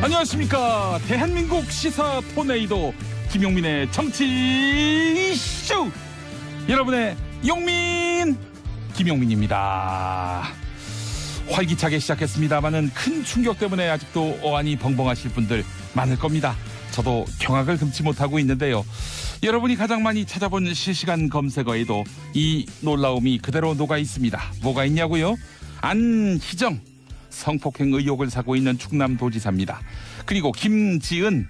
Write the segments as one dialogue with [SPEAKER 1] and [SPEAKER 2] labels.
[SPEAKER 1] 안녕하십니까. 대한민국 시사 토네이도 김용민의 정치쇼. 여러분의 용민 김용민입니다. 활기차게 시작했습니다마는 큰 충격 때문에 아직도 어안이 벙벙하실 분들 많을 겁니다. 저도 경악을 금치 못하고 있는데요. 여러분이 가장 많이 찾아본 실시간 검색어에도 이 놀라움이 그대로 녹아 있습니다. 뭐가 있냐고요? 안희정 성폭행 의혹을 사고 있는 충남도지사입니다. 그리고 김지은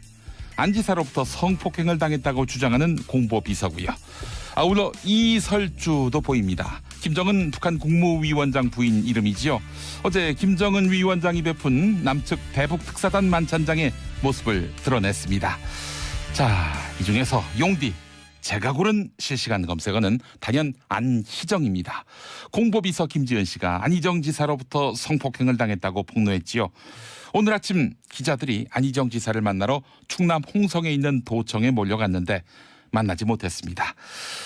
[SPEAKER 1] 안지사로부터 성폭행을 당했다고 주장하는 공보비서고요. 아울러 이설주도 보입니다. 김정은 북한 국무위원장 부인 이름이지요. 어제 김정은 위원장이 베푼 남측 대북 특사단 만찬장의 모습을 드러냈습니다. 자, 이 중에서 용디 제가 고른 실시간 검색어는 단연 안희정입니다. 공보비서 김지은 씨가 안희정 지사로부터 성폭행을 당했다고 폭로했지요. 오늘 아침 기자들이 안희정 지사를 만나러 충남 홍성에 있는 도청에 몰려갔는데 만나지 못했습니다.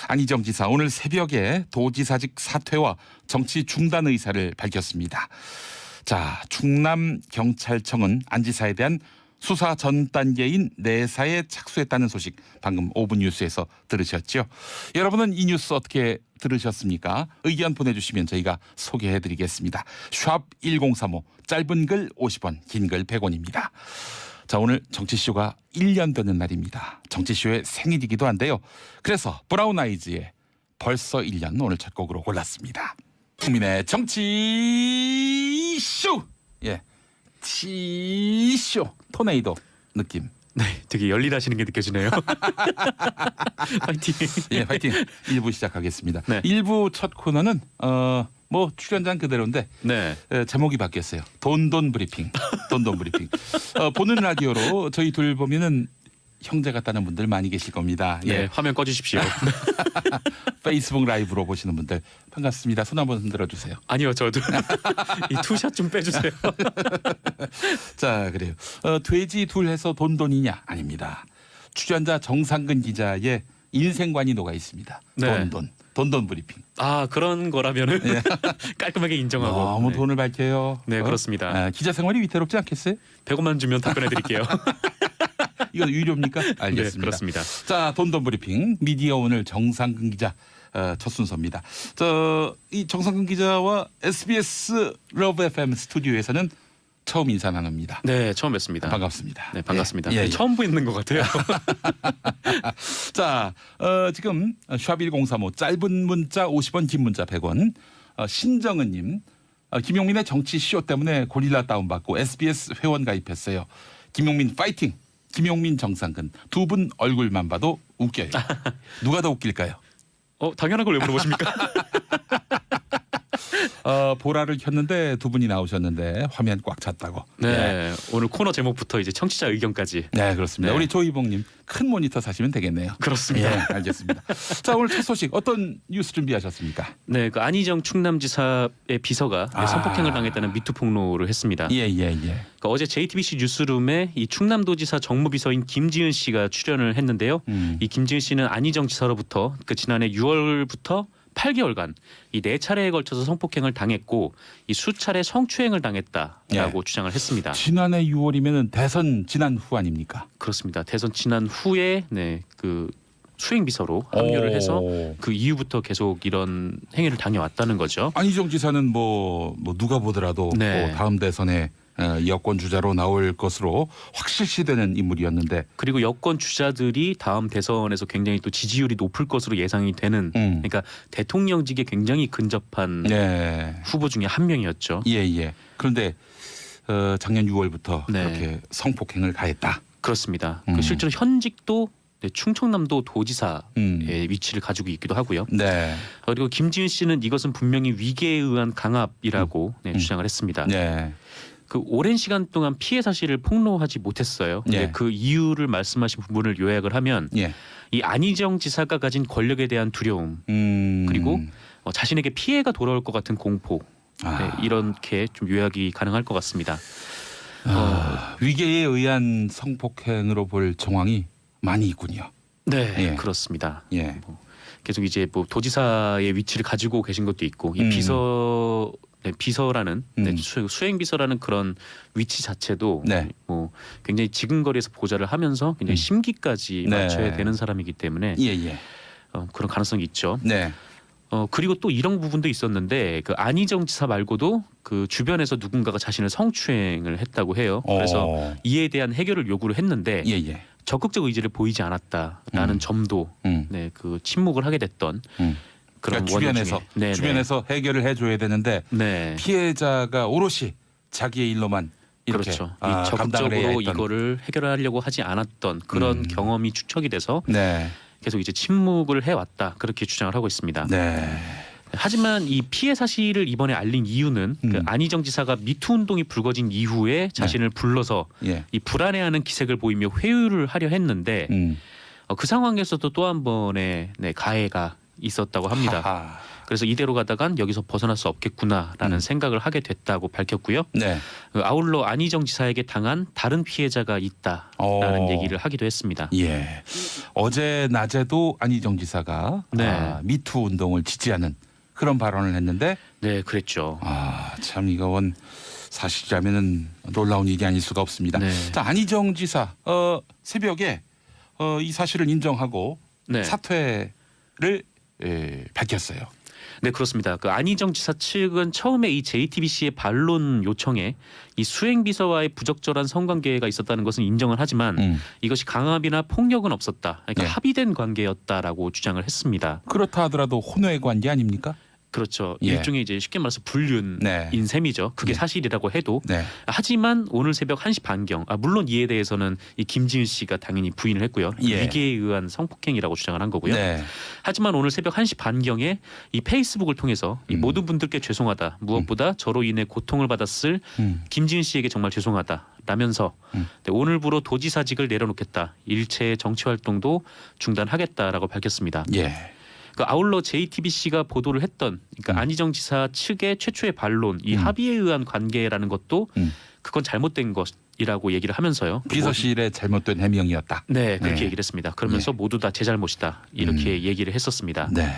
[SPEAKER 1] 안희정 지사 오늘 새벽에 도지사직 사퇴와 정치 중단 의사를 밝혔습니다. 자, 충남경찰청은 안 지사에 대한 수사 전 단계인 내사에 착수했다는 소식 방금 5분 뉴스에서 들으셨죠? 여러분은 이 뉴스 어떻게 들으셨습니까? 의견 보내주시면 저희가 소개해드리겠습니다. 샵 1035 짧은 글 50원 긴 글 100원입니다. 자, 오늘 정치쇼가 1년 되는 날입니다. 정치쇼의 생일이기도 한데요. 그래서 브라운 아이즈의 벌써 1년 오늘 첫 곡으로 골랐습니다. 국민의 정치쇼. 예, 티쇼 토네이도 느낌.
[SPEAKER 2] 네, 되게 열일하시는 게 느껴지네요. 파이팅.
[SPEAKER 1] 예, 파이팅. 1부 시작하겠습니다.
[SPEAKER 2] 네.
[SPEAKER 1] 1부 첫 코너는 뭐 출연장 그대로인데
[SPEAKER 2] 네.
[SPEAKER 1] 제목이 바뀌었어요. 돈돈 브리핑. 돈돈 브리핑. 보는 라디오로 저희 둘 보면은 형제 같다는 분들 많이 계실 겁니다.
[SPEAKER 2] 네,
[SPEAKER 1] 예.
[SPEAKER 2] 화면 꺼주십시오.
[SPEAKER 1] 페이스북 라이브로 보시는 분들 반갑습니다. 손 한번 흔들어 주세요.
[SPEAKER 2] 아니요, 저도 이 투샷 좀 빼주세요.
[SPEAKER 1] 자, 그래요. 돼지 둘 해서 돈돈이냐? 아닙니다. 출연자 정상근 기자의 인생관이 녹아 있습니다.
[SPEAKER 2] 네.
[SPEAKER 1] 돈돈 브리핑.
[SPEAKER 2] 아, 그런 거라면은
[SPEAKER 1] 예.
[SPEAKER 2] 깔끔하게 인정하고.
[SPEAKER 1] 너무
[SPEAKER 2] 네.
[SPEAKER 1] 돈을 밝혀요.
[SPEAKER 2] 네, 그렇습니다.
[SPEAKER 1] 기자 생활이 위태롭지 않겠어요?
[SPEAKER 2] 100원만 주면 답변해드릴게요.
[SPEAKER 1] 이건 유료입니까? 알겠습니다.
[SPEAKER 2] 네, 그렇습니다.
[SPEAKER 1] 자, 돈돈 브리핑 미디어 오늘 정상근 기자 첫 순서입니다. 이 정상근 기자와 SBS 러브 FM 스튜디오에서는 처음 인사 나눕니다.
[SPEAKER 2] 네, 처음 뵙습니다.
[SPEAKER 1] 반갑습니다.
[SPEAKER 2] 네, 반갑습니다.
[SPEAKER 1] 예, 예.
[SPEAKER 2] 처음 뵙는 것 같아요.
[SPEAKER 1] 자, 지금 샵1035 짧은 문자 50원 긴 문자 100원 신정은님 김용민의 정치쇼 때문에 고릴라 다운받고 SBS 회원 가입했어요. 김용민 파이팅. 김용민 정상근 두 분 얼굴만 봐도 웃겨요. 누가 더 웃길까요?
[SPEAKER 2] 당연한 걸 왜 물어보십니까?
[SPEAKER 1] 보라를 켰는데 두 분이 나오셨는데 화면 꽉 찼다고.
[SPEAKER 2] 네,
[SPEAKER 1] 예.
[SPEAKER 2] 오늘 코너 제목부터 이제 청취자 의견까지.
[SPEAKER 1] 네, 그렇습니다.
[SPEAKER 2] 네.
[SPEAKER 1] 우리 조이봉님 큰 모니터 사시면 되겠네요.
[SPEAKER 2] 그렇습니다.
[SPEAKER 1] 예, 알겠습니다. 자, 오늘 첫 소식 어떤 뉴스 준비하셨습니까?
[SPEAKER 2] 네, 그 안희정 충남지사의 비서가 성폭행을 당했다는 미투 폭로를 했습니다.
[SPEAKER 1] 예.
[SPEAKER 2] 그러니까 어제 JTBC 뉴스룸에 이 충남도지사 정무비서인 김지은 씨가 출연을 했는데요. 이 김지은 씨는 안희정 지사로부터 그 지난해 6월부터 8개월간 이 4차례에 걸쳐서 성폭행을 당했고 이 수차례 성추행을 당했다라고 주장을 했습니다.
[SPEAKER 1] 지난해 6월이면은 대선 지난 후 아닙니까?
[SPEAKER 2] 그렇습니다. 대선 지난 후에 그 수행비서로 합류를 해서 그 이후부터 계속 이런 행위를 당해왔다는 거죠.
[SPEAKER 1] 안희정 지사는 뭐 누가 보더라도
[SPEAKER 2] 네.
[SPEAKER 1] 뭐 다음 대선에 여권 주자로 나올 것으로 확실시되는 인물이었는데
[SPEAKER 2] 그리고 여권 주자들이 다음 대선에서 굉장히 또 지지율이 높을 것으로 예상이 되는 그러니까 대통령직에 굉장히 근접한 후보 중에 한 명이었죠.
[SPEAKER 1] 예. 그런데 작년 6월부터
[SPEAKER 2] 네.
[SPEAKER 1] 그렇게 성폭행을 가했다.
[SPEAKER 2] 그렇습니다. 그 실제로 현직도 충청남도 도지사의 위치를 가지고 있기도 하고요.
[SPEAKER 1] 네.
[SPEAKER 2] 그리고 김지은 씨는 이것은 분명히 위계에 의한 강압이라고 주장을 했습니다.
[SPEAKER 1] 네.
[SPEAKER 2] 그 오랜 시간 동안 피해 사실을 폭로하지 못했어요. 근데
[SPEAKER 1] 예.
[SPEAKER 2] 그 이유를 말씀하신 부분을 요약을 하면
[SPEAKER 1] 예.
[SPEAKER 2] 이 안희정 지사가 가진 권력에 대한 두려움 그리고 자신에게 피해가 돌아올 것 같은 공포 이렇게 좀 요약이 가능할 것 같습니다.
[SPEAKER 1] 위계에 의한 성폭행으로 볼 정황이 많이 있군요.
[SPEAKER 2] 네,
[SPEAKER 1] 예.
[SPEAKER 2] 그렇습니다.
[SPEAKER 1] 예.
[SPEAKER 2] 계속 이제 뭐 도지사의 위치를 가지고 계신 것도 있고 이 비서 네, 비서라는 수행 비서라는 그런 위치 자체도
[SPEAKER 1] 네.
[SPEAKER 2] 뭐 굉장히 지근거리에서 보좌를 하면서 굉장히 심기까지
[SPEAKER 1] 네.
[SPEAKER 2] 맞춰야 되는 사람이기 때문에
[SPEAKER 1] 예.
[SPEAKER 2] 그런 가능성이 있죠.
[SPEAKER 1] 네.
[SPEAKER 2] 그리고 또 이런 부분도 있었는데 그 안희정 지사 말고도 그 주변에서 누군가가 자신을 성추행을 했다고 해요. 그래서 이에 대한 해결을 요구를 했는데
[SPEAKER 1] 예.
[SPEAKER 2] 적극적 의지를 보이지 않았다라는 점도 네, 그 침묵을 하게 됐던 그런
[SPEAKER 1] 그러니까
[SPEAKER 2] 원인
[SPEAKER 1] 주변에서 해결을 해줘야 되는데
[SPEAKER 2] 네.
[SPEAKER 1] 피해자가 오롯이 자기의 일로만 이렇게
[SPEAKER 2] 그렇죠.
[SPEAKER 1] 감당을 해야
[SPEAKER 2] 적극적으로
[SPEAKER 1] 했던.
[SPEAKER 2] 이거를 해결하려고 하지 않았던 그런 경험이 추측이 돼서
[SPEAKER 1] 네.
[SPEAKER 2] 계속 이제 침묵을 해왔다 그렇게 주장을 하고 있습니다.
[SPEAKER 1] 네.
[SPEAKER 2] 하지만 이 피해 사실을 이번에 알린 이유는 그 안희정 지사가 미투 운동이 불거진 이후에 자신을 불러서
[SPEAKER 1] 예.
[SPEAKER 2] 이 불안해하는 기색을 보이며 회유를 하려 했는데 그 상황에서도 또 한 번의 가해가 있었다고 합니다.
[SPEAKER 1] 하하.
[SPEAKER 2] 그래서 이대로 가다간 여기서 벗어날 수 없겠구나라는 생각을 하게 됐다고 밝혔고요.
[SPEAKER 1] 네.
[SPEAKER 2] 아울러 안희정 지사에게 당한 다른 피해자가 있다라는 얘기를 하기도 했습니다.
[SPEAKER 1] 예. 어제 낮에도 안희정 지사가
[SPEAKER 2] 네.
[SPEAKER 1] 미투 운동을 지지하는 그런 발언을 했는데
[SPEAKER 2] 네, 그랬죠.
[SPEAKER 1] 참 이건 사실이라면은 놀라운 일이 아닐 수가 없습니다.
[SPEAKER 2] 네.
[SPEAKER 1] 자, 안희정 지사 새벽에 이 사실을 인정하고
[SPEAKER 2] 네.
[SPEAKER 1] 사퇴를 밝혔어요.
[SPEAKER 2] 네, 그렇습니다. 그 안희정 지사 측은 처음에 이 JTBC의 반론 요청에 이 수행 비서와의 부적절한 성관계가 있었다는 것은 인정을 하지만 이것이 강압이나 폭력은 없었다. 그러니까
[SPEAKER 1] 네.
[SPEAKER 2] 합의된 관계였다라고 주장을 했습니다.
[SPEAKER 1] 그렇다 하더라도 혼외 관계 아닙니까?
[SPEAKER 2] 그렇죠.
[SPEAKER 1] 예.
[SPEAKER 2] 일종의 이제 쉽게 말해서 불륜인
[SPEAKER 1] 네.
[SPEAKER 2] 셈이죠. 그게
[SPEAKER 1] 네.
[SPEAKER 2] 사실이라고 해도
[SPEAKER 1] 네.
[SPEAKER 2] 하지만 오늘 새벽 1시 반경 물론 이에 대해서는 이 김지은 씨가 당연히 부인을 했고요.
[SPEAKER 1] 예.
[SPEAKER 2] 위계에 의한 성폭행이라고 주장을 한 거고요.
[SPEAKER 1] 네.
[SPEAKER 2] 하지만 오늘 새벽 1시 반경에 이 페이스북을 통해서 이 모든 분들께 죄송하다. 무엇보다 저로 인해 고통을 받았을 김지은 씨에게 정말 죄송하다라면서 오늘부로 도지사직을 내려놓겠다. 일체의 정치 활동도 중단하겠다라고 밝혔습니다.
[SPEAKER 1] 예.
[SPEAKER 2] 그 아울러 JTBC가 보도를 했던 그러니까 안희정 지사 측의 최초의 반론 이 합의에 의한 관계라는 것도 그건 잘못된 것이라고 얘기를 하면서요.
[SPEAKER 1] 비서실의 잘못된 해명이었다.
[SPEAKER 2] 네, 그렇게
[SPEAKER 1] 네.
[SPEAKER 2] 얘기를 했습니다. 그러면서
[SPEAKER 1] 예.
[SPEAKER 2] 모두 다 제 잘못이다 이렇게 얘기를 했었습니다.
[SPEAKER 1] 네.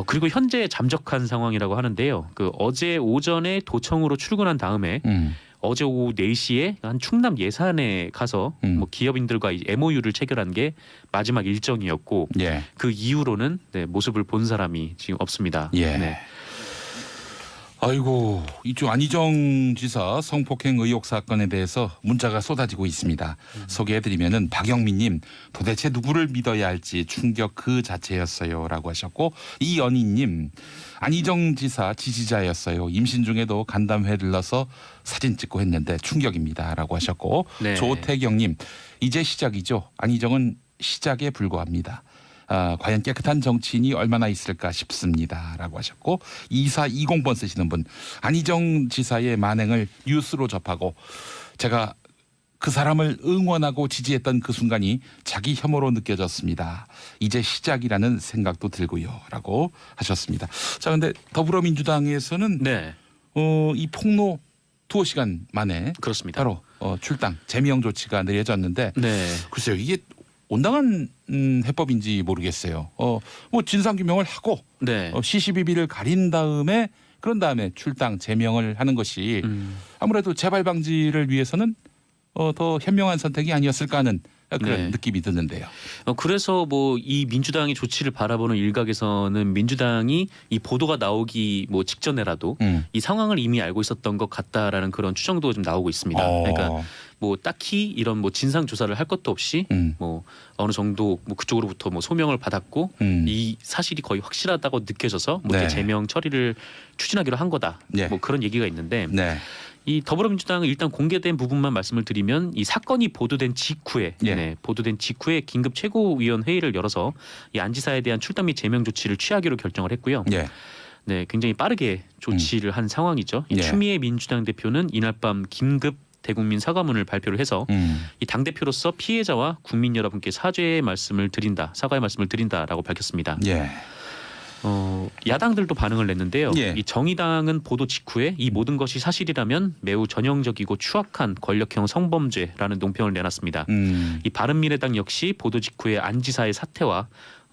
[SPEAKER 2] 그리고 현재 잠적한 상황이라고 하는데요. 그 어제 오전에 도청으로 출근한 다음에 어제 오후 4시에 한 충남 예산에 가서 뭐 기업인들과 이 MOU를 체결한 게 마지막 일정이었고
[SPEAKER 1] 예.
[SPEAKER 2] 그 이후로는 모습을 본 사람이 지금 없습니다.
[SPEAKER 1] 예.
[SPEAKER 2] 네.
[SPEAKER 1] 아이고 이쪽 안희정 지사 성폭행 의혹 사건에 대해서 문자가 쏟아지고 있습니다. 소개해드리면은 박영민님 도대체 누구를 믿어야 할지 충격 그 자체였어요라고 하셨고 이연희님 안희정 지사 지지자였어요. 임신 중에도 간담회 들러서 사진 찍고 했는데 충격입니다라고 하셨고
[SPEAKER 2] 네.
[SPEAKER 1] 조태경님 이제 시작이죠. 안희정은 시작에 불과합니다. 과연 깨끗한 정치인이 얼마나 있을까 싶습니다라고 하셨고 2420번 쓰시는 분 안희정 지사의 만행을 뉴스로 접하고 제가 그 사람을 응원하고 지지했던 그 순간이 자기 혐오로 느껴졌습니다. 이제 시작이라는 생각도 들고요라고 하셨습니다. 자, 근데 더불어민주당에서는
[SPEAKER 2] 네,
[SPEAKER 1] 이 폭로 2시간 만에
[SPEAKER 2] 그렇습니다.
[SPEAKER 1] 바로 출당 제명 조치가 내려졌는데
[SPEAKER 2] 네,
[SPEAKER 1] 글쎄요 이게 온당한 해법인지 모르겠어요. 뭐 진상규명을 하고
[SPEAKER 2] 네,
[SPEAKER 1] 시시비비를 가린 다음에 그런 다음에 출당 제명을 하는 것이 아무래도 재발 방지를 위해서는 더 현명한 선택이 아니었을까 하는 그런
[SPEAKER 2] 네.
[SPEAKER 1] 느낌이 드는데요.
[SPEAKER 2] 그래서 뭐 이 민주당의 조치를 바라보는 일각에서는 민주당이 이 보도가 나오기 뭐 직전에라도 이 상황을 이미 알고 있었던 것 같다라는 그런 추정도 좀 나오고 있습니다. 그러니까 뭐 딱히 이런 뭐 진상 조사를 할 것도 없이 뭐 어느 정도 뭐 그쪽으로부터 뭐 소명을 받았고 이 사실이 거의 확실하다고 느껴져서 뭐
[SPEAKER 1] 네.
[SPEAKER 2] 이렇게 제명 처리를 추진하기로 한 거다.
[SPEAKER 1] 네.
[SPEAKER 2] 뭐 그런 얘기가 있는데
[SPEAKER 1] 네.
[SPEAKER 2] 이 더불어민주당은 일단 공개된 부분만 말씀을 드리면 이 사건이 보도된 직후에
[SPEAKER 1] 예.
[SPEAKER 2] 보도된 직후에 긴급 최고위원 회의를 열어서 이 안 지사에 대한 출당 및 제명 조치를 취하기로 결정을 했고요.
[SPEAKER 1] 예.
[SPEAKER 2] 네, 굉장히 빠르게 조치를 한 상황이죠. 이
[SPEAKER 1] 예.
[SPEAKER 2] 추미애 민주당 대표는 이날 밤 긴급 대국민 사과문을 발표를 해서 이 당 대표로서 피해자와 국민 여러분께 사과의 말씀을 드린다라고 밝혔습니다.
[SPEAKER 1] 예.
[SPEAKER 2] 야당들도 반응을 냈는데요.
[SPEAKER 1] 예.
[SPEAKER 2] 이 정의당은 보도 직후에 이 모든 것이 사실이라면 매우 전형적이고 추악한 권력형 성범죄라는 논평을 내놨습니다. 이 바른미래당 역시 보도 직후에 안 지사의 사퇴와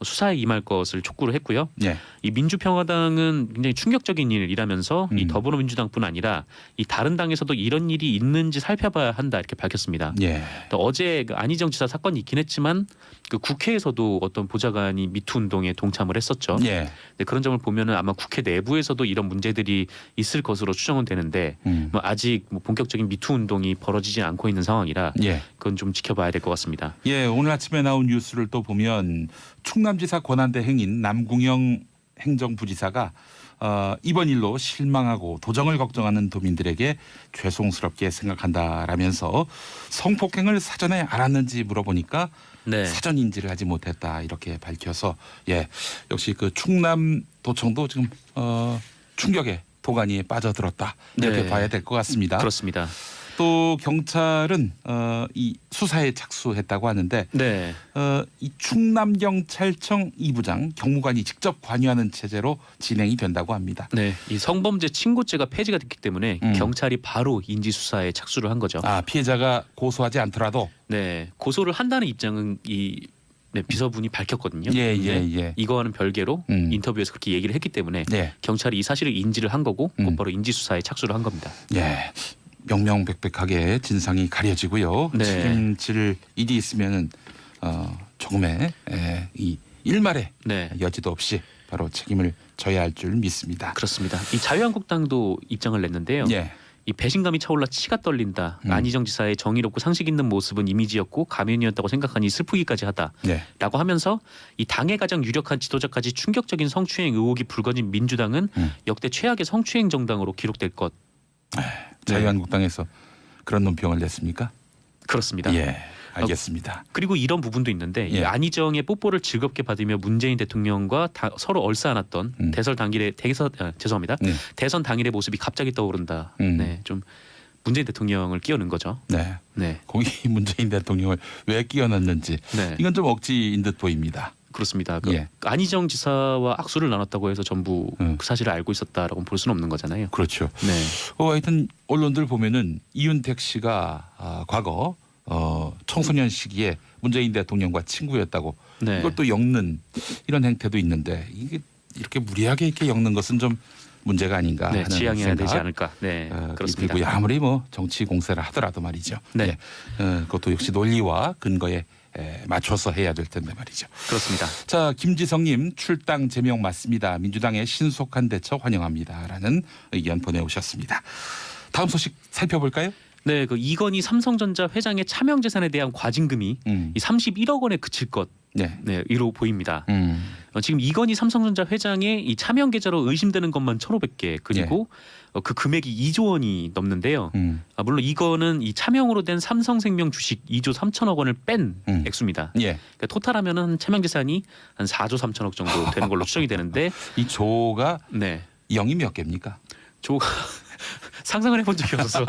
[SPEAKER 2] 수사에 임할 것을 촉구를 했고요.
[SPEAKER 1] 예.
[SPEAKER 2] 이 민주평화당은 굉장히 충격적인 일이라면서 이 더불어민주당뿐 아니라 이 다른 당에서도 이런 일이 있는지 살펴봐야 한다 이렇게 밝혔습니다.
[SPEAKER 1] 예.
[SPEAKER 2] 또 어제 그 안희정 지사 사건이 있긴 했지만 그 국회에서도 어떤 보좌관이 미투 운동에 동참을 했었죠.
[SPEAKER 1] 예.
[SPEAKER 2] 네, 그런 점을 보면은 아마 국회 내부에서도 이런 문제들이 있을 것으로 추정은 되는데 뭐 아직 뭐 본격적인 미투 운동이 벌어지지 않고 있는 상황이라
[SPEAKER 1] 예.
[SPEAKER 2] 그건 좀 지켜봐야 될 것 같습니다.
[SPEAKER 1] 예, 오늘 아침에 나온 뉴스를 또 보면 충남지사 권한대 행인 남궁영 행정부지사가 이번 일로 실망하고 도정을 걱정하는 도민들에게 죄송스럽게 생각한다라면서 성폭행을 사전에 알았는지 물어보니까
[SPEAKER 2] 네.
[SPEAKER 1] 사전 인지를 하지 못했다 이렇게 밝혀서 예, 역시 그 충남도청도 지금 충격의 도가니에 빠져들었다 이렇게
[SPEAKER 2] 네.
[SPEAKER 1] 봐야 될 것 같습니다.
[SPEAKER 2] 그렇습니다.
[SPEAKER 1] 또 경찰은 이 수사에 착수했다고 하는데
[SPEAKER 2] 네.
[SPEAKER 1] 이 충남경찰청 2부장 경무관이 직접 관여하는 체제로 진행이 된다고 합니다.
[SPEAKER 2] 네. 이 성범죄 친고죄가 폐지가 됐기 때문에 경찰이 바로 인지 수사에 착수를 한 거죠.
[SPEAKER 1] 아, 피해자가 고소하지 않더라도
[SPEAKER 2] 네. 고소를 한다는 입장은 이 네, 비서분이 밝혔거든요.
[SPEAKER 1] 예,
[SPEAKER 2] 네.
[SPEAKER 1] 예.
[SPEAKER 2] 이거와는 별개로 인터뷰에서 그렇게 얘기를 했기 때문에
[SPEAKER 1] 예.
[SPEAKER 2] 경찰이 이 사실을 인지를 한 거고 곧바로 인지 수사에 착수를 한 겁니다.
[SPEAKER 1] 예. 명명백백하게 진상이 가려지고요.
[SPEAKER 2] 네.
[SPEAKER 1] 책임질 일이 있으면은 조금의 이 일말의
[SPEAKER 2] 네.
[SPEAKER 1] 여지도 없이 바로 책임을 져야 할 줄 믿습니다.
[SPEAKER 2] 그렇습니다. 이 자유한국당도 입장을 냈는데요.
[SPEAKER 1] 예.
[SPEAKER 2] 이 배신감이 차올라 치가 떨린다. 안희정 지사의 정의롭고 상식 있는 모습은 이미지였고 가면이었다고 생각하니 슬프기까지 하다라고
[SPEAKER 1] 네.
[SPEAKER 2] 하면서 이 당의 가장 유력한 지도자까지 충격적인 성추행 의혹이 불거진 민주당은 역대 최악의 성추행 정당으로 기록될 것.
[SPEAKER 1] 자유한국당에서 그런 논평을 냈습니까?
[SPEAKER 2] 그렇습니다.
[SPEAKER 1] 예. 알겠습니다.
[SPEAKER 2] 그리고 이런 부분도 있는데 이
[SPEAKER 1] 예.
[SPEAKER 2] 안희정의 뽀뽀를 즐겁게 받으며 문재인 대통령과 서로 얼싸안았던 대선 당일의 죄송합니다.
[SPEAKER 1] 네.
[SPEAKER 2] 대선 당일의 모습이 갑자기 떠오른다. 네, 좀 문재인 대통령을 끼워넣은 거죠.
[SPEAKER 1] 네.
[SPEAKER 2] 네,
[SPEAKER 1] 거기 문재인 대통령을 왜 끼워 넣는지
[SPEAKER 2] 네.
[SPEAKER 1] 이건 좀 억지인 듯 보입니다.
[SPEAKER 2] 그렇습니다. 그
[SPEAKER 1] 예.
[SPEAKER 2] 안희정 지사와 악수를 나눴다고 해서 전부 그 사실을 알고 있었다라고 볼 수는 없는 거잖아요.
[SPEAKER 1] 그렇죠.
[SPEAKER 2] 네,
[SPEAKER 1] 하여튼 언론들 보면은 이윤택 씨가 과거 청소년 시기에 문재인 대통령과 친구였다고
[SPEAKER 2] 네.
[SPEAKER 1] 이걸 또 엮는 이런 행태도 있는데 이게 이렇게 무리하게 이렇게 엮는 것은 좀 문제가 아닌가
[SPEAKER 2] 네,
[SPEAKER 1] 하는
[SPEAKER 2] 지양해야
[SPEAKER 1] 생각.
[SPEAKER 2] 되지 않을까. 네, 그렇습니다.
[SPEAKER 1] 그리고 아무리 뭐 정치 공세를 하더라도 말이죠.
[SPEAKER 2] 네.
[SPEAKER 1] 그것도 역시 논리와 근거에 맞춰서 해야 될 텐데 말이죠.
[SPEAKER 2] 그렇습니다.
[SPEAKER 1] 자, 김지성님 출당 제명 맞습니다. 민주당의 신속한 대처 환영합니다라는 의견 보내오셨습니다. 다음 소식 살펴볼까요?
[SPEAKER 2] 네, 그 이건희 삼성전자 회장의 차명 재산에 대한 과징금이 이 31억 원에 그칠 것.
[SPEAKER 1] 네.
[SPEAKER 2] 네, 이로 보입니다. 지금 이건희 삼성전자 회장의 이 차명 계좌로 의심되는 것만 1,500개 그리고 그 금액이 2조 원이 넘는데요. 물론 이거는 이 차명으로 된 삼성생명 주식 2조 3천억 원을 뺀 액수입니다.
[SPEAKER 1] 예.
[SPEAKER 2] 그러니까 토탈하면은 차명 재산이 한 4조 3천억 정도 되는 걸로 추정이 되는데
[SPEAKER 1] 이 조가
[SPEAKER 2] 네,
[SPEAKER 1] 0이 몇 개입니까?
[SPEAKER 2] 조가 상상을 해본 적이 없어서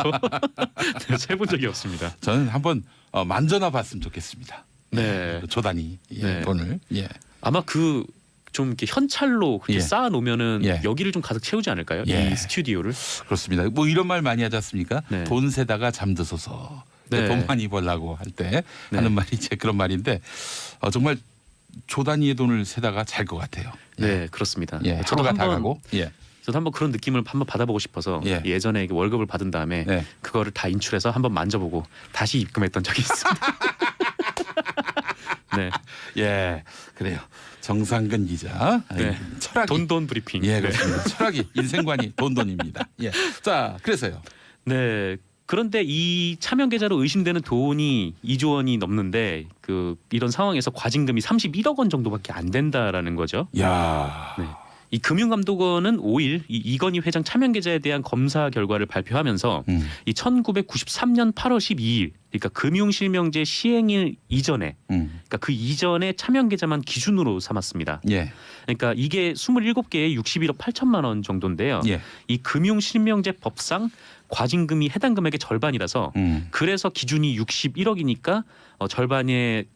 [SPEAKER 2] 네, 세본 적이 없습니다.
[SPEAKER 1] 저는 한번 만져나 봤으면 좋겠습니다.
[SPEAKER 2] 네.
[SPEAKER 1] 조 단위
[SPEAKER 2] 네.
[SPEAKER 1] 돈을. 예.
[SPEAKER 2] 아마 그 좀 이렇게 현찰로 그렇게
[SPEAKER 1] 예.
[SPEAKER 2] 쌓아 놓으면은
[SPEAKER 1] 예.
[SPEAKER 2] 여기를 좀 가득 채우지 않을까요?
[SPEAKER 1] 예.
[SPEAKER 2] 이 스튜디오를.
[SPEAKER 1] 그렇습니다. 뭐 이런 말 많이 하지 않습니까?
[SPEAKER 2] 네.
[SPEAKER 1] 돈 세다가 잠드소서.
[SPEAKER 2] 네.
[SPEAKER 1] 돈 많이 벌라고 할 때
[SPEAKER 2] 네.
[SPEAKER 1] 하는 말이 이제 그런 말인데 정말 조 단위의 돈을 세다가 잘 것 같아요.
[SPEAKER 2] 네, 그렇습니다.
[SPEAKER 1] 예.
[SPEAKER 2] 저도
[SPEAKER 1] 하루가 다
[SPEAKER 2] 한번
[SPEAKER 1] 가고. 예.
[SPEAKER 2] 저도 한번 그런 느낌을 한번 받아보고 싶어서
[SPEAKER 1] 예.
[SPEAKER 2] 예전에 월급을 받은 다음에
[SPEAKER 1] 네.
[SPEAKER 2] 그거를 다 인출해서 한번 만져보고 다시 입금했던 적이 있습니다. 네,
[SPEAKER 1] 예. 그래요. 정상근 기자.
[SPEAKER 2] 네.
[SPEAKER 1] 철학이.
[SPEAKER 2] 돈돈 브리핑.
[SPEAKER 1] 예,
[SPEAKER 2] 네.
[SPEAKER 1] 그렇습니다. 철학이 인생관이 돈돈입니다. 예. 자, 그래서요.
[SPEAKER 2] 네. 그런데 이 차명 계좌로 의심되는 돈이 2조 원이 넘는데 이런 상황에서 과징금이 31억 원 정도밖에 안 된다라는 거죠.
[SPEAKER 1] 야.
[SPEAKER 2] 네. 이 금융감독원은 5일 이 이건희 회장 차명 계좌에 대한 검사 결과를 발표하면서 이 1993년 8월 12일 그러니까 금융실명제 시행일 이전에 그러니까 그 이전에 차명 계좌만 기준으로 삼았습니다.
[SPEAKER 1] 예.
[SPEAKER 2] 그러니까 이게 27개에 61억 8천만 원 정도인데요.
[SPEAKER 1] 예.
[SPEAKER 2] 이 금융실명제 법상 과징금이 해당 금액의 절반이라서 그래서 기준이 61억이니까 절반의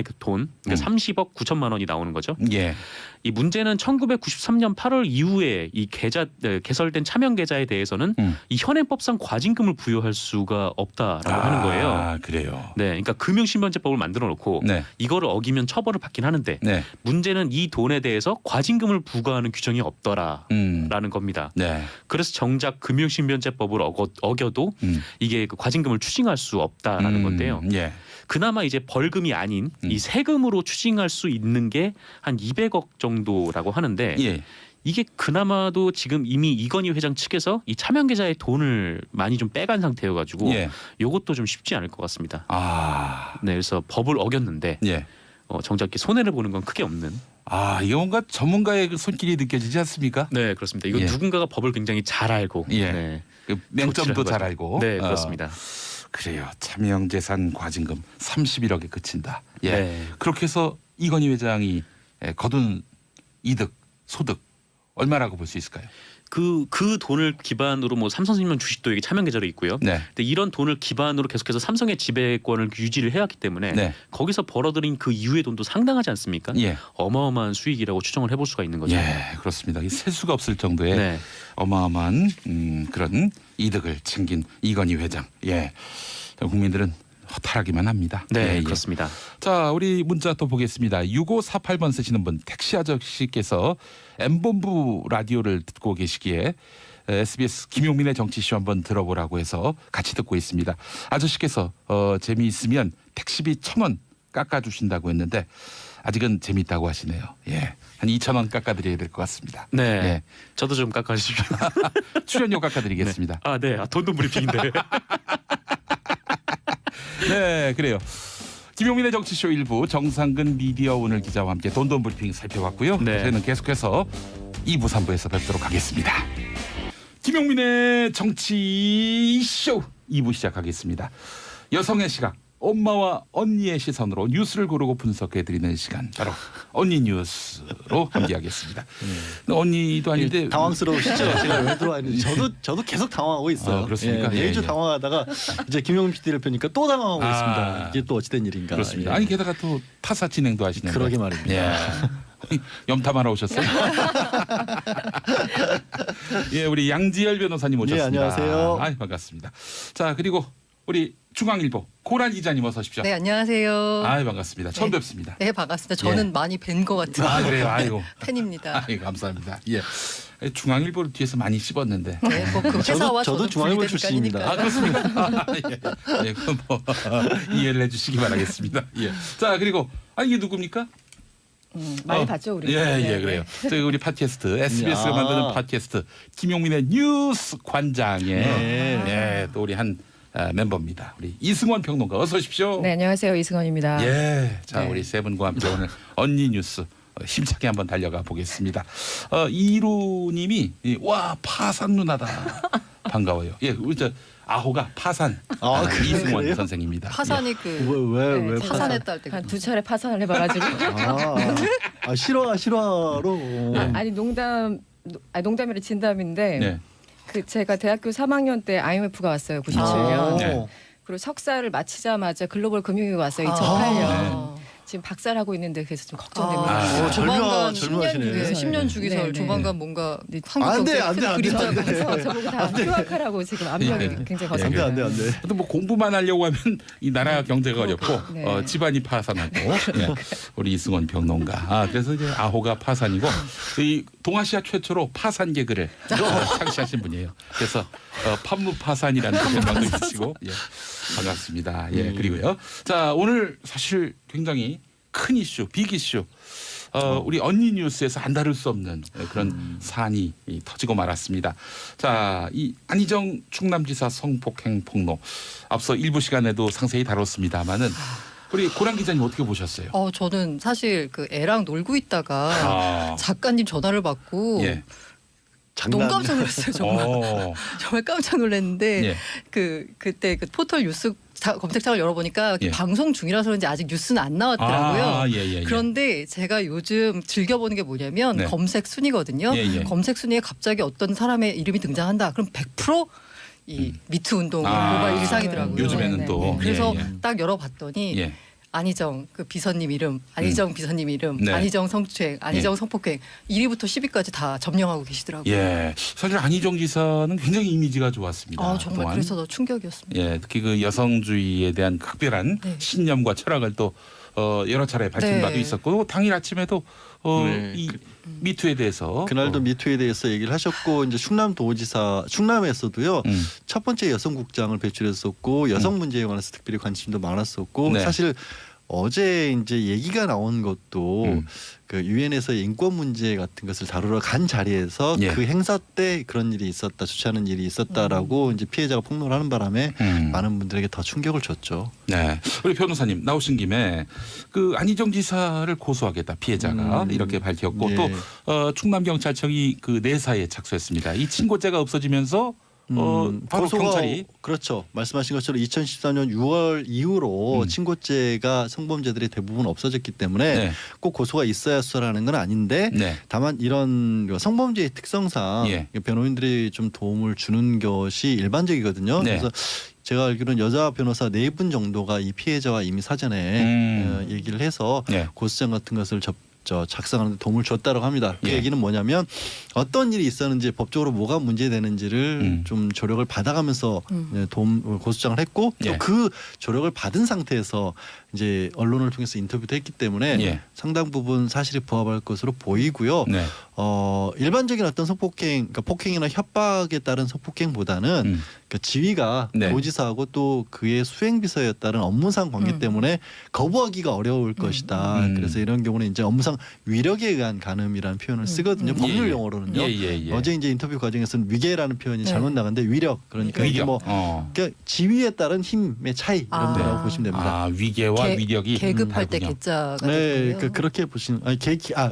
[SPEAKER 2] 그 돈 그러니까 30억 9천만 원이 나오는 거죠.
[SPEAKER 1] 예.
[SPEAKER 2] 이 문제는 1993년 8월 이후에 이 개설된 차명 계좌에 대해서는 이 현행법상 과징금을 부여할 수가 없다라고 하는 거예요.
[SPEAKER 1] 아, 그래요.
[SPEAKER 2] 네, 그러니까 금융신변제법을 만들어 놓고
[SPEAKER 1] 네.
[SPEAKER 2] 이거를 어기면 처벌을 받긴 하는데
[SPEAKER 1] 네.
[SPEAKER 2] 문제는 이 돈에 대해서 과징금을 부과하는 규정이 없더라라는
[SPEAKER 1] 음.
[SPEAKER 2] 겁니다.
[SPEAKER 1] 네.
[SPEAKER 2] 그래서 정작 금융신변제법을 어겨도 이게 그 과징금을 추징할 수 없다라는 건데요.
[SPEAKER 1] 예.
[SPEAKER 2] 그나마 이제 벌금이 아닌 이 세금으로 추징할 수 있는 게 한 200억 정도라고 하는데
[SPEAKER 1] 예.
[SPEAKER 2] 이게 그나마도 지금 이미 이건희 회장 측에서 이 차명 계좌의 돈을 많이 좀 빼간 상태여가지고
[SPEAKER 1] 예.
[SPEAKER 2] 이것도 좀 쉽지 않을 것 같습니다.
[SPEAKER 1] 아.
[SPEAKER 2] 네, 그래서 법을 어겼는데
[SPEAKER 1] 예.
[SPEAKER 2] 정작 이렇게 손해를 보는 건 크게 없는.
[SPEAKER 1] 아, 이거 뭔가 전문가의 그 손길이 느껴지지 않습니까?
[SPEAKER 2] 네, 그렇습니다. 이거
[SPEAKER 1] 예.
[SPEAKER 2] 누군가가 법을 굉장히 잘 알고,
[SPEAKER 1] 예.
[SPEAKER 2] 네,
[SPEAKER 1] 그 맹점도
[SPEAKER 2] 조치를
[SPEAKER 1] 잘
[SPEAKER 2] 한
[SPEAKER 1] 알고.
[SPEAKER 2] 네, 그렇습니다.
[SPEAKER 1] 그래요. 차명재산 과징금 31억에 그친다. 예.
[SPEAKER 2] 네.
[SPEAKER 1] 그렇게 해서 이건희 회장이 거둔 이득, 소득 얼마라고 볼 수 있을까요?
[SPEAKER 2] 그 돈을 기반으로 뭐 삼성생명 주식도 여기 차명 계좌로 있고요.
[SPEAKER 1] 네.
[SPEAKER 2] 근데 이런 돈을 기반으로 계속해서 삼성의 지배권을 유지를 해왔기 때문에
[SPEAKER 1] 네.
[SPEAKER 2] 거기서 벌어들인 그 이후의 돈도 상당하지 않습니까?
[SPEAKER 1] 예.
[SPEAKER 2] 어마어마한 수익이라고 추정을 해볼 수가 있는 거죠.
[SPEAKER 1] 예, 그렇습니다. 이 셀 수가 없을 정도의
[SPEAKER 2] 네.
[SPEAKER 1] 어마어마한 그런 이득을 챙긴 이건희 회장. 예. 국민들은 허탈하기만 합니다.
[SPEAKER 2] 네,
[SPEAKER 1] 예, 예.
[SPEAKER 2] 그렇습니다.
[SPEAKER 1] 자, 우리 문자 또 보겠습니다. 6548번 쓰시는 분 택시 아저씨께서 M본부 라디오를 듣고 계시기에 SBS 김용민의 정치쇼 한번 들어보라고 해서 같이 듣고 있습니다. 아저씨께서 재미있으면 택시비 1,000원 깎아주신다고 했는데 아직은 재미있다고 하시네요. 예, 한 2,000원 깎아드려야 될 것 같습니다.
[SPEAKER 2] 네,
[SPEAKER 1] 예.
[SPEAKER 2] 저도 좀 깎아주십시오.
[SPEAKER 1] 출연료 깎아드리겠습니다.
[SPEAKER 2] 아, 네, 돈돈 브리핑인데.
[SPEAKER 1] 네, 그래요. 김용민의 정치쇼 1부 정상근 미디어 오늘 기자와 함께 돈돈 브리핑 살펴봤고요.
[SPEAKER 2] 네.
[SPEAKER 1] 저희는 계속해서 2부, 3부에서 뵙도록 하겠습니다. 김용민의 정치쇼 2부 시작하겠습니다. 여성의 시각, 엄마와 언니의 시선으로 뉴스를 고르고 분석해드리는 시간, 바로 언니 뉴스로 함께하겠습니다. 언니도 아닌데
[SPEAKER 3] 당황스러우시죠? 제가 왜 들어왔는지 저도 계속 당황하고 있어요.
[SPEAKER 1] 아, 그렇습니까?
[SPEAKER 3] 예,
[SPEAKER 1] 예,
[SPEAKER 3] 매주
[SPEAKER 1] 예.
[SPEAKER 3] 당황하다가 이제 김용민 PD를 뵈니까 또 당황하고
[SPEAKER 1] 아,
[SPEAKER 3] 있습니다. 이게 또 어찌된 일인가?
[SPEAKER 1] 그렇습니다.
[SPEAKER 3] 예.
[SPEAKER 1] 아니 게다가 또 타사 진행도 하시는데.
[SPEAKER 3] 그러게 말입니다.
[SPEAKER 1] 예. 염탐하러 오셨어요? 예, 우리 양지열 변호사님 오셨습니다.
[SPEAKER 3] 예, 안녕하세요.
[SPEAKER 1] 아이, 반갑습니다. 자, 그리고 우리 중앙일보 고란 기자님 어서 오십시오.
[SPEAKER 4] 네, 안녕하세요.
[SPEAKER 1] 아이, 반갑습니다. 처음
[SPEAKER 4] 네.
[SPEAKER 1] 뵙습니다.
[SPEAKER 4] 네, 반갑습니다. 저는
[SPEAKER 1] 예.
[SPEAKER 4] 많이 뵌 것 같은
[SPEAKER 1] 아, 그래요. 아이고.
[SPEAKER 4] 팬입니다.
[SPEAKER 1] 아이, 감사합니다. 예. 중앙일보를 뒤에서 많이 씹었는데.
[SPEAKER 4] 네, 뭐그 회사와
[SPEAKER 3] 저도
[SPEAKER 4] 저는
[SPEAKER 3] 중앙일보
[SPEAKER 4] 분리된
[SPEAKER 3] 출신입니다.
[SPEAKER 1] 아,
[SPEAKER 4] 인간이니까요.
[SPEAKER 1] 그렇습니까? 예. 예, 그럼 뭐 이해를 해주시기 바라겠습니다. 예. 자, 그리고 이게 누굽니까?
[SPEAKER 5] 많이 봤죠 우리.
[SPEAKER 1] 예,
[SPEAKER 5] 네,
[SPEAKER 1] 예, 그래요. 저희 우리 팟캐스트 SBS가
[SPEAKER 3] 야.
[SPEAKER 1] 만드는 팟캐스트 김용민의 뉴스 관장에
[SPEAKER 3] 네.
[SPEAKER 1] 예, 또 우리 한 멤버입니다. 우리 이승원 평론가 어서 오십시오.
[SPEAKER 5] 네, 안녕하세요 이승원입니다.
[SPEAKER 1] 예, 자
[SPEAKER 5] 네.
[SPEAKER 1] 우리 세 분과 함께 오늘 언니 뉴스 힘차게 한번 달려가 보겠습니다. 이루님이 와 파산 누나다 반가워요. 예, 우리 저 아호가 파산 이승원
[SPEAKER 3] 그래요?
[SPEAKER 1] 선생입니다.
[SPEAKER 4] 파산이
[SPEAKER 3] 왜
[SPEAKER 5] 네,
[SPEAKER 4] 파산했다 할 때.
[SPEAKER 5] 한 두 차례 파산을 해봐가지고.
[SPEAKER 3] 실화로.
[SPEAKER 5] 아니 농담이라 진담인데.
[SPEAKER 1] 네.
[SPEAKER 5] 그 제가 대학교 3학년 때 IMF가 왔어요 97년.
[SPEAKER 1] 네.
[SPEAKER 5] 그리고 석사를 마치자마자 글로벌 금융위기가 왔어요 2008년.
[SPEAKER 4] 아,
[SPEAKER 5] 지금 박사를 하고 있는데 그래서 좀 걱정됩니다.
[SPEAKER 1] 아,
[SPEAKER 4] 조만간
[SPEAKER 3] 젊어하시네요.
[SPEAKER 4] 10년 주기설
[SPEAKER 5] 네, 네.
[SPEAKER 4] 조만간 뭔가
[SPEAKER 3] 안 돼,
[SPEAKER 4] 한국 경제
[SPEAKER 3] 안 돼,
[SPEAKER 4] 큰
[SPEAKER 3] 안 돼,
[SPEAKER 4] 그림자가
[SPEAKER 3] 안 돼.
[SPEAKER 5] 그래서 저보고 다 휴학하라고 지금 압력이
[SPEAKER 1] 예.
[SPEAKER 5] 굉장히
[SPEAKER 1] 예.
[SPEAKER 5] 거셉니다.
[SPEAKER 3] 안 돼.
[SPEAKER 1] 근데 뭐 공부만 하려고 하면 이 나라 경제가 어렵고
[SPEAKER 5] 네.
[SPEAKER 1] 집안이 파산하고 예. 우리 이승원 평론가 그래서 이제 아호가 파산이고 이 동아시아 최초로 파산 개그를 창시하신 분이에요. 그래서 판무 파산이라는 별명도 있으시고 예. 반갑습니다. 예 그리고요. 자 오늘 사실 굉장히 큰 이슈, 빅 이슈. 우리 언니 뉴스에서 안 다룰 수 없는 그런 사안이 터지고 말았습니다. 자, 이 안희정 충남지사 성폭행 폭로 앞서 일부 시간에도 상세히 다뤘습니다만은 우리 고란 기자님 어떻게 보셨어요?
[SPEAKER 4] 저는 사실 그 애랑 놀고 있다가 작가님 전화를 받고
[SPEAKER 1] 예.
[SPEAKER 4] 너무 깜짝 놀랐어요 정말. 정말 깜짝 놀랐는데
[SPEAKER 1] 예.
[SPEAKER 4] 그때 그 포털 뉴스 검색창을 열어보니까
[SPEAKER 1] 예.
[SPEAKER 4] 방송 중이라서 그런지 아직 뉴스는 안 나왔더라고요.
[SPEAKER 1] 예.
[SPEAKER 4] 그런데 제가 요즘 즐겨보는 게 뭐냐면
[SPEAKER 1] 네.
[SPEAKER 4] 검색 순위거든요.
[SPEAKER 1] 예.
[SPEAKER 4] 검색 순위에 갑자기 어떤 사람의 이름이 등장한다. 그럼 100% 이 미투 운동
[SPEAKER 1] 아,
[SPEAKER 4] 모바일 일상이더라고요.
[SPEAKER 1] 요즘에는
[SPEAKER 5] 네,
[SPEAKER 1] 또
[SPEAKER 5] 네, 네.
[SPEAKER 4] 그래서
[SPEAKER 1] 예.
[SPEAKER 4] 딱 열어봤더니
[SPEAKER 1] 예.
[SPEAKER 4] 안희정 그 비서님 이름, 안희정 비서님 이름,
[SPEAKER 1] 네.
[SPEAKER 4] 안희정 성추행, 안희정 성폭행 1위부터 10위까지 다 점령하고 계시더라고요.
[SPEAKER 1] 예, 사실 안희정 지사는 굉장히 이미지가 좋았습니다.
[SPEAKER 4] 아 정말
[SPEAKER 1] 그동안.
[SPEAKER 4] 그래서 더 충격이었습니다.
[SPEAKER 1] 예, 특히 그 여성주의에 대한 각별한
[SPEAKER 4] 네.
[SPEAKER 1] 신념과 철학을 또 여러 차례 밝힌
[SPEAKER 4] 네.
[SPEAKER 1] 바도 있었고 당일 아침에도
[SPEAKER 3] 네.
[SPEAKER 1] 이 미투에 대해서
[SPEAKER 3] 그날도 미투에 대해서 얘기를 하셨고 이제 충남도지사 충남에서도요 첫 번째 여성국장을 배출했었고 여성 문제에 관해서 특별히 관심도 많았었고
[SPEAKER 1] 네.
[SPEAKER 3] 사실 어제 이제 얘기가 나온 것도
[SPEAKER 1] 음.
[SPEAKER 3] 그 유엔에서 인권 문제 같은 것을 다루러 간 자리에서
[SPEAKER 1] 예.
[SPEAKER 3] 그 행사 때 그런 일이 있었다, 주최하는 일이 있었다라고 이제 피해자가 폭로를 하는 바람에 많은 분들에게 더 충격을 줬죠.
[SPEAKER 1] 네, 우리 변호사님 나오신 김에 그 안희정 지사를 고소하겠다 피해자가 이렇게 밝혔고
[SPEAKER 3] 예.
[SPEAKER 1] 또 충남경찰청이 그 내사에 착수했습니다. 이 친고죄가 없어지면서 바로
[SPEAKER 3] 고소가-
[SPEAKER 1] 경찰이
[SPEAKER 3] 그렇죠. 말씀하신 것처럼 2014년 6월 이후로 친고죄가 성범죄들이 대부분 없어졌기 때문에
[SPEAKER 1] 네.
[SPEAKER 3] 꼭 고소가 있어야 수사라는 건 아닌데
[SPEAKER 1] 네.
[SPEAKER 3] 다만 이런 성범죄의 특성상
[SPEAKER 1] 예.
[SPEAKER 3] 변호인들이 좀 도움을 주는 것이 일반적이거든요.
[SPEAKER 1] 네.
[SPEAKER 3] 그래서 제가 알기로는 여자 변호사 4분 정도가 이 피해자와 이미 사전에 얘기를 해서
[SPEAKER 1] 네.
[SPEAKER 3] 고소장 같은 것을 작성하는 데 도움을 줬다고 합니다. 그
[SPEAKER 1] 예.
[SPEAKER 3] 얘기는 뭐냐면 어떤 일이 있었는지 법적으로 뭐가 문제되는지를 좀 조력을 받아가면서 고소장을 했고
[SPEAKER 1] 예.
[SPEAKER 3] 또 그 조력을 받은 상태에서 이제 언론을 통해서 인터뷰도 했기 때문에
[SPEAKER 1] 예.
[SPEAKER 3] 상당 부분 사실이 부합할 것으로 보이고요.
[SPEAKER 1] 네.
[SPEAKER 3] 일반적인 어떤 성폭행, 그러니까 폭행이나 협박에 따른 성폭행보다는 그러니까 지위가
[SPEAKER 1] 네.
[SPEAKER 3] 도지사하고 또 그의 수행비서에 따른 업무상 관계 때문에 거부하기가 어려울 것이다. 그래서 이런 경우는 이제 업무상 위력에 의한 간음이라는 표현을 쓰거든요. 법률
[SPEAKER 1] 예, 예.
[SPEAKER 3] 용어로는요.
[SPEAKER 1] 예, 예, 예.
[SPEAKER 3] 어제 이제 인터뷰 과정에서는 위계라는 표현이
[SPEAKER 4] 네.
[SPEAKER 3] 잘못 나갔는데 위력 그러니까 이게
[SPEAKER 1] 위력.
[SPEAKER 3] 뭐 그러니까 지위에 따른 힘의 차이 이런 거라고 보시면 됩니다.
[SPEAKER 1] 아, 위계와 위력이
[SPEAKER 4] 계급할 때
[SPEAKER 1] 다르군요.
[SPEAKER 4] 계자가
[SPEAKER 3] 네,
[SPEAKER 4] 되고요.
[SPEAKER 3] 그렇게 보시는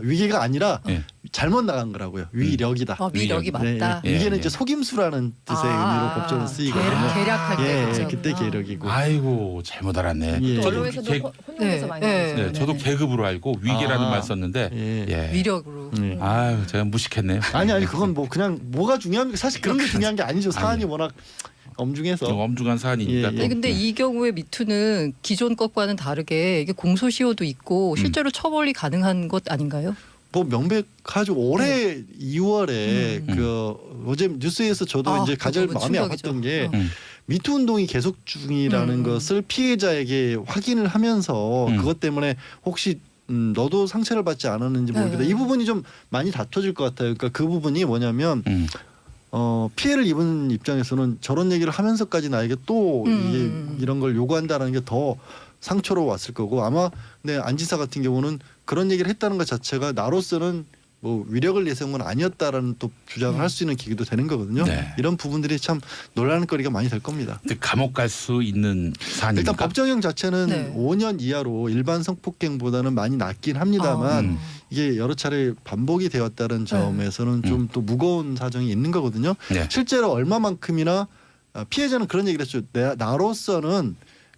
[SPEAKER 3] 위계가 아니라
[SPEAKER 1] 예.
[SPEAKER 3] 잘못 나간 거라고요. 위력이다.
[SPEAKER 4] 위력이
[SPEAKER 1] 위력.
[SPEAKER 4] 맞다.
[SPEAKER 1] 예,
[SPEAKER 3] 위계는
[SPEAKER 1] 예.
[SPEAKER 3] 이제 속임수라는 뜻의 의미로 법적으로 쓰이거든요.
[SPEAKER 4] 계략할 때
[SPEAKER 3] 예,
[SPEAKER 4] 계자구나.
[SPEAKER 3] 그때 계력이고.
[SPEAKER 1] 아이고 잘못 알았네.
[SPEAKER 3] 예.
[SPEAKER 1] 저도
[SPEAKER 5] 언론에서도 혼동해서
[SPEAKER 4] 네,
[SPEAKER 5] 많이
[SPEAKER 4] 네.
[SPEAKER 5] 나왔어요.
[SPEAKER 1] 네, 저도 계급으로 알고 위계라는
[SPEAKER 3] 아.
[SPEAKER 1] 말 썼는데
[SPEAKER 3] 예.
[SPEAKER 1] 예.
[SPEAKER 4] 위력으로.
[SPEAKER 3] 예.
[SPEAKER 1] 아유 제가 무식했네요.
[SPEAKER 3] 아니 그건 뭐 그냥 뭐가 중요합니까? 사실 그런 게 중요한 게 아니죠. 사안이 워낙 엄중해서.
[SPEAKER 1] 좀 엄중한 사안이니까.
[SPEAKER 3] 예, 예.
[SPEAKER 1] 또.
[SPEAKER 4] 아니 근데 이 경우의 미투는 기존 것과는 다르게 이게 공소시효도 있고 실제로 처벌이 가능한 것 아닌가요?
[SPEAKER 3] 뭐 명백하죠. 올해 2월에 그 어제 뉴스에서 저도 이제
[SPEAKER 4] 그
[SPEAKER 3] 가장
[SPEAKER 4] 부분
[SPEAKER 3] 마음이
[SPEAKER 4] 충격이죠.
[SPEAKER 3] 아팠던 게
[SPEAKER 1] 음.
[SPEAKER 3] 미투 운동이 계속 중이라는 것을 피해자에게 확인을 하면서 그것 때문에 혹시 너도 상처를 받지 않았는지 모르겠다.
[SPEAKER 4] 네.
[SPEAKER 3] 이 부분이 좀 많이 다퉈질 것 같아요. 그러니까 그 부분이 뭐냐면 피해를 입은 입장에서는 저런 얘기를 하면서까지 나에게 또 이런 걸 요구한다라는 게 더 상처로 왔을 거고 아마 안 지사 같은 경우는 그런 얘기를 했다는 것 자체가 나로서는 뭐 위력을 내세운 건 아니었다라는 또 주장을 할 수 있는 계기도 되는 거거든요.
[SPEAKER 1] 네.
[SPEAKER 3] 이런 부분들이 참 논란거리가 많이 될 겁니다.
[SPEAKER 1] 근데 감옥 갈 수 있는 사안입니까?
[SPEAKER 3] 일단 법정형 자체는
[SPEAKER 4] 네.
[SPEAKER 3] 5년 이하로 일반 성폭행보다는 많이 낮긴 합니다만 이게 여러 차례 반복이 되었다는 점에서는 좀 또 무거운 사정이 있는 거거든요.
[SPEAKER 1] 네.
[SPEAKER 3] 실제로 얼마만큼이나 피해자는 그런 얘기를 했죠.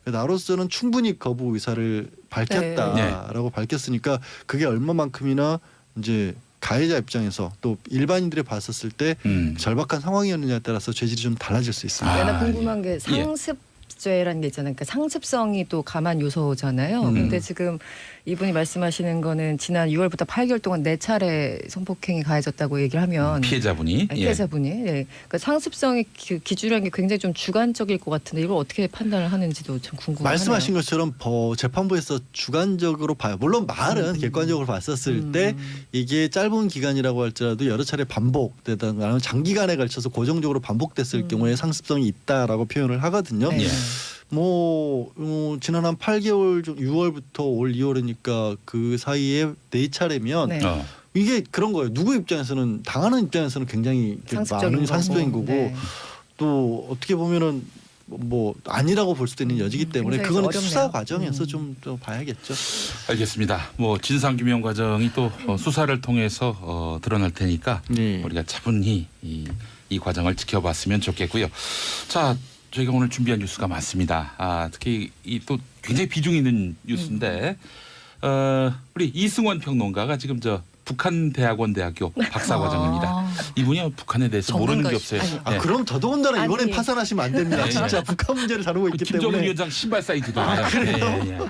[SPEAKER 3] 나로서는 충분히 거부 의사를 밝혔다라고 밝혔으니까 그게 얼마만큼이나 이제 가해자 입장에서 또 일반인들이 봤었을 때 절박한 상황이었느냐에 따라서 죄질이 좀 달라질 수 있습니다.
[SPEAKER 1] 아,
[SPEAKER 5] 나 궁금한 게
[SPEAKER 1] 예.
[SPEAKER 5] 상습죄라는 게 있잖아요. 그러니까 상습성이 또 감안 요소잖아요. 근데 지금 이분이 말씀하시는 거는 지난 6월부터 8개월 동안 4차례 성폭행이 가해졌다고 얘기를 하면
[SPEAKER 1] 피해자분이
[SPEAKER 5] 피해자분이 그러니까 상습성의 기준이라는 게 굉장히 좀 주관적일 것 같은데 이걸 어떻게 판단을 하는지도 좀 궁금해요.
[SPEAKER 3] 말씀하신 것처럼 재판부에서 주관적으로 봐요. 물론 말은 객관적으로 봤었을 때 이게 짧은 기간이라고 할지라도 여러 차례 반복되다가 장기간에 걸쳐서 고정적으로 반복됐을 경우에 상습성이 있다라고 표현을 하거든요.
[SPEAKER 4] 네.
[SPEAKER 1] 예.
[SPEAKER 3] 지난 한 8개월 6월부터 올 2월이니까 그 사이에 4차례면
[SPEAKER 5] 네.
[SPEAKER 3] 이게 그런 거예요. 누구 입장에서는 당하는 입장에서는 굉장히 많은 상습적인 거고
[SPEAKER 5] 네.
[SPEAKER 3] 또 어떻게 보면은 뭐 아니라고 볼 수도 있는 여지기 때문에
[SPEAKER 5] 굉장히
[SPEAKER 3] 그거는
[SPEAKER 5] 어렵네요.
[SPEAKER 3] 수사 과정에서 좀 봐야겠죠.
[SPEAKER 1] 알겠습니다. 뭐 진상규명 과정이 또 수사를 통해서 드러날 테니까
[SPEAKER 3] 네.
[SPEAKER 1] 우리가 차분히 이 과정을 지켜봤으면 좋겠고요. 자, 저희가 오늘 준비한 뉴스가 많습니다. 특히 이 또 굉장히 비중 있는 뉴스인데 우리 이승원 평론가가 지금 북한대학원대학교 박사과정입니다. 이분이 북한에 대해서 모르는 게 없어요. 네.
[SPEAKER 3] 그럼 더더군다나 이번엔
[SPEAKER 5] 아니.
[SPEAKER 3] 파산하시면 안 됩니다.
[SPEAKER 1] 네.
[SPEAKER 3] 진짜 북한 문제를 다루고 있기
[SPEAKER 1] 김정은
[SPEAKER 3] 때문에.
[SPEAKER 1] 위원장 신발 사이즈도 그래요?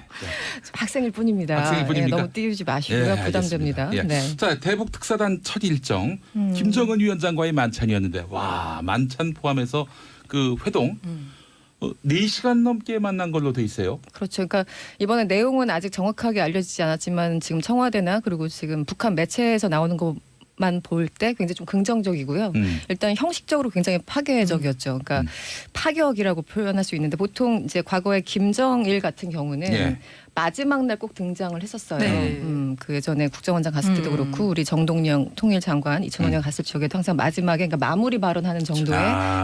[SPEAKER 5] 학생일 뿐입니다.
[SPEAKER 1] 학생일 뿐입니까?
[SPEAKER 5] 예, 너무 띄우지 마시고요.
[SPEAKER 1] 예,
[SPEAKER 5] 부담됩니다.
[SPEAKER 1] 알겠습니다. 예.
[SPEAKER 5] 네.
[SPEAKER 1] 자, 대북 특사단 첫 일정 김정은 위원장과의 만찬이었는데 와 만찬 포함해서 그 회동 4시간 넘게 만난 걸로 돼 있어요.
[SPEAKER 5] 그렇죠. 그러니까 이번에 내용은 아직 정확하게 알려지지 않았지만 지금 청와대나 그리고 지금 북한 매체에서 나오는 것만 볼 때 굉장히 좀 긍정적이고요. 일단 형식적으로 굉장히 파괴적이었죠. 그러니까 파격이라고 표현할 수 있는데 보통 이제 과거에 김정일 같은 경우는
[SPEAKER 1] 예.
[SPEAKER 5] 마지막 날 꼭 등장을 했었어요.
[SPEAKER 4] 네.
[SPEAKER 5] 그 예전에 국정원장 갔을 때도 그렇고 우리 정동영 통일장관 2005년 갔을 적에도 항상 마지막에 그러니까 마무리 발언하는 정도의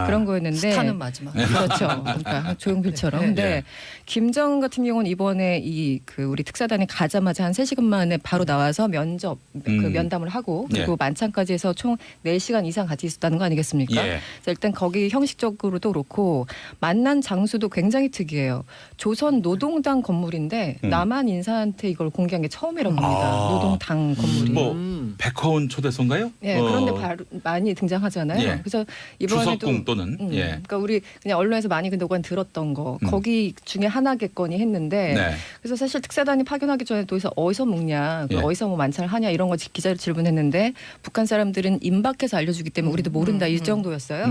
[SPEAKER 5] 그런 거였는데
[SPEAKER 4] 스타는 마지막.
[SPEAKER 5] 그렇죠. 그러니까 조용필처럼.
[SPEAKER 4] 네.
[SPEAKER 5] 근데
[SPEAKER 1] 네.
[SPEAKER 5] 김정은 같은 경우는 이번에 그 우리 특사단이 가자마자 한 3시간 만에 바로 나와서 면접 그 면담을 하고 그리고 만찬까지 해서 총 4시간 이상 같이 있었다는 거 아니겠습니까?
[SPEAKER 1] 예.
[SPEAKER 5] 그래서 일단 거기 형식적으로도 그렇고 만난 장소도 굉장히 특이해요. 조선 노동당 건물인데 남한 인사한테 이걸 공개한 게 처음이라고 합니다.
[SPEAKER 1] 아.
[SPEAKER 5] 노동당 건물이.
[SPEAKER 1] 뭐 백화원 초대소인가요?
[SPEAKER 5] 예, 그런데 많이 등장하잖아요.
[SPEAKER 1] 예.
[SPEAKER 5] 그래서 이번에도
[SPEAKER 1] 주석궁 또는 예.
[SPEAKER 5] 그러니까 우리 그냥 언론에서 많이 근데 오간 들었던 거 거기 중에 하나겠거니 했는데
[SPEAKER 1] 네.
[SPEAKER 5] 그래서 사실 특사단이 파견하기 전에 또 어디서 먹냐,
[SPEAKER 1] 예.
[SPEAKER 5] 어디서 뭐 만찬을 하냐 이런 거 기자를 질문했는데 북한 사람들은 임박해서 알려주기 때문에 우리도 모른다 이 정도였어요.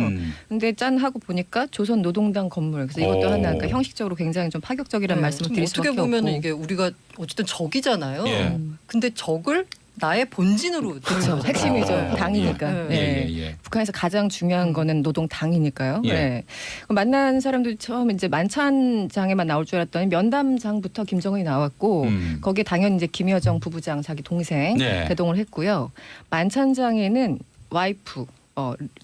[SPEAKER 5] 근데 짠 하고 보니까 조선 노동당 건물 그래서 이것도
[SPEAKER 1] 오.
[SPEAKER 5] 하나 그러니까 형식적으로 굉장히 좀 파격적이라는 말씀을
[SPEAKER 4] 좀
[SPEAKER 5] 드릴
[SPEAKER 4] 어떻게
[SPEAKER 5] 수밖에
[SPEAKER 4] 보면
[SPEAKER 5] 없고.
[SPEAKER 4] 이게 우리가 어쨌든 적이잖아요.
[SPEAKER 1] 예.
[SPEAKER 4] 근데 적을 나의 본진으로
[SPEAKER 5] 그렇죠. 핵심이죠. 당이니까.
[SPEAKER 4] 예.
[SPEAKER 5] 네.
[SPEAKER 1] 예.
[SPEAKER 5] 북한에서 가장 중요한 거는 노동당이니까요.
[SPEAKER 1] 예.
[SPEAKER 5] 네. 만난 사람들 처음 이제 만찬장에만 나올 줄 알았더니 면담장부터 김정은이 나왔고 거기에 당연히 이제 김여정 부부장 자기 동생
[SPEAKER 1] 네.
[SPEAKER 5] 대동을 했고요. 만찬장에는 와이프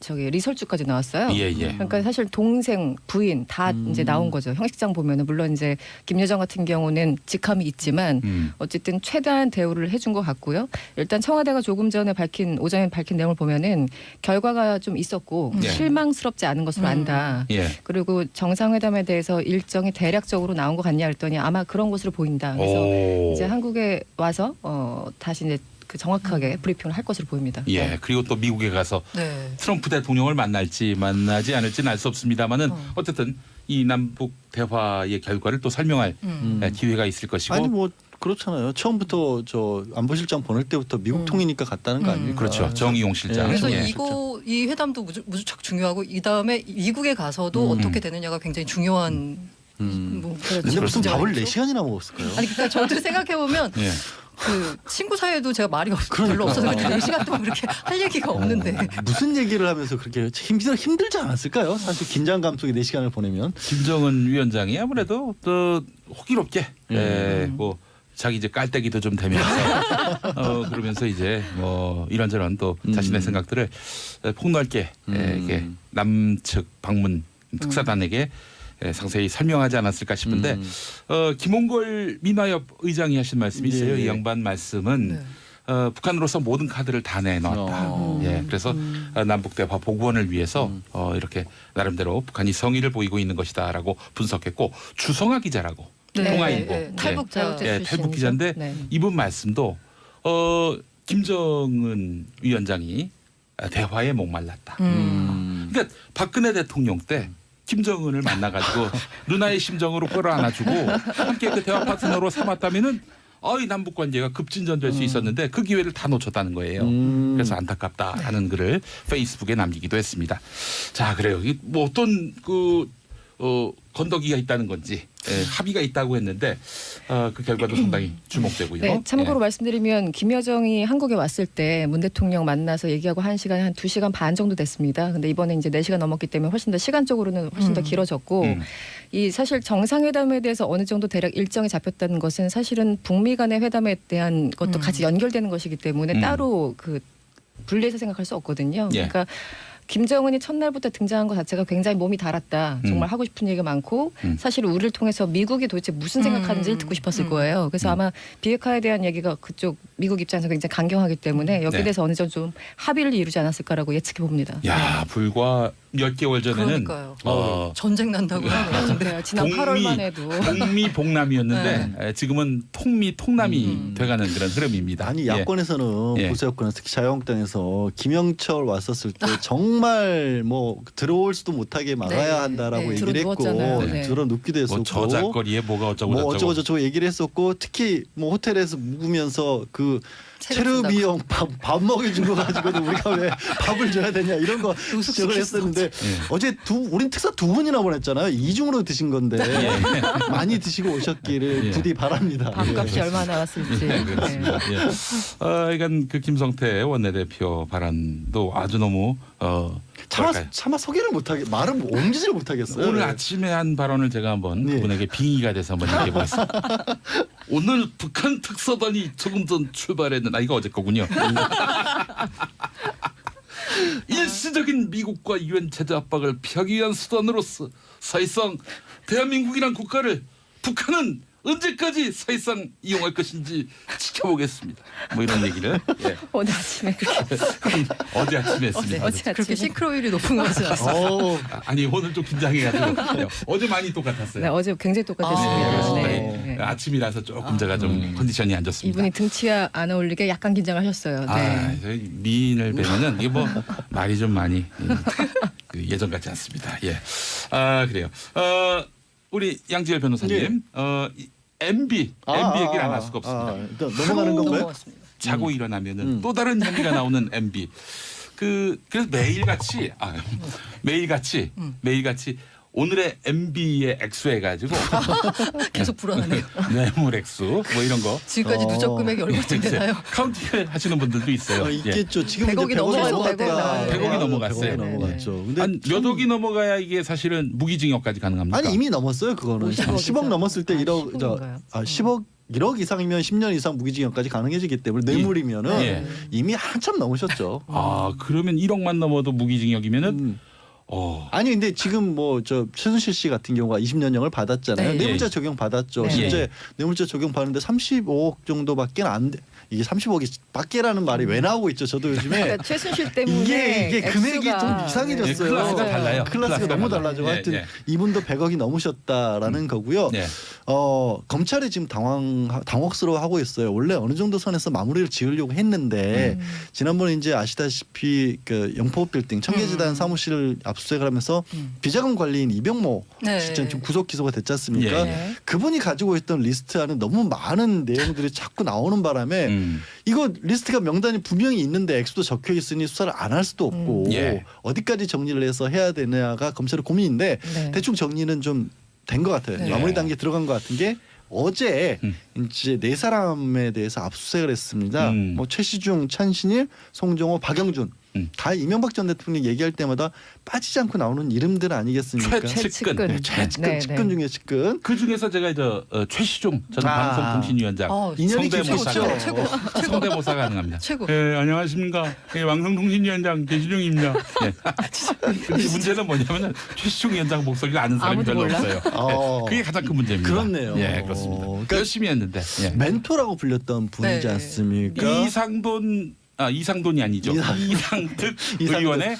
[SPEAKER 5] 저기 리설주까지 나왔어요.
[SPEAKER 1] 예.
[SPEAKER 5] 그러니까 사실 동생, 부인 다 이제 나온 거죠. 형식장 보면은 물론 이제 김여정 같은 경우는 직함이 있지만 어쨌든 최대한 대우를 해준 것 같고요. 일단 청와대가 조금 전에 오전에 밝힌 내용을 보면은 결과가 좀 있었고
[SPEAKER 1] 예.
[SPEAKER 5] 실망스럽지 않은 것으로 안다.
[SPEAKER 1] 예.
[SPEAKER 5] 그리고 정상회담에 대해서 일정이 대략적으로 나온 것 같냐 했더니 아마 그런 것으로 보인다. 그래서
[SPEAKER 1] 오.
[SPEAKER 5] 이제 한국에 와서 다시 이제 그 정확하게 브리핑을 할 것으로 보입니다.
[SPEAKER 1] 예. 그리고 또 미국에 가서
[SPEAKER 4] 네.
[SPEAKER 1] 트럼프 대통령을 만나지 않을지는 알 수 없습니다만은 어쨌든 이 남북 대화의 결과를 또 설명할 기회가 있을 것이고.
[SPEAKER 3] 아니 뭐 그렇잖아요. 처음부터 저 안보실장 보낼 때부터 미국 통이니까 갔다는 거 아닙니까?
[SPEAKER 1] 그렇죠. 정의용 실장.
[SPEAKER 4] 그래서
[SPEAKER 1] 예.
[SPEAKER 4] 이 회담도 무척 중요하고 이 다음에 미국에 가서도 어떻게 되느냐가 굉장히 중요한. 뭐
[SPEAKER 3] 근데 무슨 밥을 4시간이나 먹었을까요?
[SPEAKER 4] 아니 그러니까 저도 생각해 보면
[SPEAKER 1] 예.
[SPEAKER 4] 그 친구 사이에도 제가 말이 별로 없어서 그렇게 4시간 동안 그렇게 할 얘기가 없는데.
[SPEAKER 3] 무슨 얘기를 하면서 그렇게 힘들지 않았을까요? 사실 긴장감 속에 4시간을 보내면.
[SPEAKER 1] 김정은 위원장이 아무래도 또 호기롭게 뭐 자기 이제 깔때기도 좀 대면서 그러면서 이제 뭐 이런저런 또 자신의 생각들을 폭넓게 이게 남측 방문 특사단에게 상세히 설명하지 않았을까 싶은데 김홍걸 민화협 의장이 하신 말씀이 있어요.
[SPEAKER 3] 예.
[SPEAKER 1] 이 양반 말씀은 북한으로서 모든 카드를 다 내놓았다. 예, 그래서 남북 대화 복원을 위해서 이렇게 나름대로 북한이 성의를 보이고 있는 것이다라고 분석했고 주성아 기자라고 동아일보
[SPEAKER 4] 탈북자.
[SPEAKER 1] 탈북 기자인데
[SPEAKER 5] 네.
[SPEAKER 1] 이분 말씀도 김정은 위원장이 대화에 목말랐다. 그러니까 박근혜 대통령 때 김정은을 만나가지고 누나의 심정으로 끌어안아주고 함께 그 대화 파트너로 삼았다면은 이 남북 관계가 급진전될 수 있었는데 그 기회를 다 놓쳤다는 거예요. 그래서 안타깝다 하는 글을 페이스북에 남기기도 했습니다. 자, 그래요. 뭐 어떤 건더기가 있다는 건지 합의가 있다고 했는데 그 결과도 상당히 주목되고요.
[SPEAKER 5] 네, 참고로
[SPEAKER 1] 예.
[SPEAKER 5] 말씀드리면 김여정이 한국에 왔을 때 문 대통령 만나서 얘기하고 1시간 한 2시간 반 정도 됐습니다. 근데 이번에 이제 4시간 넘었기 때문에 훨씬 더 시간적으로는 훨씬 더 길어졌고 이 사실 정상회담에 대해서 어느 정도 대략 일정이 잡혔다는 것은 사실은 북미 간의 회담에 대한 것도 같이 연결되는 것이기 때문에 따로 그 분리해서 생각할 수 없거든요.
[SPEAKER 1] 예.
[SPEAKER 5] 그러니까 김정은이 첫날부터 등장한 것 자체가 굉장히 몸이 달았다. 정말 하고 싶은 얘기가 많고 사실 우리를 통해서 미국이 도대체 무슨 생각하는지를 듣고 싶었을 거예요. 그래서 아마 비핵화에 대한 얘기가 그쪽 미국 입장에서 굉장히 강경하기 때문에 여기에
[SPEAKER 1] 네.
[SPEAKER 5] 대해서 어느 정도 좀 합의를 이루지 않았을까라고 예측해 봅니다.
[SPEAKER 1] 야, 불과 몇 개월 전에는
[SPEAKER 4] 그러니까요. 전쟁 난다고 하네요.
[SPEAKER 5] 네, 지난 8월만 해도
[SPEAKER 1] 복미복남이었는데 지금은 통남이 돼가는 그런 흐름입니다.
[SPEAKER 3] 아니 야권에서는
[SPEAKER 1] 예.
[SPEAKER 3] 보수 야권에서 특히 자유한국당에서 김영철 왔었을 때 정말 뭐 들어올 수도 못하게 막아야 한다라고
[SPEAKER 5] 네,
[SPEAKER 3] 얘기를 했고
[SPEAKER 5] 들어누웠잖아요. 네.
[SPEAKER 3] 들어눕기도 했었고
[SPEAKER 1] 뭐 저작거리에 뭐가 어쩌고
[SPEAKER 3] 뭐
[SPEAKER 1] 저쩌고.
[SPEAKER 3] 어쩌고저쩌고 얘기를 했었고 특히 뭐 호텔에서 묵으면서 그 체르비 형 밥 먹여준 거 가지고도 우리가 왜 밥을 줘야 되냐 이런 거 지적을 했었는데 어제 우린 특사 2분이나 보냈잖아요. 이중으로 드신 건데 많이 드시고 오셨기를 부디 바랍니다.
[SPEAKER 5] 밥값이
[SPEAKER 3] 예.
[SPEAKER 5] 얼마나 나왔을지.
[SPEAKER 1] 네, 그렇습니다. 예. 그러니까 그 김성태 원내대표 발언도 아주 너무
[SPEAKER 3] 차마 소개를 못하게 말을 옮기지를 못하겠어요.
[SPEAKER 1] 오늘 아침에 한 발언을 제가 한번 그분에게 빙의가 돼서 한번 얘기해 보겠습니다. 오늘 북한 특사단이 조금 전 출발했는데 이거 어제 거군요. 일시적인 미국과 유엔 제재 압박을 피하기 위한 수단으로서 사실상 대한민국이란 국가를 북한은 언제까지 사실상 이용할 것인지 지켜보겠습니다. 뭐 이런 얘기를
[SPEAKER 5] 오늘 아침에
[SPEAKER 1] 어제 아침에 했습니다.
[SPEAKER 5] 어제
[SPEAKER 4] 그렇게
[SPEAKER 5] 아침에.
[SPEAKER 4] 시크로율이 높은 것은 않았어요.
[SPEAKER 1] 아니 오늘 좀 긴장해가지고 어제 많이 똑같았어요.
[SPEAKER 5] 네, 어제 굉장히 똑같았습니다.
[SPEAKER 1] 그렇습니다.
[SPEAKER 5] 네.
[SPEAKER 1] 아침이라서 조금 제가 좀 컨디션이 안 좋습니다.
[SPEAKER 5] 이분이 등치와 안 어울리게 약간 긴장하셨어요. 네.
[SPEAKER 1] 저희 미인을 뵈면은 이게 뭐 말이 좀 많이 예전 같지 않습니다. 예. 그래요. 우리 양지열 변호사님, MB 얘기를 안 할 수가 없습니다.
[SPEAKER 3] 일단 넘어가는 건가요?
[SPEAKER 4] 넘어갔습니다.
[SPEAKER 1] 자고 일어나면은 또 다른 혐의가 나오는 MB. 그래서 매일같이 오늘의 MB에 액수해가지고
[SPEAKER 4] 계속 불어나네요.
[SPEAKER 1] 뇌물 액수 뭐 이런 거
[SPEAKER 4] 지금까지 누적 금액이 얼마쯤 되나요?
[SPEAKER 1] 카운팅 하시는 분들도 있어요.
[SPEAKER 3] 있겠죠. 지금
[SPEAKER 4] 100억이
[SPEAKER 3] 이제
[SPEAKER 4] 넘어가죠.
[SPEAKER 1] 100억이 넘어갔어요.
[SPEAKER 3] 100억이 넘어갔죠. 근데
[SPEAKER 1] 한 몇 억이 넘어가야 이게 사실은 무기징역까지 가능합니까?
[SPEAKER 3] 아니 이미 넘었어요. 그거는
[SPEAKER 5] 50억
[SPEAKER 3] 10억 넘었을 때 1억 10억 이상이면 10년 이상 무기징역까지 가능해지기 때문에 뇌물이면은 이미 한참 넘으셨죠.
[SPEAKER 1] 그러면 1억만 넘어도 무기징역이면은
[SPEAKER 3] 아니 근데 지금 뭐 저 최순실 씨 같은 경우가 20년형을 받았잖아요.
[SPEAKER 4] 네.
[SPEAKER 3] 뇌물죄 적용 받았죠.
[SPEAKER 5] 네.
[SPEAKER 3] 실제 뇌물죄 적용 받는데 35억 정도밖에 안 돼. 이게 30억이 밖에라는 말이 왜 나오고 있죠? 저도 요즘에
[SPEAKER 5] 그러니까 최순실 때문에
[SPEAKER 3] 이게 금액이 좀 이상해졌어요.
[SPEAKER 1] 클래스가 달라요.
[SPEAKER 3] 클래스가 너무 달라져. 하여튼 이분도 100억이 넘으셨다라는 거고요. 검찰이 지금 당혹스러워하고 있어요. 원래 어느 정도 선에서 마무리를 지으려고 했는데 지난번에 이제 아시다시피 그 영포 빌딩 청계재단 사무실을 압수수색을 하면서 비자금 관리인 이병모 씨 좀 구속 기소가 됐지 않습니까? 그분이 가지고 있던 리스트 안에 너무 많은 내용들이 자꾸 나오는 바람에 이거 리스트가 명단이 분명히 있는데 액수도 적혀 있으니 수사를 안 할 수도 없고 어디까지 정리를 해서 해야 되냐가 검찰의 고민인데 대충 정리는 좀 된 것 같아요. 마무리 단계 들어간 것 같은 게 어제 이제 4사람에 대해서 압수수색을 했습니다. 뭐 최시중, 찬신일, 송정호, 박영준 다 이명박 전 대통령 얘기할 때마다 빠지지 않고 나오는 이름들 아니겠습니까?
[SPEAKER 1] 최측근.
[SPEAKER 3] 측근 중에 측근.
[SPEAKER 1] 그 중에서 제가 이제 최시중 전 방송통신위원장
[SPEAKER 3] 인연이
[SPEAKER 1] 성대모사가
[SPEAKER 4] 최고.
[SPEAKER 1] 성대모사 가능합니다.
[SPEAKER 4] 최고.
[SPEAKER 1] 안녕하십니까. 방송통신위원장 최시중입니다. 근데 문제는 뭐냐면은 최시중 위원장 목소리를 아는 사람이
[SPEAKER 5] 아무도
[SPEAKER 1] 별로
[SPEAKER 5] 몰라?
[SPEAKER 1] 없어요. 그게 가장 큰 문제입니다.
[SPEAKER 3] 그렇네요.
[SPEAKER 1] 예, 그렇습니다.
[SPEAKER 3] 그러니까
[SPEAKER 1] 열심히 했는데.
[SPEAKER 3] 멘토라고 불렸던 분이지 않습니까?
[SPEAKER 1] 이상돈이 아니죠. 이상득 의원의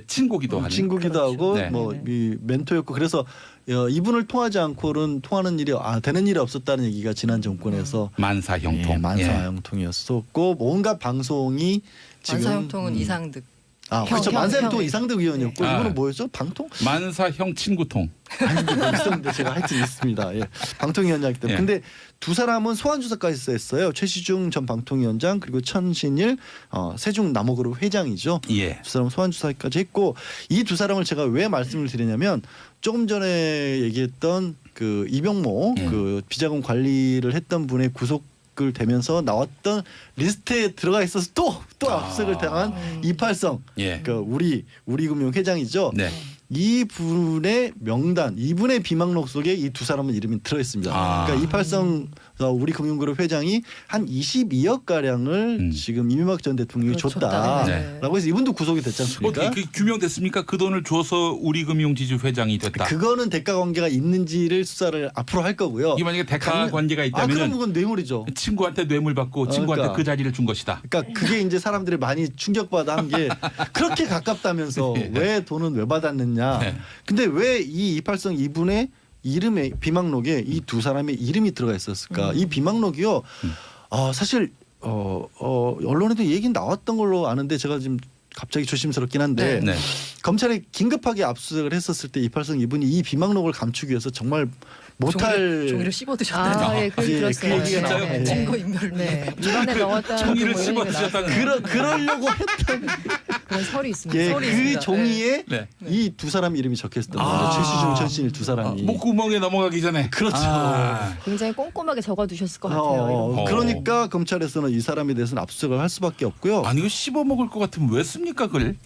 [SPEAKER 1] 친구기도 하는.
[SPEAKER 3] 친구기도 하고 뭐 이 멘토였고 그래서 이분을 통하지 않고는 통하는 일이 되는 일이 없었다는 얘기가 지난 정권에서
[SPEAKER 1] 만사형통.
[SPEAKER 3] 만사형통이었었고 온갖 방송이 지금
[SPEAKER 4] 만사형통은 이상득.
[SPEAKER 3] 그렇죠. 만사형통
[SPEAKER 5] 형.
[SPEAKER 3] 이상득 의원이었고 이분은 뭐였죠? 방통?
[SPEAKER 1] 만사형 친구통.
[SPEAKER 3] 있었는데 제가 하여튼 있습니다. 방통위원장이기 때문에. 근데 두 사람은 소환 조사까지 했어요. 최시중 전 방통위원장 그리고 천신일 세중 남호그룹 회장이죠. 두 사람 소환 조사까지 했고 이 두 사람을 제가 왜 말씀을 드리냐면 조금 전에 얘기했던 그 이병모 그 비자금 관리를 했던 분의 구속을 되면서 나왔던 리스트에 들어가 있어서 또 압수수색을 당한 이팔성 그 우리금융 회장이죠. 이분의 명단, 이분의 비망록 속에 이 두 사람은 이름이 들어 있습니다. 그러니까 이팔성 우리금융그룹 회장이 한 22억 가량을 지금 이명박 전 대통령이 줬다라고
[SPEAKER 4] 네.
[SPEAKER 3] 해서 이분도 구속이 됐지 않습니까?
[SPEAKER 1] 어떻게 그 규명됐습니까? 그 돈을 줘서 우리금융지주 회장이 됐다.
[SPEAKER 3] 그거는 대가 관계가 있는지를 수사를 앞으로 할 거고요.
[SPEAKER 1] 이게 만약에 대가 관계가
[SPEAKER 3] 그럼
[SPEAKER 1] 있다면
[SPEAKER 3] 그건 뇌물이죠.
[SPEAKER 1] 친구한테 뇌물 받고 친구한테
[SPEAKER 3] 그러니까.
[SPEAKER 1] 그 자리를 준 것이다.
[SPEAKER 3] 그러니까 그게 이제 사람들이 많이 충격받아 한 게 그렇게 가깝다면서 왜 돈은 왜 받았느냐.
[SPEAKER 1] 네.
[SPEAKER 3] 근데 왜 이 이팔성 이분의 이름에 비망록에 이 두 사람의 이름이 들어가 있었을까? 이 비망록이요. 사실 언론에도 얘기 나왔던 걸로 아는데 제가 지금 갑자기 조심스럽긴 한데
[SPEAKER 1] 네.
[SPEAKER 3] 검찰이 긴급하게 압수수색을 했었을 때 이팔성 이분이 이 비망록을 감추기 위해서 정말 못할
[SPEAKER 4] 종이를 씹어 드셨다는
[SPEAKER 5] 예, 그
[SPEAKER 3] 예,
[SPEAKER 5] 들었어요.
[SPEAKER 3] 그 얘기가
[SPEAKER 1] 나와요.
[SPEAKER 4] 증거 인멸.
[SPEAKER 5] 네. 입안에 넣었다.
[SPEAKER 1] 종이를 씹어 드셨다는.
[SPEAKER 3] 그러려고 했던
[SPEAKER 5] 그런 설이 있습니다.
[SPEAKER 3] 예,
[SPEAKER 4] 설이
[SPEAKER 3] 그
[SPEAKER 4] 있습니다.
[SPEAKER 3] 종이에
[SPEAKER 1] 네.
[SPEAKER 3] 이 두 사람 이름이 적혀 있었던 거죠. 최시중, 천신일 두 사람이.
[SPEAKER 1] 목구멍에 넘어가기 전에.
[SPEAKER 3] 그렇죠.
[SPEAKER 5] 굉장히 꼼꼼하게 적어두셨을 것 같아요. 이런 거.
[SPEAKER 3] 그러니까 검찰에서는 이 사람에 대해서는 압수수색을 할 수밖에 없고요.
[SPEAKER 1] 아니 이거 씹어 먹을 것 같으면 왜 씁니까 그걸?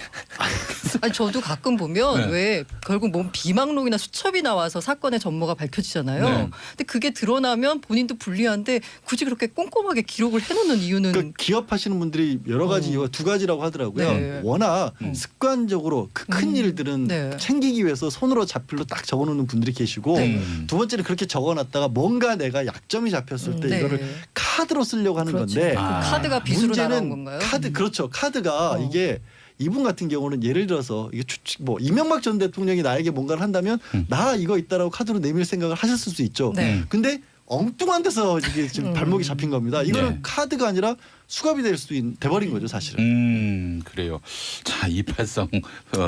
[SPEAKER 4] 아니 저도 가끔 보면
[SPEAKER 1] 네.
[SPEAKER 4] 왜 결국 뭔 비망록이나 수첩이 나와서 사건의 전모가 밝혀지잖아요.
[SPEAKER 1] 네.
[SPEAKER 4] 근데 그게 드러나면 본인도 불리한데 굳이 그렇게 꼼꼼하게 기록을 해놓는 이유는
[SPEAKER 3] 그 기업하시는 분들이 여러 가지 이유가 두 가지라고 하더라고요.
[SPEAKER 4] 네.
[SPEAKER 3] 워낙 습관적으로 그 큰 일들은
[SPEAKER 4] 네.
[SPEAKER 3] 챙기기 위해서 손으로 자필로 딱 적어놓는 분들이 계시고
[SPEAKER 4] 네.
[SPEAKER 3] 두 번째는 그렇게 적어놨다가 뭔가 내가 약점이 잡혔을 때
[SPEAKER 4] 네.
[SPEAKER 3] 이거를 카드로 쓰려고 하는
[SPEAKER 5] 그렇죠.
[SPEAKER 3] 건데
[SPEAKER 4] 그 카드가 빚으로 나온 건가요?
[SPEAKER 3] 카드 그렇죠. 카드가 이게 이분 같은 경우는 예를 들어서 이게 뭐 이명박 전 대통령이 나에게 뭔가를 한다면 나 이거 있다라고 카드로 내밀 생각을 하셨을 수 있죠.
[SPEAKER 4] 네.
[SPEAKER 3] 근데 엉뚱한 데서 이게 지금 발목이 잡힌 겁니다. 이거는
[SPEAKER 1] 네.
[SPEAKER 3] 카드가 아니라 수갑이 될 수도 돼버린 거죠, 사실은.
[SPEAKER 1] 그래요. 자 이팔성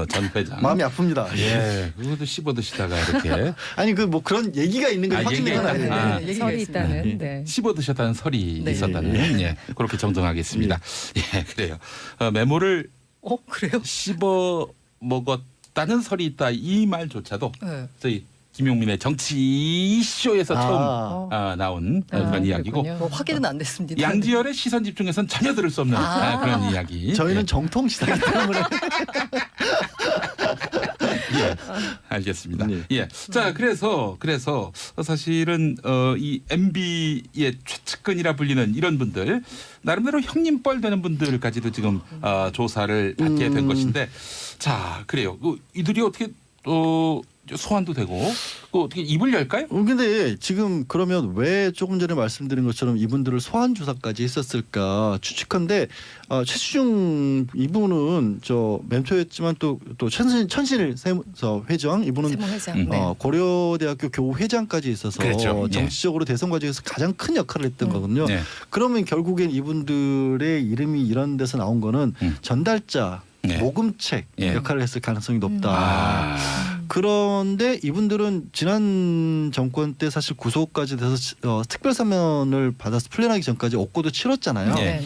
[SPEAKER 1] 전 회장.
[SPEAKER 3] 마음이 아픕니다.
[SPEAKER 1] 예, 그것도 씹어 드시다가 이렇게
[SPEAKER 3] 아니 그 뭐 그런 얘기가 있는 건 확인된 건
[SPEAKER 1] 얘기가
[SPEAKER 3] 아니에요.
[SPEAKER 1] 있다.
[SPEAKER 4] 네, 얘기가
[SPEAKER 5] 설이
[SPEAKER 4] 있습니다.
[SPEAKER 5] 있다는. 네.
[SPEAKER 1] 씹어 드셨다는 설이
[SPEAKER 4] 네.
[SPEAKER 1] 있었다는 예, 그렇게 정정하겠습니다. 예, 그래요. 메모를
[SPEAKER 4] 그래요?
[SPEAKER 1] 씹어 먹었다는 설이 있다 이 말조차도
[SPEAKER 4] 네.
[SPEAKER 1] 저희 김용민의 정치쇼에서 처음 나온 그런 이야기고
[SPEAKER 5] 그렇군요.
[SPEAKER 4] 뭐 확인은 안 됐습니다.
[SPEAKER 1] 양지열의 시선 집중에선 전혀 들을 수 없는 그런 이야기.
[SPEAKER 3] 저희는 정통 시사기 때문에
[SPEAKER 1] 예, 알겠습니다.
[SPEAKER 3] 네.
[SPEAKER 1] 예, 자 그래서 사실은 이 MB의 최측근이라 불리는 이런 분들 나름대로 형님뻘 되는 분들까지도 지금 조사를 받게 된 것인데 자 그래요. 이들이 어떻게 소환도 되고 어떻게 입을 열까요?
[SPEAKER 3] 근데 지금 그러면 왜 조금 전에 말씀드린 것처럼 이분들을 소환 조사까지 했었을까 추측한데 최시중 이분은 저 멘토였지만 또 천신일 회장 이분은
[SPEAKER 5] 세무회장. 네.
[SPEAKER 3] 고려대학교 교우회장까지 있어서
[SPEAKER 1] 그렇죠. 예.
[SPEAKER 3] 정치적으로 대선 과정에서 가장 큰 역할을 했던 거거든요.
[SPEAKER 1] 네.
[SPEAKER 3] 그러면 결국엔 이분들의 이름이 이런 데서 나온 거는 전달자
[SPEAKER 1] 네.
[SPEAKER 3] 모금책
[SPEAKER 1] 예.
[SPEAKER 3] 역할을 했을 가능성이 높다. 그런데 이분들은 지난 정권 때 사실 구속까지 돼서 특별 사면을 받아서 풀려나기 전까지 옥고도 치렀잖아요.
[SPEAKER 1] 네.
[SPEAKER 5] 네. 네.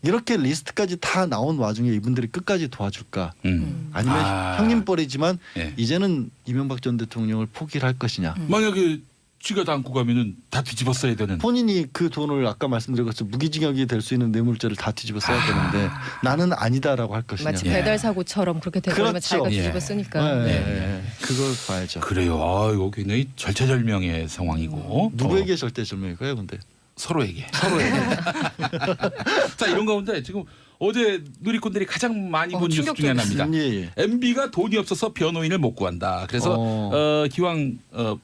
[SPEAKER 3] 이렇게 리스트까지 다 나온 와중에 이분들이 끝까지 도와줄까? 아니면
[SPEAKER 1] 아.
[SPEAKER 3] 형님뻘이지만
[SPEAKER 1] 예.
[SPEAKER 3] 이제는 이명박 전 대통령을 포기를 할 것이냐?
[SPEAKER 1] 만약에 쥐가 다 안고 가면은 다 뒤집어 써야 되는.
[SPEAKER 3] 본인이 그 돈을 아까 말씀드린 것처럼 무기징역이 될 수 있는 뇌물죄를 다 뒤집어 써야 되는데 나는 아니다라고 할 것이냐?
[SPEAKER 5] 마치
[SPEAKER 1] 예.
[SPEAKER 5] 배달 사고처럼 그렇게 되버리면
[SPEAKER 3] 그렇죠.
[SPEAKER 5] 자기가
[SPEAKER 1] 예.
[SPEAKER 5] 뒤집어 쓰니까.
[SPEAKER 3] 네.
[SPEAKER 1] 네.
[SPEAKER 3] 그걸 봐야죠.
[SPEAKER 1] 그래요. 이거 굉장히 절체절명의 상황이고
[SPEAKER 3] 누구에게 절대절명일까요, 근데?
[SPEAKER 1] 서로에게. 자 이런 가운데 지금 어제 누리꾼들이 가장 많이 본 뉴스 중에 하나입니다.
[SPEAKER 3] 예.
[SPEAKER 1] MB가 돈이 없어서 변호인을 못 구한다. 그래서 기왕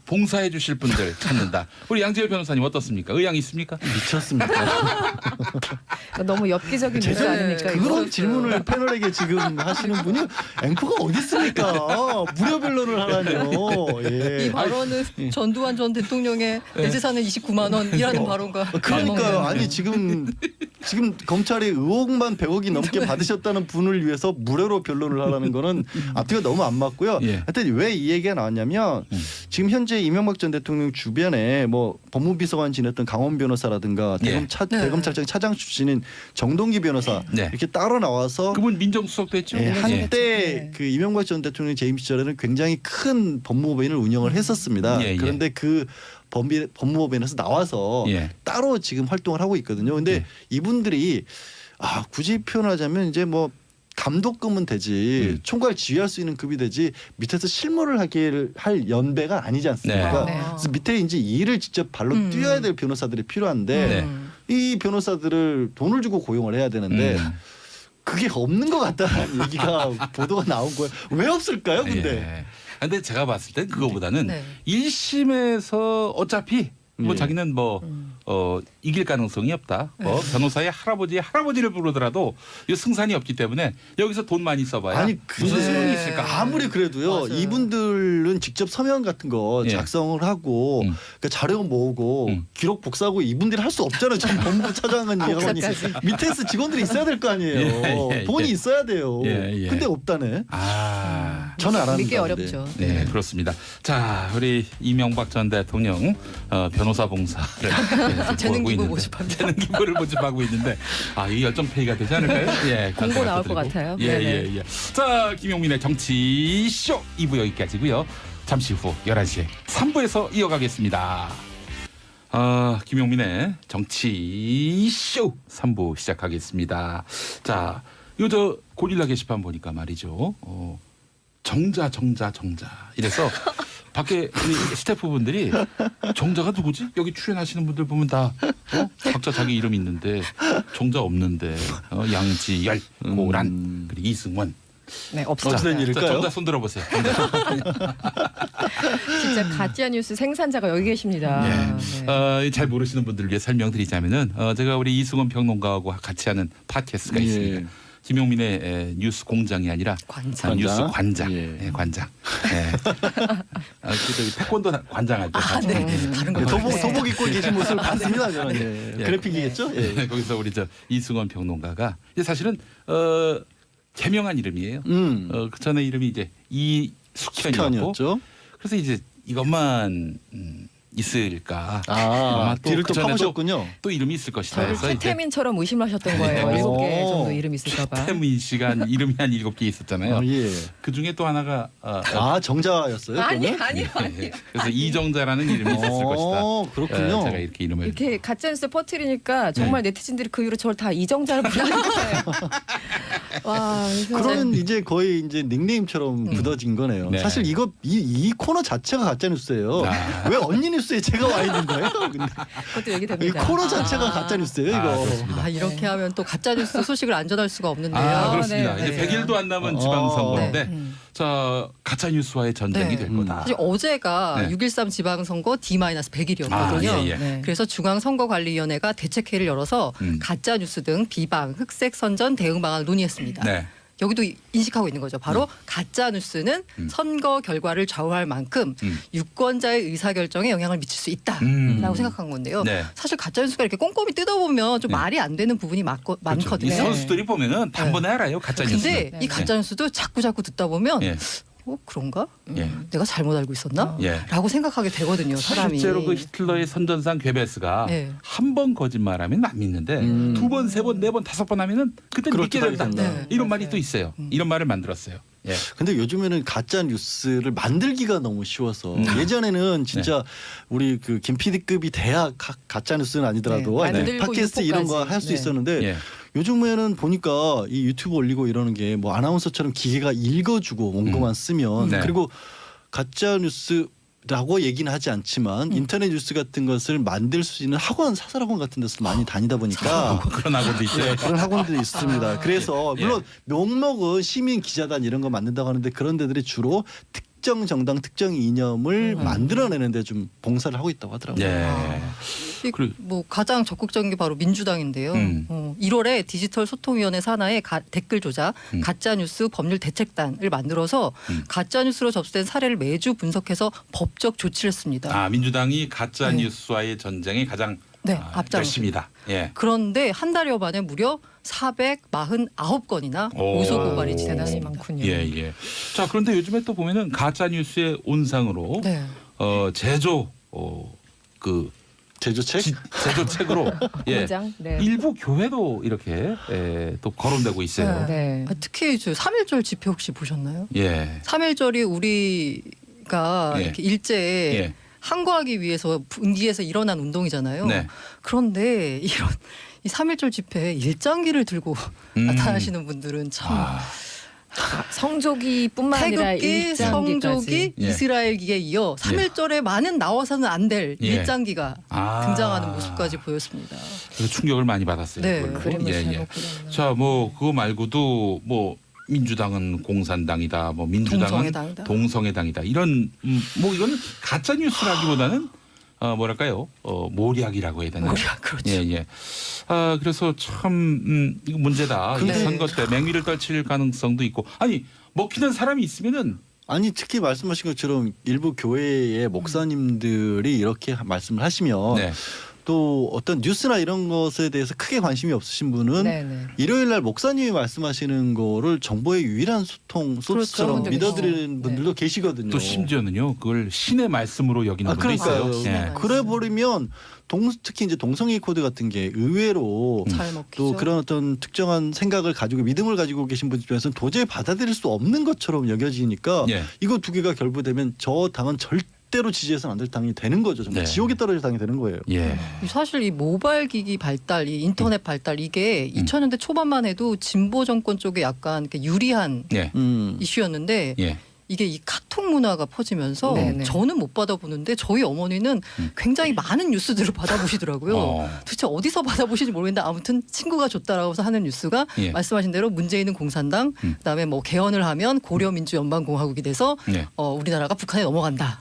[SPEAKER 1] 봉사해 주실 분들 찾는다. 우리 양지열 변호사님 어떻습니까? 의향이 있습니까?
[SPEAKER 3] 미쳤습니까?
[SPEAKER 5] 너무 엽기적인 뉴스 아닙니까? 이거?
[SPEAKER 3] 그런 질문을 패널에게 지금 하시는 분이 앵커가 어디 있습니까? 무료 변론을 하라뇨. 예.
[SPEAKER 4] 이 발언은 전두환 전 대통령의 내 재산은 29만 원이라는 발언과
[SPEAKER 3] 그러니까요.
[SPEAKER 4] 맞먹는.
[SPEAKER 3] 아니 지금 검찰이 의혹만 100억이 넘게 받으셨다는 분을 위해서 무료로 변론을 하라는 거는 앞뒤가 너무 안 맞고요.
[SPEAKER 1] 예.
[SPEAKER 3] 하여튼 왜 이 얘기가 나왔냐면 지금 현재 이명박 전 대통령 주변에 뭐 법무비서관 지냈던 강원 변호사라든가
[SPEAKER 1] 예.
[SPEAKER 3] 대검찰청 차장 출신인 정동기 변호사
[SPEAKER 1] 네.
[SPEAKER 3] 이렇게 따로 나와서
[SPEAKER 1] 그분 민정수석도 했죠.
[SPEAKER 3] 예, 한때
[SPEAKER 5] 네.
[SPEAKER 3] 그 이명박 전 대통령 재임 시절에는 굉장히 큰 법무법인을 운영을 했었습니다.
[SPEAKER 1] 예, 예.
[SPEAKER 3] 그런데 그 법무법인에서 나와서
[SPEAKER 1] 예.
[SPEAKER 3] 따로 지금 활동을 하고 있거든요. 근데
[SPEAKER 1] 예.
[SPEAKER 3] 이분들이 굳이 표현하자면 이제 뭐 감독급은 되지 총괄 지휘할 수 있는 급이 되지 밑에서 실무를 할 연배가 아니지 않습니까?
[SPEAKER 4] 네.
[SPEAKER 3] 그래서 밑에 이제 일을 직접 발로 뛰어야 될 변호사들이 필요한데 이 변호사들을 돈을 주고 고용을 해야 되는데 그게 없는 것 같다는 얘기가 보도가 나온 거예요. 왜 없을까요? 근데
[SPEAKER 1] 근데 제가 봤을 땐 그거보다는
[SPEAKER 4] 네.
[SPEAKER 1] 1심에서 어차피 뭐 자기는 이길 가능성이 없다. 변호사의 할아버지를 부르더라도 이 승산이 없기 때문에 여기서 돈 많이 써봐야
[SPEAKER 3] 아니
[SPEAKER 1] 무슨 소용이 있을까?
[SPEAKER 3] 아무리 그래도요.
[SPEAKER 4] 맞아요.
[SPEAKER 3] 이분들은 직접 서면 같은 거 작성을 하고 그러니까 자료 모으고 기록 복사하고 이분들이 할 수 없잖아요. 전 법무부 차장은 얘기하니 밑에서 직원들이 있어야 될 거 아니에요. 돈이 있어야 돼요. 근데 없다네. 저는 안
[SPEAKER 4] 믿기
[SPEAKER 3] 합니다.
[SPEAKER 4] 어렵죠.
[SPEAKER 1] 네, 그렇습니다. 자, 우리 이명박 전 대통령 변호사 봉사를
[SPEAKER 4] 재능
[SPEAKER 1] 보고
[SPEAKER 4] 기부
[SPEAKER 1] 있는데,
[SPEAKER 4] 모집합니다.
[SPEAKER 1] 재능 기부를 모집하고 있는데 이 열정페이가 되지 않을까요? 예,
[SPEAKER 5] 공고 나올 것 같아요.
[SPEAKER 1] 예. 자, 김용민의 정치쇼 2부 여기까지고요. 잠시 후 11시에 3부에서 이어가겠습니다. 김용민의 정치쇼 3부 시작하겠습니다. 자, 저 고릴라 게시판 보니까 말이죠. 정자 이래서 밖에 우리 스태프분들이 정자가 누구지? 여기 출연하시는 분들 보면 다 각자 자기 이름 있는데 정자 없는데 양지열, 고란 그리고 이승원.
[SPEAKER 5] 네, 없습니다.
[SPEAKER 3] 어떤 일일까요?
[SPEAKER 1] 정자 손 들어보세요.
[SPEAKER 5] 진짜 가짜 뉴스 생산자가 여기 계십니다. 네.
[SPEAKER 1] 잘 모르시는 분들을 위해 설명드리자면은 제가 우리 이승원 평론가하고 같이 하는 팟캐스트가 있습니다. 김용민의 뉴스 공장이 아니라
[SPEAKER 4] 관장.
[SPEAKER 1] 뉴스 관장.
[SPEAKER 3] 예.
[SPEAKER 1] 관장. 저기 태권도 관장할 때.
[SPEAKER 4] 다른 거
[SPEAKER 3] 도복 입고 계신 모습을 봤습니다. 저는. 그래픽이겠죠?
[SPEAKER 1] 거기서 우리 이승원 평론가가 사실은 개명한 이름이에요. 그 전에 이름이 이제 이숙현이었고.
[SPEAKER 3] 숙현이었죠.
[SPEAKER 1] 그래서 이제 이것만 있을까.
[SPEAKER 3] 뒤를 또 파보셨군요.
[SPEAKER 1] 또 이름이 있을 것이다.
[SPEAKER 5] 저를
[SPEAKER 1] 그래서 이제
[SPEAKER 5] 최태민처럼 의심하셨던 거예요. 7개 정도 이름 있을까 봐.
[SPEAKER 1] 최태민 씨가 이름이 한 7개 있었잖아요.
[SPEAKER 3] 예.
[SPEAKER 1] 그 중에 또 하나가
[SPEAKER 3] 정자였어요?
[SPEAKER 5] 아니요.
[SPEAKER 1] 그래서 이정자라는 이름이 있었을 것이다.
[SPEAKER 3] 그렇군요.
[SPEAKER 1] 제가 이렇게 이름을
[SPEAKER 5] 이렇게 가짜뉴스 퍼뜨리니까 정말 네티즌들이 그 이후로 저를 다 이정자를 부르는 거예요. 와,
[SPEAKER 3] 그러면 이제 거의 이제 닉네임처럼 굳어진 거네요.
[SPEAKER 1] 네.
[SPEAKER 3] 사실 이 코너 자체가 가짜 뉴스예요. 왜 언니 뉴스에 제가 와 있는 거예요? 근데
[SPEAKER 5] 그것도 얘기
[SPEAKER 3] 이
[SPEAKER 5] 됩니다.
[SPEAKER 3] 코너 자체가 가짜 뉴스예요, 이거.
[SPEAKER 1] 그렇습니다.
[SPEAKER 4] 이렇게 하면 또 가짜 뉴스 소식을 안 전할 수가 없는데요.
[SPEAKER 1] 그렇습니다.
[SPEAKER 5] 네,
[SPEAKER 1] 이제
[SPEAKER 5] 네.
[SPEAKER 1] 100일도 안 남은 지방선거인데 자 가짜 뉴스와의 전쟁이 될 거다.
[SPEAKER 4] 사실 어제가
[SPEAKER 1] 네.
[SPEAKER 4] 6.13 지방선거 D-100일이었거든요.
[SPEAKER 1] 예.
[SPEAKER 4] 그래서 중앙선거관리위원회가 대책회의를 열어서 가짜 뉴스 등 비방, 흑색 선전 대응 방안을 논의했습니다.
[SPEAKER 1] 네.
[SPEAKER 4] 여기도 인식하고 있는 거죠. 바로 가짜 뉴스는 선거 결과를 좌우할 만큼 유권자의 의사결정에 영향을 미칠 수 있다라고 생각한 건데요.
[SPEAKER 1] 네.
[SPEAKER 4] 사실 가짜 뉴스가 이렇게 꼼꼼히 뜯어보면 좀 말이 안 되는 부분이 많거든요.
[SPEAKER 1] 이 선수들이 보면은 단번에 알아요 가짜 뉴스.
[SPEAKER 4] 근데 이 가짜 뉴스도 자꾸 듣다 보면 그런가?
[SPEAKER 1] 예.
[SPEAKER 4] 내가 잘못 알고 있었나?
[SPEAKER 1] 예.
[SPEAKER 4] 라고 생각하게 되거든요. 사람이.
[SPEAKER 1] 실제로 그 히틀러의 선전상 괴베스가
[SPEAKER 4] 네.
[SPEAKER 1] 한 번 거짓말하면 안 믿는데 2번, 3번, 4번, 5번 하면은 그때 믿게
[SPEAKER 3] 그렇게
[SPEAKER 1] 된다.
[SPEAKER 3] 된다.
[SPEAKER 1] 이런 말이 또 있어요. 이런 말을 만들었어요. 예.
[SPEAKER 3] 근데 요즘에는 가짜 뉴스를 만들기가 너무 쉬워서 예전에는 진짜 우리 그 김 PD급이 돼야 가짜 뉴스는 아니더라도
[SPEAKER 5] 네, 만들고
[SPEAKER 3] 팟캐스트 이런 거
[SPEAKER 5] 유포까지.
[SPEAKER 3] 할 수
[SPEAKER 5] 네.
[SPEAKER 3] 있었는데
[SPEAKER 1] 예.
[SPEAKER 3] 요즘에는 보니까 이 유튜브 올리고 이러는 게 뭐 아나운서처럼 기계가 읽어주고 원고만 쓰면
[SPEAKER 1] 네.
[SPEAKER 3] 그리고 가짜 뉴스라고 얘기는 하지 않지만 인터넷 뉴스 같은 것을 만들 수 있는 학원, 사설학원 같은 데서 많이 다니다 보니까
[SPEAKER 1] 그런 학원도 있어요.
[SPEAKER 3] 그런 학원들이 있습니다. 그래서
[SPEAKER 1] 예.
[SPEAKER 3] 물론 명목은 시민 기자단 이런 거 만든다고 하는데 그런 데들이 주로 특정 정당 특정 이념을 만들어내는데 좀 봉사를 하고 있다고 하더라고요.
[SPEAKER 1] 예.
[SPEAKER 4] 뭐 가장 적극적인 게 바로 민주당인데요. 1월에 디지털 소통위원회 산하에 댓글 조작, 가짜 뉴스 법률 대책단을 만들어서 가짜 뉴스로 접수된 사례를 매주 분석해서 법적 조치를 했습니다.
[SPEAKER 1] 민주당이 가짜 뉴스와의 전쟁에 가장
[SPEAKER 4] 앞장섰습니다.
[SPEAKER 1] 열심이다. 예.
[SPEAKER 4] 그런데 한 달여 만에 무려 449건이나 고소 고발이
[SPEAKER 5] 대단히
[SPEAKER 4] 진행됐습니다.
[SPEAKER 5] 많군요.
[SPEAKER 1] 예. 자, 그런데 요즘에 또 보면은 가짜 뉴스의 온상으로 제조
[SPEAKER 3] 제조책?
[SPEAKER 1] 제조책으로
[SPEAKER 5] 공장? 네.
[SPEAKER 1] 일부 교회도 이렇게 또 거론되고 있어요.
[SPEAKER 5] 네.
[SPEAKER 4] 특히 저 3.1절 집회 혹시 보셨나요?
[SPEAKER 1] 예.
[SPEAKER 4] 3.1절이 우리가
[SPEAKER 1] 예.
[SPEAKER 4] 이렇게 일제에 항거하기 위해서 분기에서 일어난 운동이잖아요.
[SPEAKER 1] 네.
[SPEAKER 4] 그런데 이런 이 3.1절 집회에 일장기를 들고 나타나시는 분들은 참
[SPEAKER 5] 성조기뿐만 아니라
[SPEAKER 4] 태극기,
[SPEAKER 5] 일장기까지.
[SPEAKER 4] 성조기,
[SPEAKER 1] 예.
[SPEAKER 4] 이스라엘기에 이어 3.1절에만은 나와서는 안 될
[SPEAKER 1] 예.
[SPEAKER 4] 일장기가
[SPEAKER 1] 아.
[SPEAKER 4] 등장하는 모습까지 보였습니다.
[SPEAKER 1] 그래서 충격을 많이 받았어요.
[SPEAKER 4] 네.
[SPEAKER 1] 그걸로.
[SPEAKER 5] 그림을 잘못 그렸나.
[SPEAKER 1] 자, 뭐 그거 말고도 뭐 민주당은 공산당이다, 뭐 민주당은
[SPEAKER 4] 동성애당이다.
[SPEAKER 1] 동성애당이다. 이런 뭐 이건 가짜 뉴스라기보다는 뭐랄까요? 모략이라고 해야 되나?
[SPEAKER 4] 모략, 그렇죠.
[SPEAKER 1] 예, 예. 그래서 참 이거 문제다. 이
[SPEAKER 4] 근데-
[SPEAKER 1] 선거 때 맹위를 떨칠 가능성도 있고. 아니 먹히는 사람이 있으면은
[SPEAKER 3] 아니 특히 말씀하신 것처럼 일부 교회의 목사님들이 이렇게 말씀을 하시면
[SPEAKER 1] 네.
[SPEAKER 3] 또 어떤 뉴스나 이런 것에 대해서 크게 관심이 없으신 분은
[SPEAKER 5] 네네.
[SPEAKER 3] 일요일 날 목사님이 말씀하시는 거를 정보의 유일한 소통 소스처럼
[SPEAKER 4] 그렇죠.
[SPEAKER 3] 믿어드리는 분들도
[SPEAKER 5] 네.
[SPEAKER 3] 계시거든요.
[SPEAKER 1] 또 심지어는 그걸 신의 말씀으로 여기는 분도
[SPEAKER 3] 그러니까요.
[SPEAKER 1] 있어요.
[SPEAKER 4] 네.
[SPEAKER 1] 예.
[SPEAKER 3] 그래 버리면 특히 이제 동성애 코드 같은 게 의외로
[SPEAKER 4] 잘 먹히죠.
[SPEAKER 3] 또 그런 어떤 특정한 생각을 가지고 믿음을 가지고 계신 분들 중에서는 도저히 받아들일 수 없는 것처럼 여겨지니까
[SPEAKER 1] 예.
[SPEAKER 3] 이거 두 개가 결부되면 저 당은 절대로 지지해서는 안 될 당이 되는 거죠. 정말
[SPEAKER 1] 네.
[SPEAKER 3] 지옥에 떨어질 당이 되는 거예요.
[SPEAKER 1] 예.
[SPEAKER 4] 사실 이 모바일 기기 발달, 이 인터넷 발달 이게 2000년대 초반만 해도 진보 정권 쪽에 약간 이렇게 유리한
[SPEAKER 1] 예.
[SPEAKER 4] 이슈였는데
[SPEAKER 1] 예.
[SPEAKER 4] 이게 이 카톡 문화가 퍼지면서
[SPEAKER 5] 네네.
[SPEAKER 4] 저는 못 받아보는데 저희 어머니는 굉장히 많은 뉴스들을 받아보시더라고요. 도대체 어디서 받아보시는지 모르겠는데 아무튼 친구가 줬다라고 해서 하는 뉴스가
[SPEAKER 1] 예.
[SPEAKER 4] 말씀하신 대로 문재인은 공산당, 그다음에 뭐 개헌을 하면 고려민주연방공화국이 돼서
[SPEAKER 1] 예.
[SPEAKER 4] 우리나라가 북한에 넘어간다.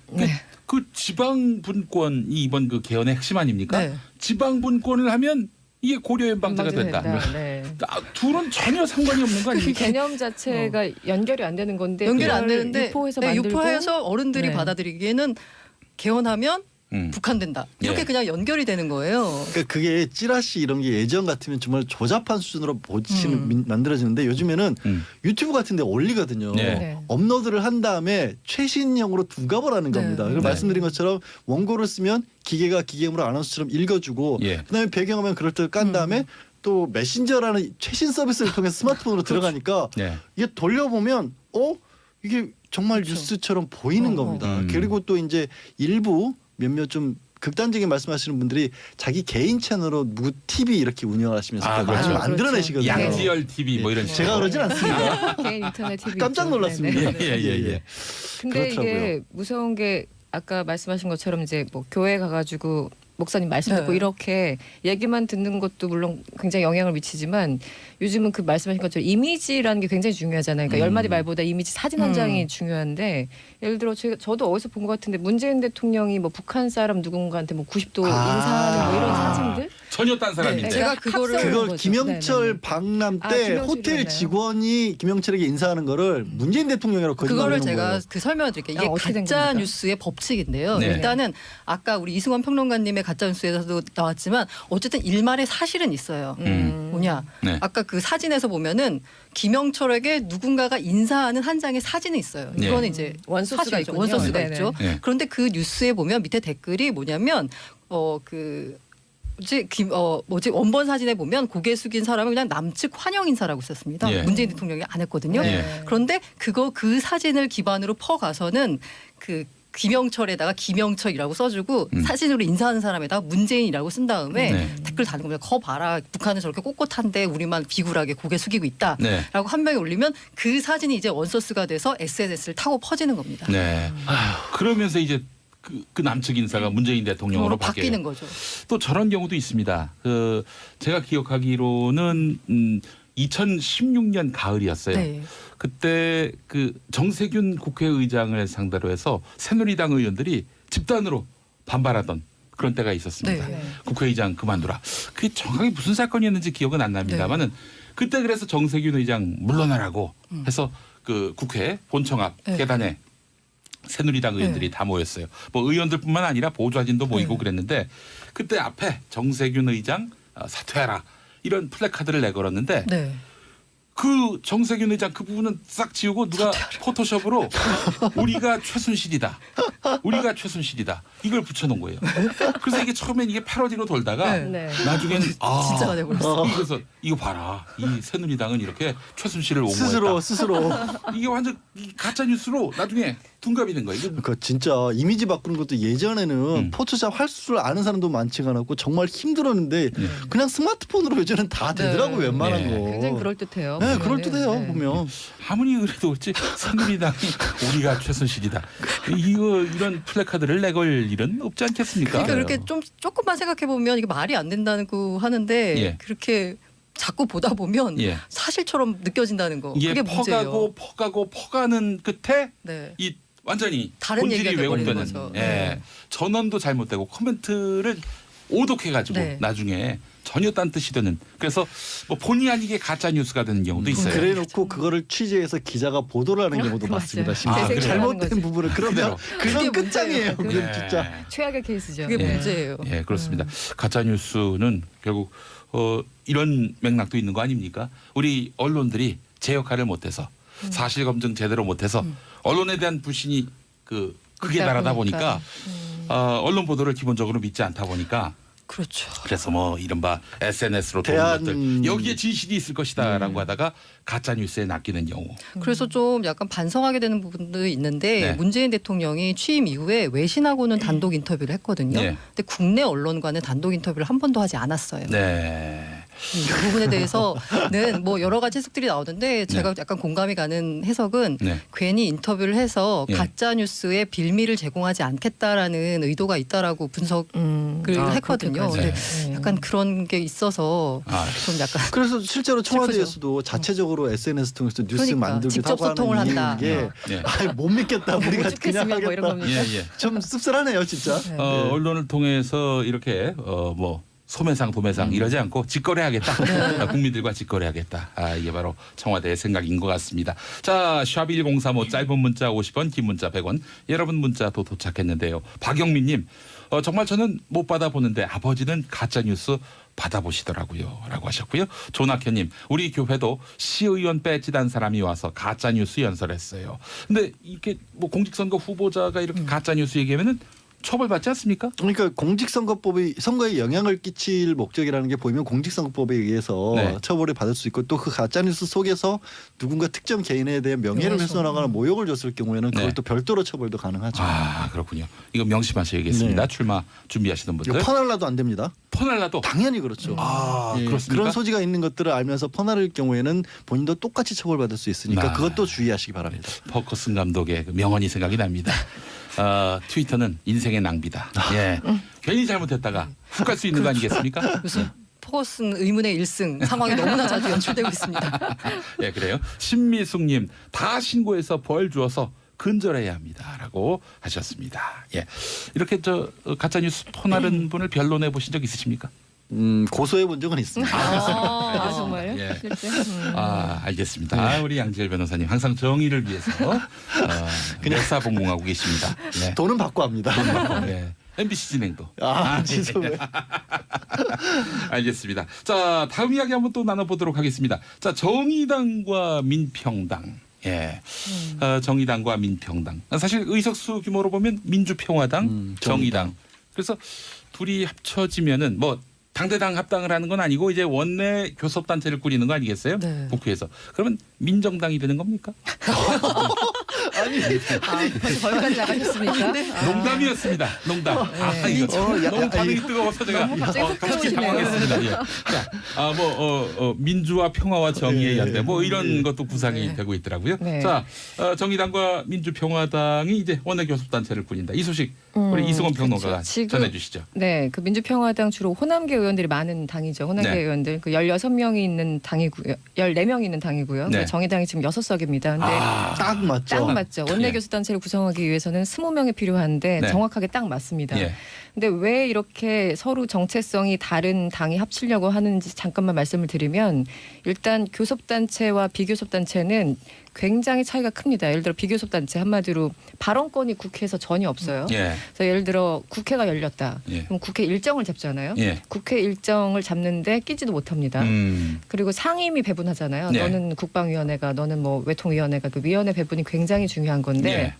[SPEAKER 1] 그 지방 분권이 이번 그 개헌의 핵심 아닙니까?
[SPEAKER 4] 네.
[SPEAKER 1] 지방 분권을 하면 이게 고려연방제가 된다.
[SPEAKER 5] 네.
[SPEAKER 1] 둘은 전혀 상관이 없는 거
[SPEAKER 5] 그
[SPEAKER 1] 아닙니까?
[SPEAKER 5] 개념 자체가 연결이 안 되는 건데
[SPEAKER 4] 연결이 안
[SPEAKER 5] 그걸
[SPEAKER 4] 되는데
[SPEAKER 5] 유포해서
[SPEAKER 4] 네,
[SPEAKER 5] 만들고
[SPEAKER 4] 유포해서 어른들이
[SPEAKER 5] 네.
[SPEAKER 4] 받아들이기에는 개헌하면 북한된다. 이렇게
[SPEAKER 1] 예.
[SPEAKER 4] 그냥 연결이 되는 거예요.
[SPEAKER 3] 그러니까 그게 찌라시 이런 게 예전 같으면 정말 조잡한 수준으로 만들어지는데 요즘에는 유튜브 같은 데 올리거든요.
[SPEAKER 1] 네.
[SPEAKER 5] 네.
[SPEAKER 3] 업로드를 한 다음에 최신형으로 두갑을 하는
[SPEAKER 4] 네.
[SPEAKER 3] 겁니다. 그리고
[SPEAKER 1] 네.
[SPEAKER 3] 말씀드린 것처럼 원고를 쓰면 기계가 기계음으로 아나운서처럼 읽어주고
[SPEAKER 1] 예.
[SPEAKER 3] 그다음에 배경화면 그럴 때 깐 다음에 또 메신저라는 최신 서비스를 통해서 스마트폰으로 들어가니까
[SPEAKER 1] 네.
[SPEAKER 3] 이게 돌려보면 이게 정말
[SPEAKER 4] 그렇죠.
[SPEAKER 3] 뉴스처럼 보이는 겁니다.
[SPEAKER 1] 음.
[SPEAKER 3] 그리고 또 이제 일부 몇몇 좀 극단적인 말씀하시는 분들이 자기 개인 채널로 누구 TV 이렇게 운영하시면서
[SPEAKER 1] 아,
[SPEAKER 3] 많이
[SPEAKER 1] 그렇죠.
[SPEAKER 3] 만들어내시거든요.
[SPEAKER 1] 양지열 TV 뭐 이런
[SPEAKER 3] 제가 그러진 않습니다.
[SPEAKER 5] 개인 인터넷 TV
[SPEAKER 3] 깜짝
[SPEAKER 5] 있죠.
[SPEAKER 3] 놀랐습니다.
[SPEAKER 5] 네네.
[SPEAKER 1] 예.
[SPEAKER 5] 근데
[SPEAKER 3] 그렇더라고요.
[SPEAKER 5] 이게 무서운 게 아까 말씀하신 것처럼 이제 뭐 교회 가가지고 목사님 말씀 듣고
[SPEAKER 4] 네.
[SPEAKER 5] 이렇게 얘기만 듣는 것도 물론 굉장히 영향을 미치지만 요즘은 그 말씀하신 것처럼 이미지라는 게 굉장히 중요하잖아요. 그러니까 10마디 말보다 이미지 사진 한 장이 중요한데 예를 들어 저도 어디서 본 것 같은데 문재인 대통령이 뭐 북한 사람 누군가한테 뭐 90도 인사하는 뭐 이런 사진들
[SPEAKER 1] 전혀 딴 사람인데.
[SPEAKER 4] 네, 제가 그거를
[SPEAKER 5] 합성한
[SPEAKER 3] 그걸
[SPEAKER 5] 거죠.
[SPEAKER 3] 김영철
[SPEAKER 5] 네네네.
[SPEAKER 3] 방남
[SPEAKER 5] 아,
[SPEAKER 3] 때
[SPEAKER 5] 김영철이
[SPEAKER 3] 호텔
[SPEAKER 5] 그랬나요?
[SPEAKER 3] 직원이 김영철에게 인사하는 거를 문재인 대통령이라고
[SPEAKER 4] 그거를
[SPEAKER 3] 거짓말하는
[SPEAKER 4] 제가
[SPEAKER 3] 거예요.
[SPEAKER 4] 그 설명을 드릴게요.
[SPEAKER 5] 아,
[SPEAKER 4] 이게
[SPEAKER 5] 어떻게 된
[SPEAKER 4] 가짜
[SPEAKER 5] 겁니까?
[SPEAKER 4] 뉴스의 법칙인데요.
[SPEAKER 1] 네.
[SPEAKER 4] 일단은 아까 우리 이승원 평론가님의 가짜 뉴스에서도 나왔지만 어쨌든 일말의 사실은 있어요. 뭐냐?
[SPEAKER 1] 네.
[SPEAKER 4] 아까 그 사진에서 보면은 김영철에게 누군가가 인사하는 한 장의 사진이 있어요.
[SPEAKER 1] 네.
[SPEAKER 4] 이거는 이제
[SPEAKER 5] 원소스가
[SPEAKER 4] 사실이죠.
[SPEAKER 5] 있군요.
[SPEAKER 4] 원소스가
[SPEAKER 5] 네네.
[SPEAKER 4] 있죠.
[SPEAKER 1] 네.
[SPEAKER 4] 그런데 그 뉴스에 보면 밑에 댓글이 뭐냐면 원본 사진에 보면 고개 숙인 사람은 그냥 남측 환영 인사라고 썼습니다.
[SPEAKER 1] 예.
[SPEAKER 4] 문재인 대통령이 안 했거든요.
[SPEAKER 1] 예.
[SPEAKER 4] 그런데 그 사진을 기반으로 퍼가서는 그 김영철에다가 김영철이라고 써주고 사진으로 인사하는 사람에다가 문재인이라고 쓴 다음에
[SPEAKER 1] 네.
[SPEAKER 4] 댓글 다는 겁니다. 거 봐라. 북한은 저렇게 꼿꼿한데 우리만 비굴하게 고개 숙이고 있다.
[SPEAKER 1] 네.
[SPEAKER 4] 라고 한 명이 올리면 그 사진이 이제 원소스가 돼서 SNS를 타고 퍼지는 겁니다.
[SPEAKER 1] 네. 그러면서 이제 그 남측 인사가 문재인 대통령으로
[SPEAKER 4] 바뀌는 거죠.
[SPEAKER 1] 또 저런 경우도 있습니다. 제가 기억하기로는 2016년 가을이었어요.
[SPEAKER 4] 네.
[SPEAKER 1] 그때 그 정세균 국회의장을 상대로 해서 새누리당 의원들이 집단으로 반발하던 그런 때가 있었습니다.
[SPEAKER 4] 네.
[SPEAKER 1] 국회의장 그만두라. 그게 정확하게 무슨 사건이었는지 기억은 안 납니다만은 그때 그래서 정세균 의장 물러나라고 해서 그 국회 본청 앞
[SPEAKER 4] 네.
[SPEAKER 1] 계단에 새누리당 의원들이 다 모였어요. 뭐 의원들뿐만 아니라 보좌진도 모이고 그랬는데 그때 앞에 정세균 의장 사퇴하라 이런 플래카드를 내걸었는데
[SPEAKER 4] 네.
[SPEAKER 1] 그 정세균 의장 그 부분은 싹 지우고 누가 포토샵으로 우리가 최순실이다. 우리가 최순실이다. 이걸 붙여놓은 거예요. 그래서 이게 처음엔 이게 패러디로 돌다가
[SPEAKER 4] 네.
[SPEAKER 5] 네.
[SPEAKER 1] 나중에는
[SPEAKER 4] 진짜가 돼버렸어요.
[SPEAKER 1] 그래서 이거 봐라. 이 새누리당은 이렇게 최순실을 옹호했다.
[SPEAKER 3] 스스로
[SPEAKER 1] 이게 완전 가짜 뉴스로 나중에 둔갑이 된 거예요. 이거
[SPEAKER 3] 그러니까 진짜 이미지 바꾸는 것도 예전에는 포토샵 할 줄 아는 사람도 많지가 않았고 정말 힘들었는데 그냥 스마트폰으로 요즘은 다 되더라고 웬만한
[SPEAKER 1] 네.
[SPEAKER 3] 거.
[SPEAKER 5] 굉장히 그럴듯해요.
[SPEAKER 3] 네,
[SPEAKER 5] 보면은.
[SPEAKER 3] 그럴듯해요
[SPEAKER 5] 네.
[SPEAKER 3] 보면.
[SPEAKER 1] 아무리 그래도 그렇지 새누리당이 우리가 최순실이다. 이런 플래카드를 내걸 일은 없지 않겠습니까?
[SPEAKER 4] 그러니까 그렇게 좀 조금만 생각해 보면 이게 말이 안 된다고 하는데
[SPEAKER 1] 예.
[SPEAKER 4] 그렇게 자꾸 보다 보면
[SPEAKER 1] 예.
[SPEAKER 4] 사실처럼 느껴진다는 거.
[SPEAKER 1] 이게
[SPEAKER 4] 그게 문제예요.
[SPEAKER 1] 퍼가는 끝에
[SPEAKER 4] 네.
[SPEAKER 1] 이 완전히
[SPEAKER 4] 다른
[SPEAKER 1] 본질이
[SPEAKER 4] 얘기가 돼버리는
[SPEAKER 1] 왜곡되는
[SPEAKER 4] 거죠.
[SPEAKER 1] 예.
[SPEAKER 4] 네.
[SPEAKER 1] 전원도 잘못되고 코멘트를 오독해가지고
[SPEAKER 4] 네.
[SPEAKER 1] 나중에 전혀 딴 뜻이 되는 그래서 뭐 본의 아니게 가짜 뉴스가 되는 경우도 있어요.
[SPEAKER 3] 그래놓고 그거를 취재해서 기자가 보도를 하는 경우도
[SPEAKER 5] 맞아요.
[SPEAKER 3] 많습니다.
[SPEAKER 1] 아,
[SPEAKER 3] 심지어
[SPEAKER 1] 그래요?
[SPEAKER 3] 잘못된
[SPEAKER 5] 거지.
[SPEAKER 3] 부분을 그러면
[SPEAKER 4] 그게
[SPEAKER 3] 그건 끝장이에요.
[SPEAKER 4] 문제예요.
[SPEAKER 3] 그건
[SPEAKER 1] 네.
[SPEAKER 3] 진짜.
[SPEAKER 5] 최악의 케이스죠.
[SPEAKER 4] 그게
[SPEAKER 1] 예.
[SPEAKER 4] 문제예요.
[SPEAKER 1] 예, 그렇습니다. 가짜 뉴스는 결국 이런 맥락도 있는 거 아닙니까? 우리 언론들이 제 역할을 못해서 사실 검증 제대로 못해서 언론에 대한 불신이 크게
[SPEAKER 4] 있다
[SPEAKER 1] 달하다
[SPEAKER 4] 보니까.
[SPEAKER 1] 보니까 언론 보도를 기본적으로 믿지 않다 보니까
[SPEAKER 4] 그렇죠.
[SPEAKER 1] 그래서 뭐 이른바 SNS로 도는
[SPEAKER 3] 대한-
[SPEAKER 1] 것들 여기에 진실이 있을 것이다라고 하다가 가짜 뉴스에 낚이는 경우.
[SPEAKER 4] 그래서 좀 약간 반성하게 되는 부분도 있는데
[SPEAKER 1] 네.
[SPEAKER 4] 문재인 대통령이 취임 이후에 외신하고는 단독 인터뷰를 했거든요.
[SPEAKER 1] 네.
[SPEAKER 4] 근데 국내 언론과는 단독 인터뷰를 한 번도 하지 않았어요.
[SPEAKER 1] 네.
[SPEAKER 4] 이 부분에 대해서는 뭐 여러 가지 해석들이 나오는데 제가 약간 공감이 가는 해석은
[SPEAKER 1] 네.
[SPEAKER 4] 괜히 인터뷰를 해서
[SPEAKER 1] 예.
[SPEAKER 4] 가짜 뉴스의 빌미를 제공하지 않겠다라는 의도가 있다라고 분석을 했거든요.
[SPEAKER 1] 그렇게까지.
[SPEAKER 4] 근데 약간 그런 게 있어서
[SPEAKER 1] 아.
[SPEAKER 4] 좀 약간
[SPEAKER 3] 그래서 실제로 청와대에서도 자체적으로 SNS 통해서 뉴스
[SPEAKER 4] 그러니까,
[SPEAKER 3] 만들기도
[SPEAKER 4] 직접
[SPEAKER 3] 하고
[SPEAKER 4] 소통을
[SPEAKER 3] 하는
[SPEAKER 4] 한다.
[SPEAKER 3] 이유인 게
[SPEAKER 1] 네.
[SPEAKER 3] 아이, 못 믿겠다. 우리가 그냥
[SPEAKER 5] 오죽했으면 뭐 이런
[SPEAKER 3] 하겠다.
[SPEAKER 5] 겁니까?
[SPEAKER 1] 예, 예.
[SPEAKER 3] 좀 씁쓸하네요 진짜.
[SPEAKER 5] 네.
[SPEAKER 1] 언론을 통해서 이렇게 뭐 소매상 도매상 이러지 않고 직거래하겠다. 국민들과 직거래하겠다. 이게 바로 청와대의 생각인 것 같습니다. 자, 샵1035 짧은 문자 50원 긴 문자 100원 여러분 문자도 도착했는데요. 박영민님 정말 저는 못 받아보는데 아버지는 가짜뉴스 받아보시더라고요. 라고 하셨고요. 조낙현님 우리 교회도 시의원 배지 단 사람이 와서 가짜뉴스 연설했어요. 근데 이게 뭐 공직선거 후보자가 이렇게 가짜뉴스 얘기하면은 처벌받지 않습니까?
[SPEAKER 3] 그러니까 공직선거법이 선거에 영향을 끼칠 목적이라는 게 보이면 공직선거법에 의해서
[SPEAKER 1] 네.
[SPEAKER 3] 처벌을 받을 수 있고 또 그 가짜뉴스 속에서 누군가 특정 개인에 대한 명예를 훼손하거나 모욕을 줬을 경우에는 그걸
[SPEAKER 1] 네.
[SPEAKER 3] 또 별도로 처벌도 가능하죠.
[SPEAKER 1] 아 그렇군요. 이거 명심하셔야겠습니다.
[SPEAKER 3] 네.
[SPEAKER 1] 출마 준비하시는 분들.
[SPEAKER 3] 이거 퍼날라도 안 됩니다.
[SPEAKER 1] 퍼날라도
[SPEAKER 3] 당연히 그렇죠.
[SPEAKER 1] 아,
[SPEAKER 3] 예,
[SPEAKER 1] 그렇습니까?
[SPEAKER 3] 그런 소지가 있는 것들을 알면서 퍼나를 경우에는 본인도 똑같이 처벌받을 수 있으니까
[SPEAKER 1] 아.
[SPEAKER 3] 그것도 주의하시기 바랍니다.
[SPEAKER 1] 퍼커슨 감독의 그 명언이 생각이 납니다. 트위터는 인생의 낭비다. 예. 괜히 잘못했다가 훅 갈 수 있는 거 아니겠습니까?
[SPEAKER 4] 요즘 포거슨 의문의 1승 상황이 너무나 자주 연출되고 있습니다.
[SPEAKER 1] 예, 그래요. 신미숙님 다 신고해서 벌 주어서 근절해야 합니다라고 하셨습니다. 예, 이렇게 가짜 뉴스 퍼나른 분을 변론해 보신 적 있으십니까?
[SPEAKER 3] 고소해 본 적은 있습니다.
[SPEAKER 5] 아, 정말요?
[SPEAKER 1] 예.
[SPEAKER 5] 실제?
[SPEAKER 1] 알겠습니다. 우리 양지열 변호사님 항상 정의를 위해서 그냥 사봉공하고 계십니다. 네.
[SPEAKER 3] 돈은 받고 합니다.
[SPEAKER 1] 네. MBC 진행도.
[SPEAKER 3] 죄송해요.
[SPEAKER 1] 알겠습니다. 자, 다음 이야기 한번 또 나눠보도록 하겠습니다. 자, 정의당과 민평당. 예, 정의당과 민평당. 사실 의석수 규모로 보면 민주평화당, 정의당. 그래서 둘이 합쳐지면은 뭐 당대당 합당을 하는 건 아니고 이제 원내 교섭단체를 꾸리는 거 아니겠어요?
[SPEAKER 4] 네.
[SPEAKER 1] 국회에서. 그러면 민정당이 되는 겁니까?
[SPEAKER 5] 벌써 거기까지 나가셨습니까?
[SPEAKER 1] 농담이었습니다. 농담. 이거 너무 반응이 뜨거워서 제가
[SPEAKER 5] 갑자기 훅
[SPEAKER 1] 갑자기
[SPEAKER 5] 들어오시네요.
[SPEAKER 1] 당황했습니다. 예. 자, 민주와 평화와 정의의 연대 뭐 이런 것도 구상이 되고 있더라고요.
[SPEAKER 5] 네.
[SPEAKER 1] 자, 정의당과 민주평화당이 이제 원내교섭단체를 꾸린다. 이 소식 우리 이승원 평론가가
[SPEAKER 5] 그렇죠. 지금-
[SPEAKER 1] 전해주시죠.
[SPEAKER 5] 네, 그 민주평화당 주로 호남계 의원들이 많은 당이죠. 호남계
[SPEAKER 1] 네.
[SPEAKER 5] 의원들 그 16명이 있는 당이고요. 14명이 있는 당이고요.
[SPEAKER 1] 네.
[SPEAKER 5] 정의당이 지금 6석입니다. 근데
[SPEAKER 3] 딱 맞죠.
[SPEAKER 5] 딱 맞죠. 원내교섭단체를 구성하기 위해서는 20명이 필요한데
[SPEAKER 1] 네.
[SPEAKER 5] 정확하게 딱 맞습니다.
[SPEAKER 1] 예.
[SPEAKER 5] 근데 왜 이렇게 서로 정체성이 다른 당이 합치려고 하는지 잠깐만 말씀을 드리면 일단 교섭단체와 비교섭단체는 굉장히 차이가 큽니다. 예를 들어 비교섭단체 한마디로 발언권이 국회에서 전혀 없어요.
[SPEAKER 1] 예.
[SPEAKER 5] 그래서 예를 들어 국회가 열렸다.
[SPEAKER 1] 예.
[SPEAKER 5] 그럼 국회 일정을 잡잖아요.
[SPEAKER 1] 예.
[SPEAKER 5] 국회 일정을 잡는데 끼지도 못합니다. 그리고 상임위 배분하잖아요.
[SPEAKER 1] 네.
[SPEAKER 5] 너는 국방위원회가 너는 뭐 외통위원회가 그 위원회 배분이 굉장히 중요한 건데
[SPEAKER 1] 예.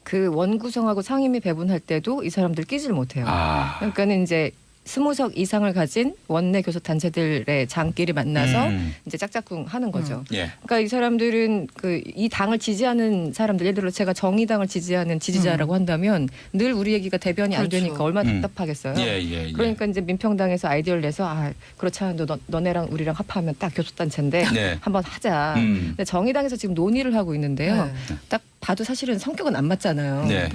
[SPEAKER 5] 그 원구성하고 상임위 배분할 때도 이 사람들 끼질 못해요.
[SPEAKER 1] 아.
[SPEAKER 5] 그러니까는 이제 20석 이상을 가진 원내 교섭단체들의 장끼리 만나서 이제 짝짝꿍 하는 거죠.
[SPEAKER 1] 예.
[SPEAKER 5] 그러니까 이 사람들은 이 당을 지지하는 사람들, 예를 들어 제가 정의당을 지지하는 지지자라고 한다면 늘 우리 얘기가 대변이 안
[SPEAKER 4] 그렇죠.
[SPEAKER 5] 되니까 얼마나 답답하겠어요.
[SPEAKER 1] 예.
[SPEAKER 5] 그러니까 이제 민평당에서 아이디어를 내서 그렇지 않아도 너네랑 우리랑 합하면 딱 교섭단체인데
[SPEAKER 1] 네.
[SPEAKER 5] 한번 하자. 근데 정의당에서 지금 논의를 하고 있는데요.
[SPEAKER 4] 네.
[SPEAKER 5] 딱 봐도 사실은 성격은 안 맞잖아요.
[SPEAKER 1] 네.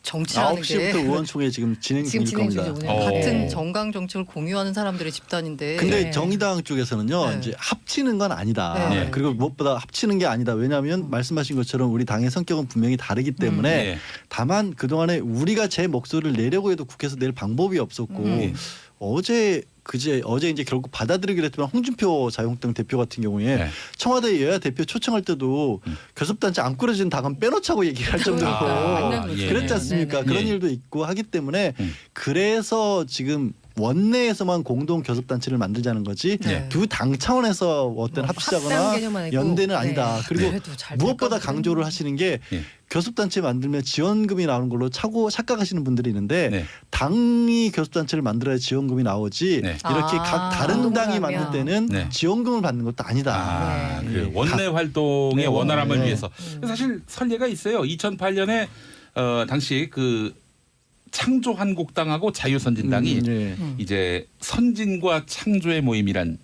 [SPEAKER 4] 정치하는
[SPEAKER 3] 9시부터
[SPEAKER 4] 게
[SPEAKER 3] 의원총회 지금 진행
[SPEAKER 5] 지금
[SPEAKER 3] 중일
[SPEAKER 5] 진행
[SPEAKER 3] 겁니다.
[SPEAKER 5] 중이죠.
[SPEAKER 4] 같은
[SPEAKER 5] 네.
[SPEAKER 4] 정강 정책을 공유하는 사람들의 집단인데.
[SPEAKER 3] 근데
[SPEAKER 5] 네.
[SPEAKER 3] 정의당 쪽에서는요,
[SPEAKER 4] 네.
[SPEAKER 3] 이제 합치는 건 아니다.
[SPEAKER 4] 네.
[SPEAKER 3] 그리고 무엇보다 합치는 게 아니다. 왜냐하면 말씀하신 것처럼 우리 당의 성격은 분명히 다르기 때문에
[SPEAKER 1] 네.
[SPEAKER 3] 다만 그동안에 우리가 제 목소리를 내려고 해도 국회에서 낼 방법이 없었고 어제 이제 결국 받아들이기로 했지만 홍준표 자유한국당 대표 같은 경우에
[SPEAKER 1] 네.
[SPEAKER 3] 청와대 여야 대표 초청할 때도 교섭단체 안 꾸려진 당은 빼놓자고 얘기할 정도로
[SPEAKER 1] 예.
[SPEAKER 3] 그랬지 않습니까?
[SPEAKER 5] 네네.
[SPEAKER 3] 그런
[SPEAKER 1] 예.
[SPEAKER 3] 일도 있고 하기 때문에 그래서 지금 원내에서만 공동 교섭단체를 만들자는 거지
[SPEAKER 4] 네.
[SPEAKER 3] 두 당 차원에서 어떤 합치자거나
[SPEAKER 5] 합당 개념 아니고.
[SPEAKER 3] 연대는
[SPEAKER 5] 네.
[SPEAKER 3] 아니다. 그리고
[SPEAKER 4] 그래도 잘
[SPEAKER 3] 무엇보다
[SPEAKER 4] 될까
[SPEAKER 3] 강조를 하시는 게
[SPEAKER 1] 예.
[SPEAKER 3] 교섭단체 만들면 지원금이 나오는 걸로 착각하시는 분들이 있는데
[SPEAKER 1] 네.
[SPEAKER 3] 당이 교섭단체를 만들어야 지원금이 나오지
[SPEAKER 1] 네.
[SPEAKER 3] 이렇게 각 다른 당이 만들
[SPEAKER 5] 동그라미야.
[SPEAKER 3] 때는
[SPEAKER 1] 네.
[SPEAKER 3] 지원금을 받는 것도 아니다.
[SPEAKER 5] 네.
[SPEAKER 1] 그래요.
[SPEAKER 3] 예.
[SPEAKER 1] 원내 활동의
[SPEAKER 3] 네,
[SPEAKER 1] 원활함을
[SPEAKER 3] 네.
[SPEAKER 1] 위해서. 사실 선례가 있어요. 2008년에 당시 그 창조한국당하고 자유선진당이
[SPEAKER 3] 예.
[SPEAKER 1] 이제 선진과 창조의 모임이란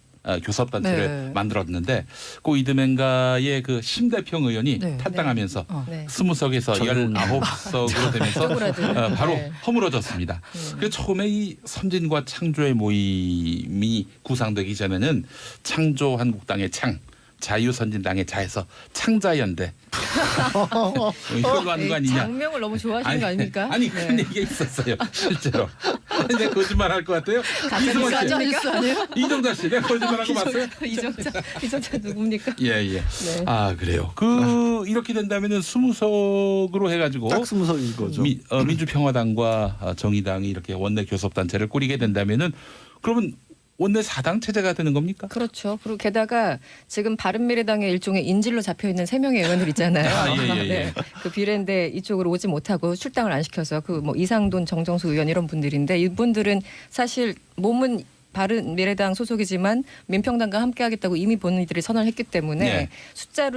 [SPEAKER 1] 교섭단체를
[SPEAKER 4] 네.
[SPEAKER 1] 만들었는데 고 이드맹가의 그 심대평 의원이
[SPEAKER 4] 네.
[SPEAKER 1] 탈당하면서
[SPEAKER 5] 네.
[SPEAKER 1] 20석에서
[SPEAKER 3] 저는
[SPEAKER 1] 19석으로 되면서
[SPEAKER 5] 쪼그라든.
[SPEAKER 1] 바로
[SPEAKER 5] 네.
[SPEAKER 1] 허물어졌습니다. 그래서 처음에 이 선진과 창조의 모임이 구상되기 전에는 창조한국당의 창, 자유선진당의 자에서 창자연대 이걸로 하는 거 아니냐.
[SPEAKER 5] 장명을 너무 좋아하시는 거 아닙니까?
[SPEAKER 1] 아니 그런 얘기가 있었어요 실제로. 근데 거짓말 할 것 같아요. 이승원 씨,
[SPEAKER 4] 가짜뉴스 아니에요?
[SPEAKER 1] 이정자 씨, 내가 거짓말한 거 맞어요?
[SPEAKER 5] 이정자 누굽니까?
[SPEAKER 1] 예.
[SPEAKER 5] 네.
[SPEAKER 1] 아 그래요. 이렇게 된다면은 20석으로 해가지고
[SPEAKER 3] 딱 20석일 거죠.
[SPEAKER 1] 민주평화당과 정의당이 이렇게 원내 교섭단체를 꾸리게 된다면은 그러면 원내 4당 체제가 되는 겁니까?
[SPEAKER 5] 그렇죠. 그리고 게다가 지금 바른미래당의 일종의 인질로 잡혀 있는 3명의 의원들 있잖아요.
[SPEAKER 1] 아, 예.
[SPEAKER 5] 그 비례인데 이쪽으로 오지 못하고 출당을 안 시켜서 그 뭐 이상돈, 정정수 의원 이런 분들인데 이분들은 사실 몸은 바른미래당 소속이지만 민평당과 함께하겠다고 이미 본인들이 선언을 했기 때문에
[SPEAKER 1] 네.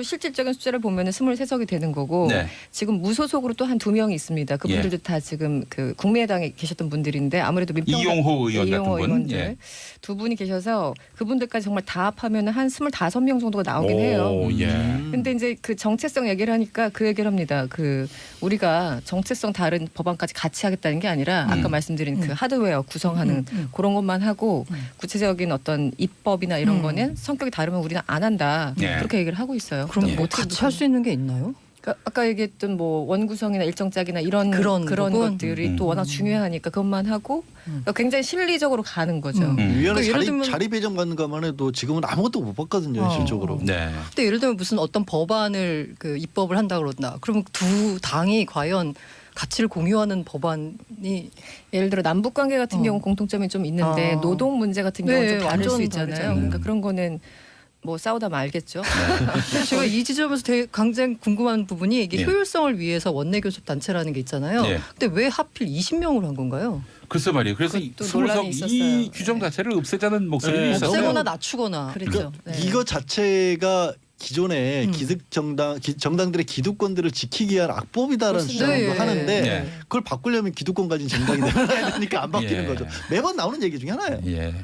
[SPEAKER 5] 실질적인 숫자를 보면은 23석이 되는 거고
[SPEAKER 1] 네.
[SPEAKER 5] 지금 무소속으로 또 한 2명이 있습니다. 그분들도 다 지금 그 국민의당에 계셨던 분들인데 아무래도
[SPEAKER 1] 이용호 의원 같은 분.
[SPEAKER 5] 의원들
[SPEAKER 1] 예.
[SPEAKER 5] 두 분이 계셔서 그분들까지 정말 다 합하면 한 25명 정도가 나오긴 해요.
[SPEAKER 1] 오, 예.
[SPEAKER 5] 근데 이제 그 정체성 얘기를 하니까 그 얘기를 합니다. 그 우리가 정체성 다른 법안까지 같이 하겠다는 게 아니라 아까 말씀드린 그 하드웨어 구성하는 그런 것만 하고 구체적인 어떤 입법이나 이런 거는 성격이 다르면 우리는 안 한다.
[SPEAKER 1] 예.
[SPEAKER 5] 그렇게 얘기를 하고 있어요.
[SPEAKER 4] 그럼
[SPEAKER 1] 예.
[SPEAKER 4] 뭐 같이 할 수 있는 게 있나요?
[SPEAKER 5] 그러니까 아까 얘기했던 뭐 원구성이나 일정 짝이나 이런
[SPEAKER 4] 그런 부분?
[SPEAKER 5] 것들이 또 워낙 중요하니까 그것만 하고 그러니까 굉장히 실리적으로 가는 거죠.
[SPEAKER 3] 위원회
[SPEAKER 4] 그러니까 예를 들면-
[SPEAKER 3] 자리 배정 받는 것만 해도 지금은 아무것도 못 봤거든요, 현실적으로.
[SPEAKER 1] 네.
[SPEAKER 4] 근데 예를 들면 무슨 어떤 법안을 그 입법을 한다 그런다. 그러면 두 당이 과연 가치를 공유하는 법안이
[SPEAKER 5] 예를 들어 남북 관계 같은 경우 공통점이 좀 있는데
[SPEAKER 4] 아.
[SPEAKER 5] 노동 문제 같은 경우는
[SPEAKER 4] 네,
[SPEAKER 5] 좀 다를 수
[SPEAKER 4] 완전
[SPEAKER 5] 있잖아요.
[SPEAKER 4] 다르잖아요.
[SPEAKER 5] 그러니까 그런 거는 뭐 싸우다 말겠죠.
[SPEAKER 4] 제가 이 지점에서 되게 굉장히 궁금한 부분이 이게
[SPEAKER 1] 예.
[SPEAKER 4] 효율성을 위해서 원내 교섭 단체라는 게 있잖아요.
[SPEAKER 1] 예.
[SPEAKER 4] 근데 왜 하필 20명으로 한 건가요?
[SPEAKER 1] 글쎄 말이에요. 그래서
[SPEAKER 5] 그것도 논란이
[SPEAKER 1] 20석 이
[SPEAKER 5] 있었어요.
[SPEAKER 1] 규정 자체를 없애자는 목소리도
[SPEAKER 3] 네.
[SPEAKER 1] 있었어요.
[SPEAKER 4] 없애거나 낮추거나.
[SPEAKER 5] 그렇죠.
[SPEAKER 3] 그러니까 이거 자체가 기존의 정당들의 기득권들을 지키기 위한 악법이다라는
[SPEAKER 5] 그렇습니다.
[SPEAKER 3] 주장도
[SPEAKER 4] 네.
[SPEAKER 3] 하는데
[SPEAKER 1] 네.
[SPEAKER 3] 그걸 바꾸려면 기득권 가진 정당이 되어야 되니까 안 바뀌는
[SPEAKER 1] 예.
[SPEAKER 3] 거죠. 매번 나오는 얘기 중에 하나예요.
[SPEAKER 1] 예.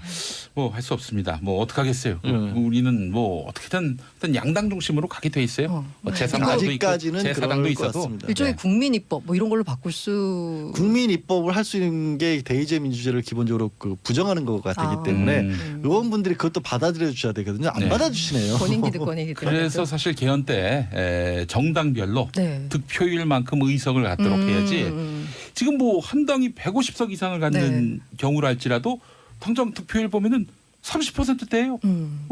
[SPEAKER 1] 뭐 할 수 없습니다. 뭐 어떡하겠어요. 우리는 뭐 어떻게든 어떤 양당 중심으로 가게 돼 있어요. 뭐 제3당도
[SPEAKER 3] 아직까지는
[SPEAKER 1] 있고 제4당도
[SPEAKER 3] 그럴 것
[SPEAKER 1] 있어도
[SPEAKER 3] 같습니다.
[SPEAKER 4] 일종의
[SPEAKER 1] 네.
[SPEAKER 4] 국민 입법 뭐 이런 걸로 바꿀 수
[SPEAKER 3] 국민 입법을 할 수 있는 게 대의제 민주주의를 기본적으로 그 부정하는 것 같기
[SPEAKER 4] 아.
[SPEAKER 3] 때문에 의원분들이 그것도 받아들여 주셔야 되거든요. 안
[SPEAKER 1] 네.
[SPEAKER 3] 받아주시네요.
[SPEAKER 5] 본인 기득권이기 때문에.
[SPEAKER 1] 그래서 사실 개헌 때 정당별로
[SPEAKER 4] 네.
[SPEAKER 1] 득표율만큼 의석을 갖도록 해야지 지금 뭐 한 당이 150석 이상을 갖는 경우를 할지라도 당장 득표율 보면은 30%대예요.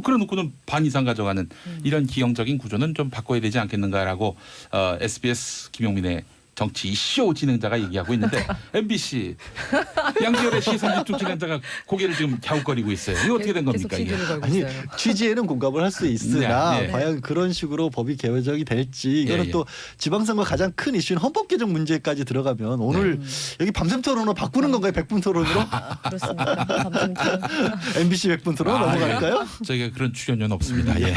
[SPEAKER 1] 그래 놓고는 반 이상 가져가는 이런 기형적인 구조는 좀 바꿔야 되지 않겠는가라고 SBS 김용민의 정치 이쇼 진행자가 얘기하고 있는데 MBC 양지열의 시선 집중 진행자가 고개를 지금 갸웃거리고 있어요. 이거 어떻게 된 겁니까
[SPEAKER 5] 계속
[SPEAKER 1] 이게?
[SPEAKER 5] 기준을 걸고
[SPEAKER 3] 아니
[SPEAKER 5] 있어요.
[SPEAKER 3] 취지에는 공감을 할 수 있으나
[SPEAKER 1] 네, 네.
[SPEAKER 3] 과연 그런 식으로 법이 개정이 될지 이거는
[SPEAKER 1] 예, 예.
[SPEAKER 3] 또 지방선거 가장 큰 이슈인 헌법 개정 문제까지 들어가면 오늘 여기 밤샘 토론으로 바꾸는 건가요? 100분 토론으로?
[SPEAKER 5] 그렇습니다. 밤샘 토론.
[SPEAKER 3] MBC 100분 토론 넘어갈까요?
[SPEAKER 1] 저희가 그런 출연료는 없습니다. 예.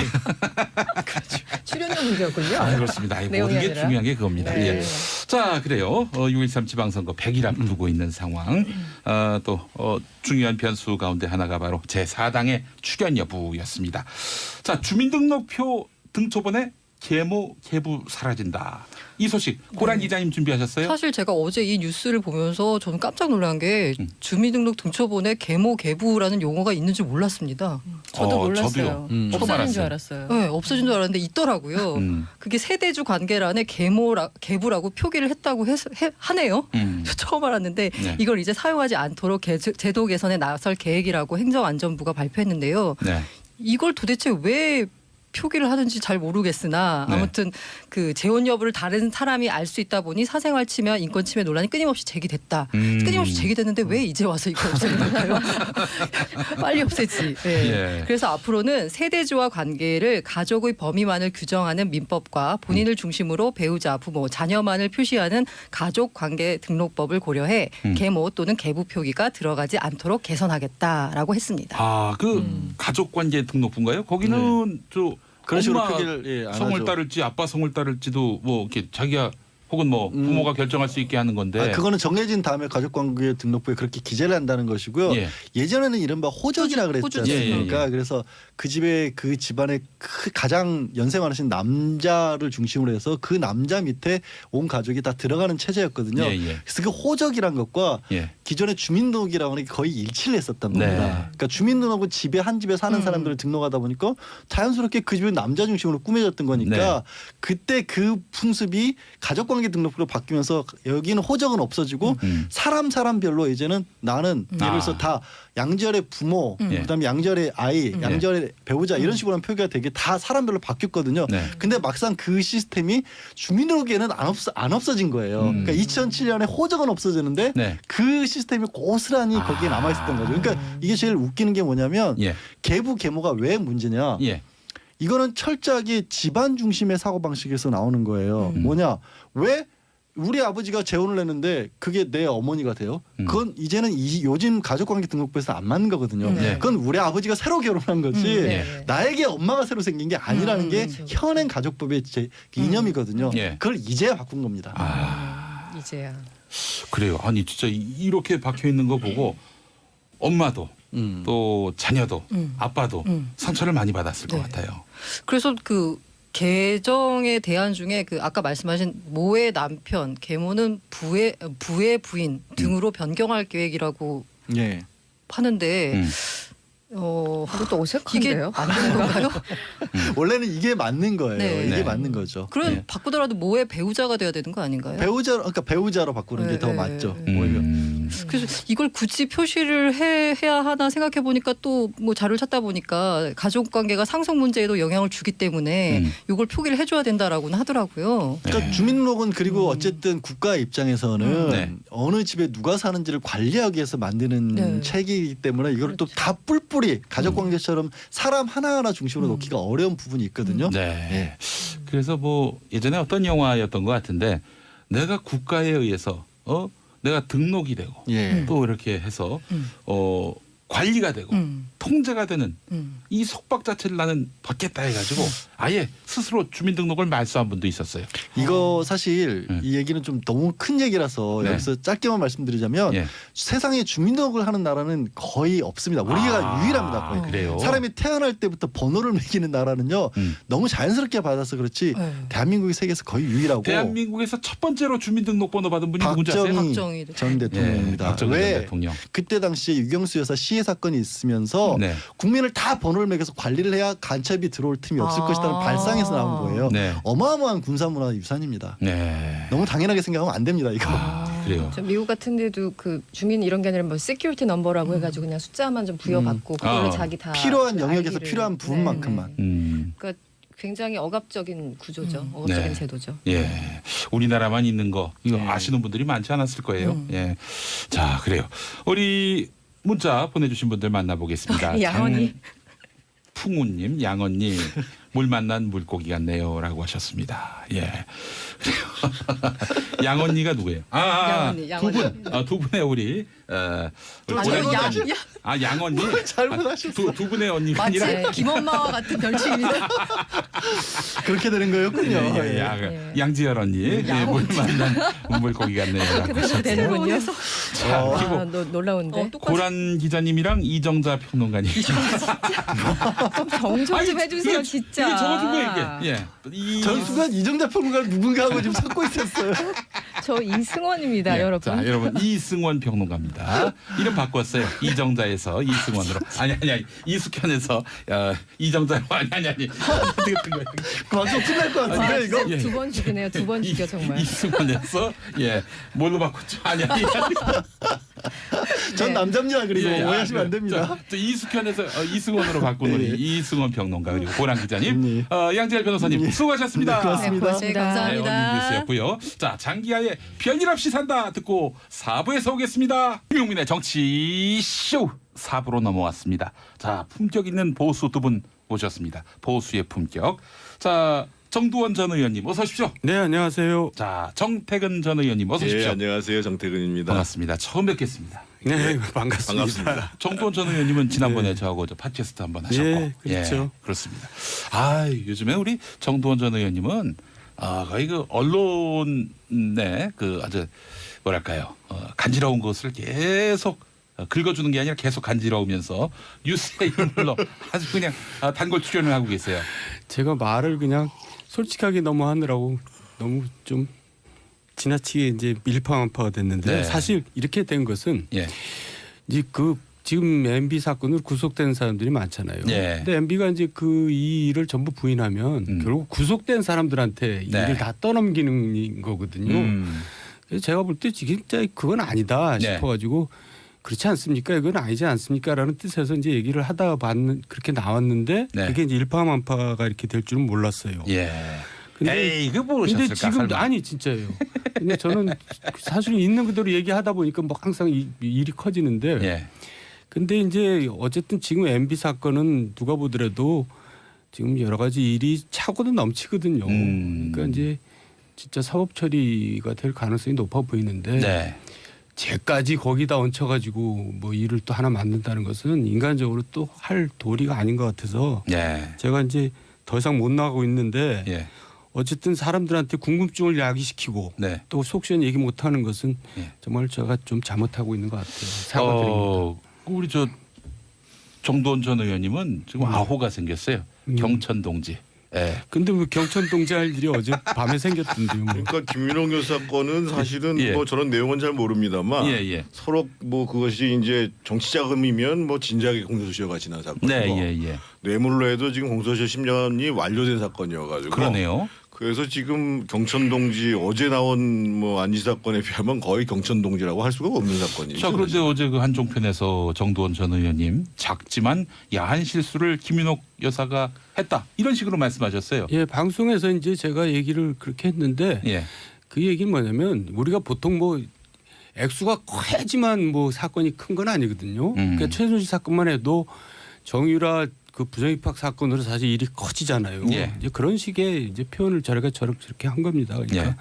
[SPEAKER 5] 출연료 문제였군요.
[SPEAKER 1] 그렇습니다. 이
[SPEAKER 5] 내용이
[SPEAKER 1] 모든 게
[SPEAKER 5] 아니라.
[SPEAKER 1] 중요한 게 그겁니다.
[SPEAKER 5] 네.
[SPEAKER 1] 예. 자, 그래요. 6.13 지방선거 100일 앞두고 있는 상황. 또 중요한 변수 가운데 하나가 바로 제4당의 출연 여부였습니다. 자, 주민등록표 등초본에 계모 계부 사라진다. 이 소식 고란 기자님 준비하셨어요?
[SPEAKER 4] 사실 제가 어제 이 뉴스를 보면서 저는 깜짝 놀란 게 주민등록 등초본에 계모 계부라는 용어가 있는지 몰랐습니다.
[SPEAKER 5] 저도 몰랐어요.
[SPEAKER 1] 저도요. 처음
[SPEAKER 5] 없어진
[SPEAKER 1] 알았어요.
[SPEAKER 5] 줄 알았어요.
[SPEAKER 4] 네, 없어진 줄 알았는데 있더라고요. 그게 세대주 관계란에 계부라고 표기를 했다고 하네요. 처음 알았는데
[SPEAKER 1] 네.
[SPEAKER 4] 이걸 이제 사용하지 않도록 제도 개선에 나설 계획이라고 행정안전부가 발표했는데요.
[SPEAKER 1] 네.
[SPEAKER 4] 이걸 도대체 왜 표기를 하는지 잘 모르겠으나
[SPEAKER 1] 네.
[SPEAKER 4] 아무튼 그 재혼 여부를 다른 사람이 알 수 있다 보니 사생활 침해와 인권 침해 논란이 끊임없이 제기됐다. 끊임없이 제기됐는데 왜 이제 와서 이걸 없애는 걸까요? 빨리 없애지. 네.
[SPEAKER 1] 예.
[SPEAKER 4] 그래서 앞으로는 세대주와 관계를 가족의 범위만을 규정하는 민법과 본인을 중심으로 배우자, 부모, 자녀만을 표시하는 가족관계 등록법을 고려해 계모 또는 계부 표기가 들어가지 않도록 개선하겠다라고 했습니다.
[SPEAKER 1] 아, 그 가족관계 등록부인가요? 거기는 저
[SPEAKER 3] 그런 식으로
[SPEAKER 1] 엄마
[SPEAKER 3] 표기를 안
[SPEAKER 1] 성을
[SPEAKER 3] 하죠.
[SPEAKER 1] 따를지 아빠 성을 따를지도 뭐 이렇게 자기가 혹은 뭐 부모가 결정할 수 있게 하는 건데.
[SPEAKER 3] 그거는 정해진 다음에 가족관계 등록부에 그렇게 기재를 한다는 것이고요.
[SPEAKER 1] 예.
[SPEAKER 3] 예전에는 이른바 호적이라 그랬지
[SPEAKER 4] 호주지.
[SPEAKER 3] 않습니까?
[SPEAKER 1] 예, 예.
[SPEAKER 3] 그래서 그 집에 그 집안의 가장 연세 많으신 남자를 중심으로 해서 그 남자 밑에 온 가족이 다 들어가는 체제였거든요.
[SPEAKER 1] 예, 예.
[SPEAKER 3] 그래서 그 호적이란 것과
[SPEAKER 1] 예.
[SPEAKER 3] 기존의 주민등록이라고 하는 게 거의 일치를 했었단
[SPEAKER 1] 네.
[SPEAKER 3] 겁니다. 그러니까 주민등록은 집에 한 집에 사는 사람들을 등록하다 보니까 자연스럽게 그 집은 남자 중심으로 꾸며졌던 거니까
[SPEAKER 1] 네.
[SPEAKER 3] 그때 그 풍습이 가족관계 등록부로 바뀌면서 여기는 호적은 없어지고 사람별로 이제는 나는 예를 들어서 다 양절의 부모, 그다음에 양절의 아이, 양절의 배우자 이런 식으로 하는 표기가 되게 다 사람별로 바뀌었거든요.
[SPEAKER 1] 네.
[SPEAKER 3] 근데 막상 그 시스템이 주민등록에는 안 없어진 거예요. 그러니까 2007년에 호적은 없어지는데
[SPEAKER 1] 네.
[SPEAKER 3] 그 시스템이 고스란히 거기에 남아 있었던 거죠. 그러니까 이게 제일 웃기는 게 뭐냐면
[SPEAKER 1] 예.
[SPEAKER 3] 계부 계모가 왜 문제냐?
[SPEAKER 1] 예.
[SPEAKER 3] 이거는 철저하게 집안 중심의 사고 방식에서 나오는 거예요. 뭐냐? 왜 우리 아버지가 재혼을 했는데 그게 내 어머니가 돼요? 그건 이제는 요즘 가족관계 등록부에서 안 맞는 거거든요.
[SPEAKER 1] 네.
[SPEAKER 3] 그건 우리 아버지가 새로 결혼한 거지
[SPEAKER 1] 네.
[SPEAKER 3] 나에게 엄마가 새로 생긴 게 아니라는 게
[SPEAKER 5] 그렇죠.
[SPEAKER 3] 현행 가족법의 이념이거든요.
[SPEAKER 1] 예.
[SPEAKER 3] 그걸 이제야 바꾼 겁니다.
[SPEAKER 5] 이제야.
[SPEAKER 1] 그래요. 아니 진짜 이렇게 박혀 있는 거 보고 엄마도 또 자녀도 아빠도 상처를 많이 받았을 것
[SPEAKER 4] 네.
[SPEAKER 1] 같아요.
[SPEAKER 4] 그래서 그 개정의 대안 중에 그 아까 말씀하신 모의 남편, 계모는 부의 부인 등으로 변경할 계획이라고
[SPEAKER 3] 예.
[SPEAKER 4] 하는데
[SPEAKER 5] 그것도
[SPEAKER 4] 이게
[SPEAKER 5] 어색한데요?
[SPEAKER 4] 맞는 건가요?
[SPEAKER 3] 원래는 이게 맞는 거예요.
[SPEAKER 4] 네.
[SPEAKER 3] 이게
[SPEAKER 1] 네.
[SPEAKER 3] 맞는 거죠.
[SPEAKER 4] 그럼
[SPEAKER 3] 예.
[SPEAKER 4] 바꾸더라도 모의 배우자가 돼야 되는 거 아닌가요?
[SPEAKER 3] 그러니까 배우자로 바꾸는 게 더
[SPEAKER 4] 네,
[SPEAKER 3] 맞죠.
[SPEAKER 4] 네.
[SPEAKER 3] 오히려.
[SPEAKER 4] 그래서 이걸 굳이 표시를 해야 하나 생각해 보니까 또 뭐 자료를 찾다 보니까 가족 관계가 상속 문제에도 영향을 주기 때문에 이걸 표기를 해줘야 된다라고는 하더라고요.
[SPEAKER 3] 그러니까 주민등록은 그리고 어쨌든 국가 입장에서는
[SPEAKER 1] 네.
[SPEAKER 3] 어느 집에 누가 사는지를 관리하기 위해서 만드는
[SPEAKER 4] 네.
[SPEAKER 3] 책이기 때문에 이걸 또 다 뿔뿔이 가족관계처럼 사람 하나하나 중심으로 놓기가 어려운 부분이 있거든요.
[SPEAKER 1] 네.
[SPEAKER 3] 예.
[SPEAKER 1] 그래서 뭐 예전에 어떤 영화였던 것 같은데 내가 국가에 의해서 내가 등록이 되고
[SPEAKER 3] 예.
[SPEAKER 1] 또 이렇게 해서 관리가 되고 통제가 되는 이 속박 자체를 나는 받겠다 해가지고 아예 스스로 주민등록을 말소한 분도 있었어요.
[SPEAKER 3] 이거 사실
[SPEAKER 1] 네.
[SPEAKER 3] 이 얘기는 좀 너무 큰 얘기라서
[SPEAKER 1] 네.
[SPEAKER 3] 여기서 짧게만 말씀드리자면
[SPEAKER 1] 예.
[SPEAKER 3] 세상에 주민등록을 하는 나라는 거의 없습니다. 우리가 유일합니다. 거의.
[SPEAKER 1] 그래요.
[SPEAKER 3] 사람이 태어날 때부터 번호를 매기는 나라는요. 너무 자연스럽게 받아서 그렇지
[SPEAKER 4] 네.
[SPEAKER 3] 대한민국이 세계에서 거의 유일하고
[SPEAKER 1] 대한민국에서 첫 번째로 주민등록번호 받은 분이 누군지 아세요?
[SPEAKER 4] 박정희
[SPEAKER 3] 전 대통령입니다.
[SPEAKER 1] 박정희 전
[SPEAKER 3] 왜
[SPEAKER 1] 대통령.
[SPEAKER 3] 그때 당시에 유경수 여사 시해 사건이 있으면서
[SPEAKER 1] 네.
[SPEAKER 3] 국민을 다 번호를 매겨서 관리를 해야 간첩이 들어올 틈이 없을 것이라는 발상에서 나온 거예요.
[SPEAKER 1] 네.
[SPEAKER 3] 어마어마한 군사문화 유산입니다.
[SPEAKER 1] 네.
[SPEAKER 3] 너무 당연하게 생각하면 안 됩니다. 이거.
[SPEAKER 1] 그래요.
[SPEAKER 5] 저 미국 같은 데도 그 주민 이런 게 아니라 뭐 시큐리티 넘버라고 해가지고 그냥 숫자만 좀 부여받고 그걸로
[SPEAKER 1] 아.
[SPEAKER 5] 자기 다
[SPEAKER 3] 필요한
[SPEAKER 5] 그
[SPEAKER 3] 영역에서
[SPEAKER 5] 아이디를-
[SPEAKER 3] 필요한 부분만큼만.
[SPEAKER 5] 그러니까 굉장히 억압적인 구조죠. 억압적인
[SPEAKER 1] 네.
[SPEAKER 5] 제도죠.
[SPEAKER 1] 예, 우리나라만 있는 거 이거 아시는 분들이 많지 않았을 거예요. 예, 자 그래요. 우리 문자 보내주신 분들 만나보겠습니다.
[SPEAKER 5] 양언니.
[SPEAKER 1] 풍우님, 양언님, 물 만난 물고기 같네요라고 하셨습니다. 예, 그래요. 양언니가 누구예요?
[SPEAKER 5] 양언니,
[SPEAKER 1] 두 분, 두 분의 우리
[SPEAKER 4] 아니요,
[SPEAKER 1] 양언니.
[SPEAKER 3] 잘못하셨어.
[SPEAKER 1] 두 분의 언니가
[SPEAKER 4] 마치
[SPEAKER 1] 아니라
[SPEAKER 4] 김엄마와 같은 별칭입니다.
[SPEAKER 3] 그렇게 되는 거였군요.
[SPEAKER 1] 예, 양지열 언니, 예, 물 만난 물고기 같네요라고
[SPEAKER 5] 그래도
[SPEAKER 1] 하셨어요.
[SPEAKER 5] 되는군요.
[SPEAKER 1] 자, 그리고
[SPEAKER 5] 놀라운데.
[SPEAKER 1] 고란 기자님이랑 이정자 평론가님.
[SPEAKER 5] 좀 정정 좀 해주세요, 진짜.
[SPEAKER 1] 이게 적어준 거예요, 이게. 예.
[SPEAKER 3] 전 순간 이정자 평론가 누군가 하고 지금 찾고 있었어요.
[SPEAKER 5] 저 이승원입니다,
[SPEAKER 1] 예,
[SPEAKER 5] 여러분.
[SPEAKER 1] 자, 여러분 이승원 평론가입니다. 이름 바꿨어요. 이정자에서 이승원으로. 아니 이숙현에서 이정자로 아니. 어떻게 된 거예요?
[SPEAKER 3] 방송 끝날 것 같은데 이거.
[SPEAKER 1] 예.
[SPEAKER 5] 두 번 죽이네요. 두 번 죽여 정말.
[SPEAKER 1] 이승원에서 뭘로 바꿨죠? 아니.
[SPEAKER 3] 전
[SPEAKER 5] 네.
[SPEAKER 3] 남자입니다. 그리고
[SPEAKER 1] 예,
[SPEAKER 3] 오해하시면 안 됩니다.
[SPEAKER 1] 저 이숙현에서 이승원으로 바꾼 우리
[SPEAKER 3] 예.
[SPEAKER 1] 이승원 평론가 그리고 고란 기자님,
[SPEAKER 3] 예.
[SPEAKER 1] 양지열 변호사님 수고하셨습니다.
[SPEAKER 3] 네, 고맙습니다.
[SPEAKER 5] 네, 고맙습니다.
[SPEAKER 4] 네, 감사합니다.
[SPEAKER 1] 뉴스였고요. 자, 장기하의 별일 없이 산다 듣고 4부에서 오겠습니다. 김용민의 정치쇼 4부로 넘어왔습니다. 자, 품격 있는 보수 두 분 모셨습니다. 보수의 품격. 자, 정두원 전 의원님 어서 오십시오.
[SPEAKER 6] 네, 안녕하세요.
[SPEAKER 1] 자, 정태근 전 의원님 어서 오십시오.
[SPEAKER 7] 예, 안녕하세요. 정태근입니다.
[SPEAKER 1] 반갑습니다. 처음 뵙겠습니다.
[SPEAKER 6] 네, 반갑습니다.
[SPEAKER 7] 반갑습니다.
[SPEAKER 1] 정두원 전 의원님은 지난번에 저하고 팟캐스트 한번 하셨고,
[SPEAKER 6] 예, 그렇죠.
[SPEAKER 1] 예, 그렇습니다. 요즘에 우리 정두원 전 의원님은 거의 그 언론의 그 아주 뭐랄까요 간지러운 것을 계속 긁어주는 게 아니라 계속 간지러우면서 뉴스에 힘을로 아주 그냥 단골 출연을 하고 계세요.
[SPEAKER 6] 제가 말을 그냥 솔직하게 너무 하느라고 너무 좀 지나치게 이제 일파만파가 됐는데
[SPEAKER 1] 네.
[SPEAKER 6] 사실 이렇게 된 것은
[SPEAKER 1] 예,
[SPEAKER 6] 이제 지금 MB 사건으로 구속된 사람들이 많잖아요.
[SPEAKER 1] 예.
[SPEAKER 6] 근데 MB가 이제 이 일을 전부 부인하면 결국 구속된 사람들한테 이
[SPEAKER 1] 네.
[SPEAKER 6] 일을 다 떠넘기는 거거든요. 그래서 제가 볼 때 진짜 그건 아니다
[SPEAKER 1] 네.
[SPEAKER 6] 싶어가지고 그렇지 않습니까? 이건 아니지 않습니까?라는 뜻에서 이제 얘기를 하다가 그렇게 나왔는데
[SPEAKER 1] 네.
[SPEAKER 6] 그게 이제 일파만파가 이렇게 될 줄은 몰랐어요.
[SPEAKER 1] 예.
[SPEAKER 6] 근데
[SPEAKER 1] 에이, 그 모르셨을까?
[SPEAKER 6] 근데 지금
[SPEAKER 1] 설마.
[SPEAKER 6] 아니 진짜예요. 근데 저는 사실 있는 그대로 얘기하다 보니까 뭐 항상 일이 커지는데.
[SPEAKER 1] 예.
[SPEAKER 6] 근데 이제 어쨌든 지금 MB 사건은 누가 보더라도 지금 여러 가지 일이 차고도 넘치거든요. 그러니까 이제 진짜 사법 처리가 될 가능성이 높아 보이는데
[SPEAKER 1] 네.
[SPEAKER 6] 쟤까지 거기다 얹혀가지고 뭐 일을 또 하나 만든다는 것은 인간적으로 또 할 도리가 아닌 것 같아서
[SPEAKER 1] 예.
[SPEAKER 6] 제가 이제 더 이상 못 나가고 있는데
[SPEAKER 1] 예.
[SPEAKER 6] 어쨌든 사람들한테 궁금증을 야기시키고
[SPEAKER 1] 네.
[SPEAKER 6] 또 속 시원 얘기 못하는 것은
[SPEAKER 1] 예.
[SPEAKER 6] 정말 제가 좀 잘못하고 있는 것 같아요. 사과드립니다.
[SPEAKER 1] 우리 저 정두원 전 의원님은 지금 아호가 생겼어요. 경천 동지. 예.
[SPEAKER 6] 근데 뭐 경천 동지 할 일이 어제 밤에 생겼던데요. 뭐.
[SPEAKER 7] 그러니까 김민홍 여사 건은 사실은
[SPEAKER 1] 예.
[SPEAKER 7] 뭐 저런 내용은 잘 모릅니다만
[SPEAKER 1] 예.
[SPEAKER 7] 서로 뭐 그것이 이제 정치 자금이면 뭐 진작에 공소시효가 지난 사건이고
[SPEAKER 1] 네, 예.
[SPEAKER 7] 뇌물로 해도 지금 공소시효 10년이 완료된 사건이어가지고
[SPEAKER 1] 그러네요.
[SPEAKER 7] 그래서 지금 경천 동지 어제 나온 뭐 안지 사건에 비하면 거의 경천 동지라고 할 수가 없는 사건이죠.
[SPEAKER 1] 자, 그런데 어제 그 한종편에서 정두원 전 의원님 작지만 야한 실수를 김윤옥 여사가 했다 이런 식으로 말씀하셨어요.
[SPEAKER 6] 예, 방송에서 이제 제가 얘기를 그렇게 했는데
[SPEAKER 1] 예.
[SPEAKER 6] 그 얘기는 뭐냐면 우리가 보통 뭐 액수가 커야지만 뭐 사건이 큰 건 아니거든요. 그러니까 최순실 사건만 해도 정유라 그 부정입학 사건으로 사실 일이 커지잖아요.
[SPEAKER 1] 예.
[SPEAKER 6] 이제 그런 식의 이제 표현을 저렇게 한 겁니다. 그러니까
[SPEAKER 1] 예.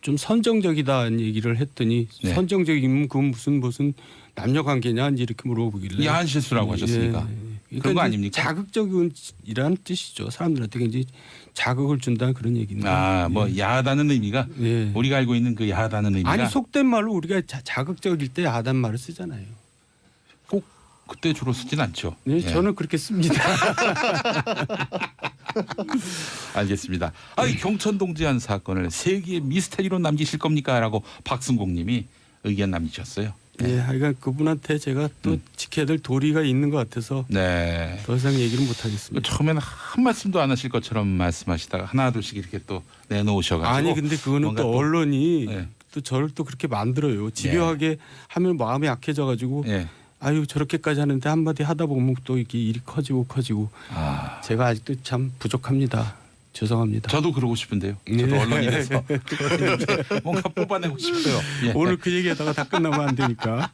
[SPEAKER 6] 좀 선정적이다는 얘기를 했더니
[SPEAKER 1] 네.
[SPEAKER 6] 선정적이면 그건 무슨 남녀 관계냐 이제 이렇게 물어보길래
[SPEAKER 1] 야한 실수라고 하셨으니까.
[SPEAKER 6] 그러니까
[SPEAKER 1] 그런 거
[SPEAKER 6] 이제
[SPEAKER 1] 아닙니까?
[SPEAKER 6] 자극적이라는 뜻이죠. 사람들한테 이제 자극을 준다는 그런 얘기인데.
[SPEAKER 1] 뭐 야하다는 의미가
[SPEAKER 6] 예.
[SPEAKER 1] 우리가 알고 있는 그 야하다는 의미가
[SPEAKER 6] 아니 속된 말로 우리가 자극적일 때 야단 말을 쓰잖아요.
[SPEAKER 1] 꼭 그때 주로 쓰진 않죠.
[SPEAKER 6] 네,
[SPEAKER 1] 예.
[SPEAKER 6] 저는 그렇게 씁니다.
[SPEAKER 1] 알겠습니다. 이 경천 동지한 사건을 세계의 미스테리로 남기실 겁니까?라고 박승국님이 의견 남기셨어요.
[SPEAKER 6] 예, 하여간 그분한테 제가 또 지켜야 될 도리가 있는 것 같아서
[SPEAKER 1] 네.
[SPEAKER 6] 더 이상 얘기를 못 하겠습니다.
[SPEAKER 1] 처음에는 한 말씀도 안 하실 것처럼 말씀하시다가 하나둘씩 이렇게 또 내놓으셔가지고
[SPEAKER 6] 아니 근데 그거는
[SPEAKER 1] 뭔가
[SPEAKER 6] 또 언론이
[SPEAKER 1] 네.
[SPEAKER 6] 또 저를 또 그렇게 만들어요. 집요하게 하면 마음이 약해져가지고
[SPEAKER 1] 예.
[SPEAKER 6] 아유 저렇게까지 하는데 한마디 하다 보면 또 이렇게 일이 커지고 제가 아직도 참 부족합니다. 죄송합니다.
[SPEAKER 1] 저도 그러고 싶은데요. 저도
[SPEAKER 6] 네.
[SPEAKER 1] 언론인에서 뭔가 뽑아내고 싶어요. 예.
[SPEAKER 6] 오늘 그 얘기하다가 다 끝나면 안 되니까.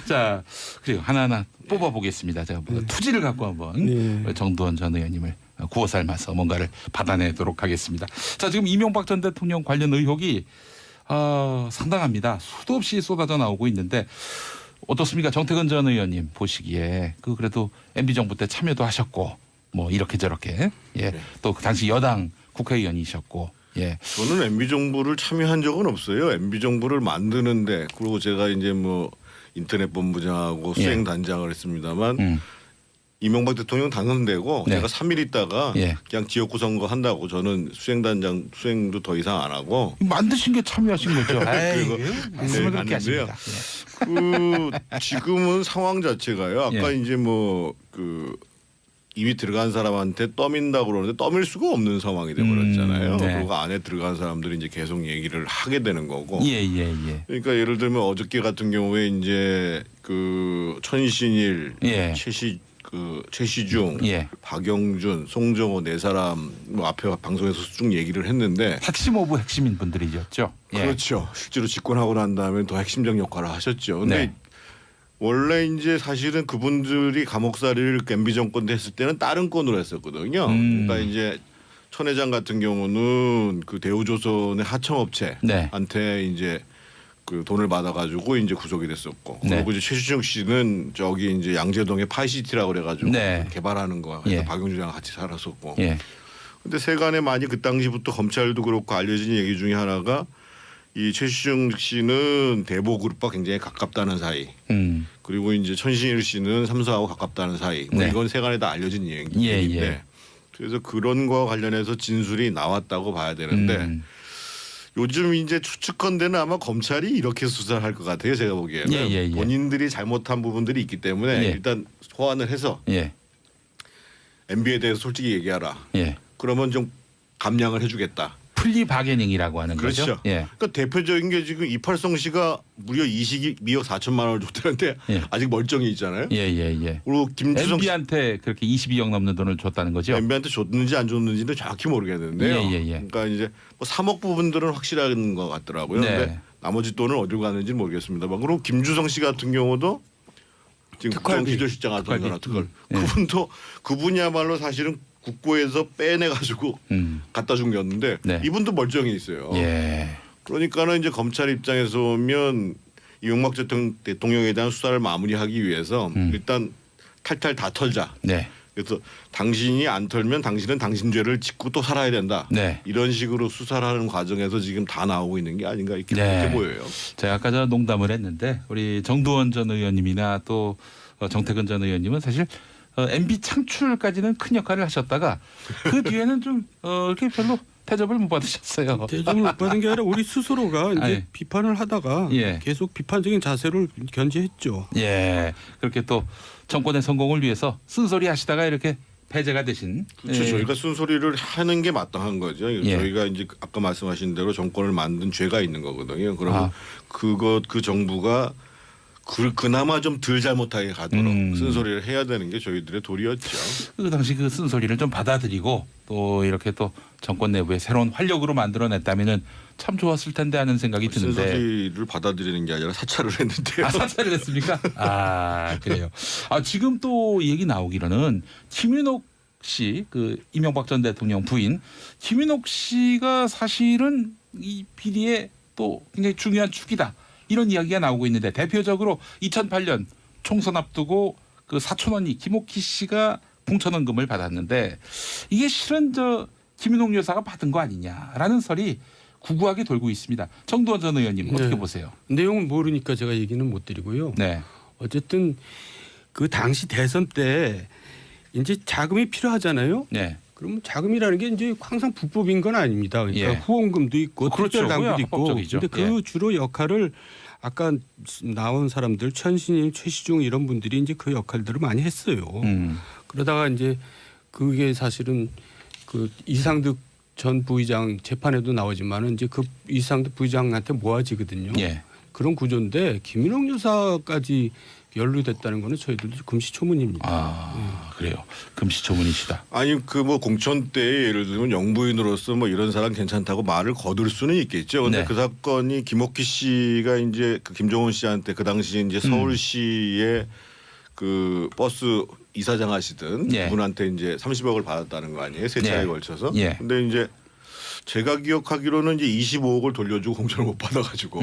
[SPEAKER 1] 자, 그래요. 하나하나 뽑아보겠습니다. 제가 투지를 갖고 한번
[SPEAKER 6] 네.
[SPEAKER 1] 정두원 전 의원님을 구워 삶아서 뭔가를 받아내도록 하겠습니다. 자, 지금 이명박 전 대통령 관련 의혹이 상당합니다. 수도 없이 쏟아져 나오고 있는데 어떻습니까? 정태근 전 의원님 보시기에 그래도 MB 정부 때 참여도 하셨고 뭐 이렇게 저렇게 또 그 당시 여당 국회의원이셨고
[SPEAKER 7] 저는 MB 정부를 참여한 적은 없어요. MB 정부를 만드는데 그리고 제가 이제 뭐 인터넷 본부장하고 수행 단장을 했습니다만 이명박 대통령 당선되고
[SPEAKER 1] 네.
[SPEAKER 7] 내가 3일 있다가 그냥 지역구 선거 한다고 저는 수행단장 수행도 더 이상 안 하고
[SPEAKER 1] 만드신 게 참여하신 거죠.
[SPEAKER 7] 그리고
[SPEAKER 1] 말씀을 그렇게
[SPEAKER 7] 갔는데요.
[SPEAKER 1] 하십니다.
[SPEAKER 7] 지금은 상황 자체가요. 아까 이제 뭐 이미 들어간 사람한테 떠민다고 그러는데 떠밀 수가 없는 상황이 돼버렸잖아요.
[SPEAKER 1] 네.
[SPEAKER 7] 그리고 안에 들어간 사람들이 이제 계속 얘기를 하게 되는 거고. 그러니까 예를 들면 어저께 같은 경우에 이제 그 천신일, 최시중, 박영준, 송정호 네 사람 뭐 앞에 방송에서 쭉 얘기를 했는데
[SPEAKER 1] 핵심 오브 핵심인 분들이었죠.
[SPEAKER 7] 그렇죠. 실제로 집권하고 난 다음에 더 핵심적 역할을 하셨죠. 근데 원래 이제 사실은 그분들이 감옥살이를 MB 정권 때 했을 때는 다른 건으로 했었거든요. 그러니까 이제 천 회장 같은 경우는 그 대우조선의 하청업체한테 이제 그 돈을 받아가지고 이제 구속이 됐었고 그리고 이제 최시중 씨는 저기 이제 양재동에 파이시티라고 그래가지고 개발하는 거 해서 박영준이랑 같이 살았었고. 근데 세간에 많이 그 당시부터 검찰도 그렇고 알려진 얘기 중에 하나가 이 최시중 씨는 대보그룹과 굉장히 가깝다는 사이. 그리고 이제 천신일 씨는 삼성하고 가깝다는 사이. 뭐 이건 세간에 다 알려진 얘기인데. 그래서 그런 거와 관련해서 진술이 나왔다고 봐야 되는데 요즘 이제 추측컨대는 아마 검찰이 이렇게 수사를 할 것 같아요. 제가 보기에는 본인들이 잘못한 부분들이 있기 때문에 일단 소환을 해서 MB에 대해서 솔직히 얘기하라. 그러면 좀 감량을 해주겠다.
[SPEAKER 1] 플리 바게닝이라고 하는
[SPEAKER 7] 그렇죠.
[SPEAKER 1] 거죠.
[SPEAKER 7] 그러니까 대표적인 게 지금 이팔성 씨가 무려 2억 4천만 원을 줬다는데 아직 멀쩡히 있잖아요. 그리고 김주성
[SPEAKER 1] MB한테 그렇게 22억 넘는 돈을 줬다는 거죠.
[SPEAKER 7] MB한테 줬는지 안 줬는지는 정확히 모르겠는데요. 그러니까 이제 뭐 3억 부분들은 확실한 것 같더라고요. 근데 나머지 돈은 어디로 가는지 모르겠습니다만 그리고 김주성 씨 같은 경우도 지금 국정기조실장 하던 사람 특활 그분도 그분이야말로 사실은 국고에서 빼내가지고 갖다 준 게였는데 이분도 멀쩡히 있어요. 그러니까는 이제 검찰 입장에서 보면 이명박 대통령에 대한 수사를 마무리하기 위해서 일단 탈탈 다 털자. 그래서 당신이 안 털면 당신은 당신 죄를 짓고 또 살아야 된다. 이런 식으로 수사를 하는 과정에서 지금 다 나오고 있는 게 아닌가 이렇게 보여요.
[SPEAKER 1] 제가 아까 저 농담을 했는데 우리 정두원 전 의원님이나 또 정태근 전 의원님은 사실 MB 창출까지는 큰 역할을 하셨다가 그 뒤에는 좀 이렇게 별로 대접을 못 받으셨어요.
[SPEAKER 6] 대접을 못 받은 게 아니라 우리 스스로가 이제 비판을 하다가 계속 비판적인 자세를 견지했죠.
[SPEAKER 1] 그렇게 또 정권의 성공을 위해서 쓴소리 하시다가 이렇게 배제가 되신.
[SPEAKER 7] 그렇죠. 저희가 쓴소리를 하는 게 마땅한 거죠. 저희가 이제 아까 말씀하신 대로 정권을 만든 죄가 있는 거거든요. 그러면 그 정부가 그나마 좀 덜 잘못하게 가도록 쓴소리를 해야 되는 게 저희들의 도리였죠.
[SPEAKER 1] 그 당시 그 쓴소리를 좀 받아들이고 또 이렇게 또 정권 내부에 새로운 활력으로 만들어냈다면은 참 좋았을 텐데 하는 생각이 드는데.
[SPEAKER 7] 쓴소리를 받아들이는 게 아니라 사찰을 했는데요.
[SPEAKER 1] 사찰을 했습니까? 그래요. 지금 또 얘기 나오기로는 김윤옥 씨, 그 이명박 전 대통령 부인 김윤옥 씨가 사실은 이 비리의 또 굉장히 중요한 축이다. 이런 이야기가 나오고 있는데 대표적으로 2008년 총선 앞두고 그 사촌 언니 김옥희 씨가 공천원금을 받았는데 이게 실은 저 김윤옥 여사가 받은 거 아니냐라는 설이 구구하게 돌고 있습니다. 정두원 전 의원님 어떻게 보세요?
[SPEAKER 6] 내용은 모르니까 제가 얘기는 못 드리고요. 어쨌든 그 당시 대선 때 이제 자금이 필요하잖아요. 그러면 자금이라는 게 이제 항상 불법인 건 아닙니다. 그러니까 후원금도 있고 특별 당비도 있고. 그런데 그 주로 역할을 아까 나온 사람들 천신일, 최시중 이런 분들이 이제 그 역할들을 많이 했어요. 그러다가 이제 그게 사실은 그 이상득 전 부의장 재판에도 나오지만은 이제 그 이상득 부의장한테 모아지거든요. 그런 구조인데 김윤옥 여사까지 연루됐다는 거는 저희들도 금시초문입니다.
[SPEAKER 1] 그래요. 금시초문이시다.
[SPEAKER 7] 아니 그 뭐 공천 때 예를 들면 영부인으로서 뭐 이런 사람 괜찮다고 말을 거둘 수는 있겠죠. 근데
[SPEAKER 1] 네.
[SPEAKER 7] 그 사건이 김옥희 씨가 이제 그 김종원 씨한테 그 당시 이제 서울시의 그 버스 이사장 하시던
[SPEAKER 1] 예.
[SPEAKER 7] 그분한테 이제 30억을 받았다는 거 아니에요? 세 차례에
[SPEAKER 1] 예.
[SPEAKER 7] 걸쳐서.
[SPEAKER 1] 예.
[SPEAKER 7] 근데 이제 제가 기억하기로는 이제 25억을 돌려주고 공천을 못 받아가지고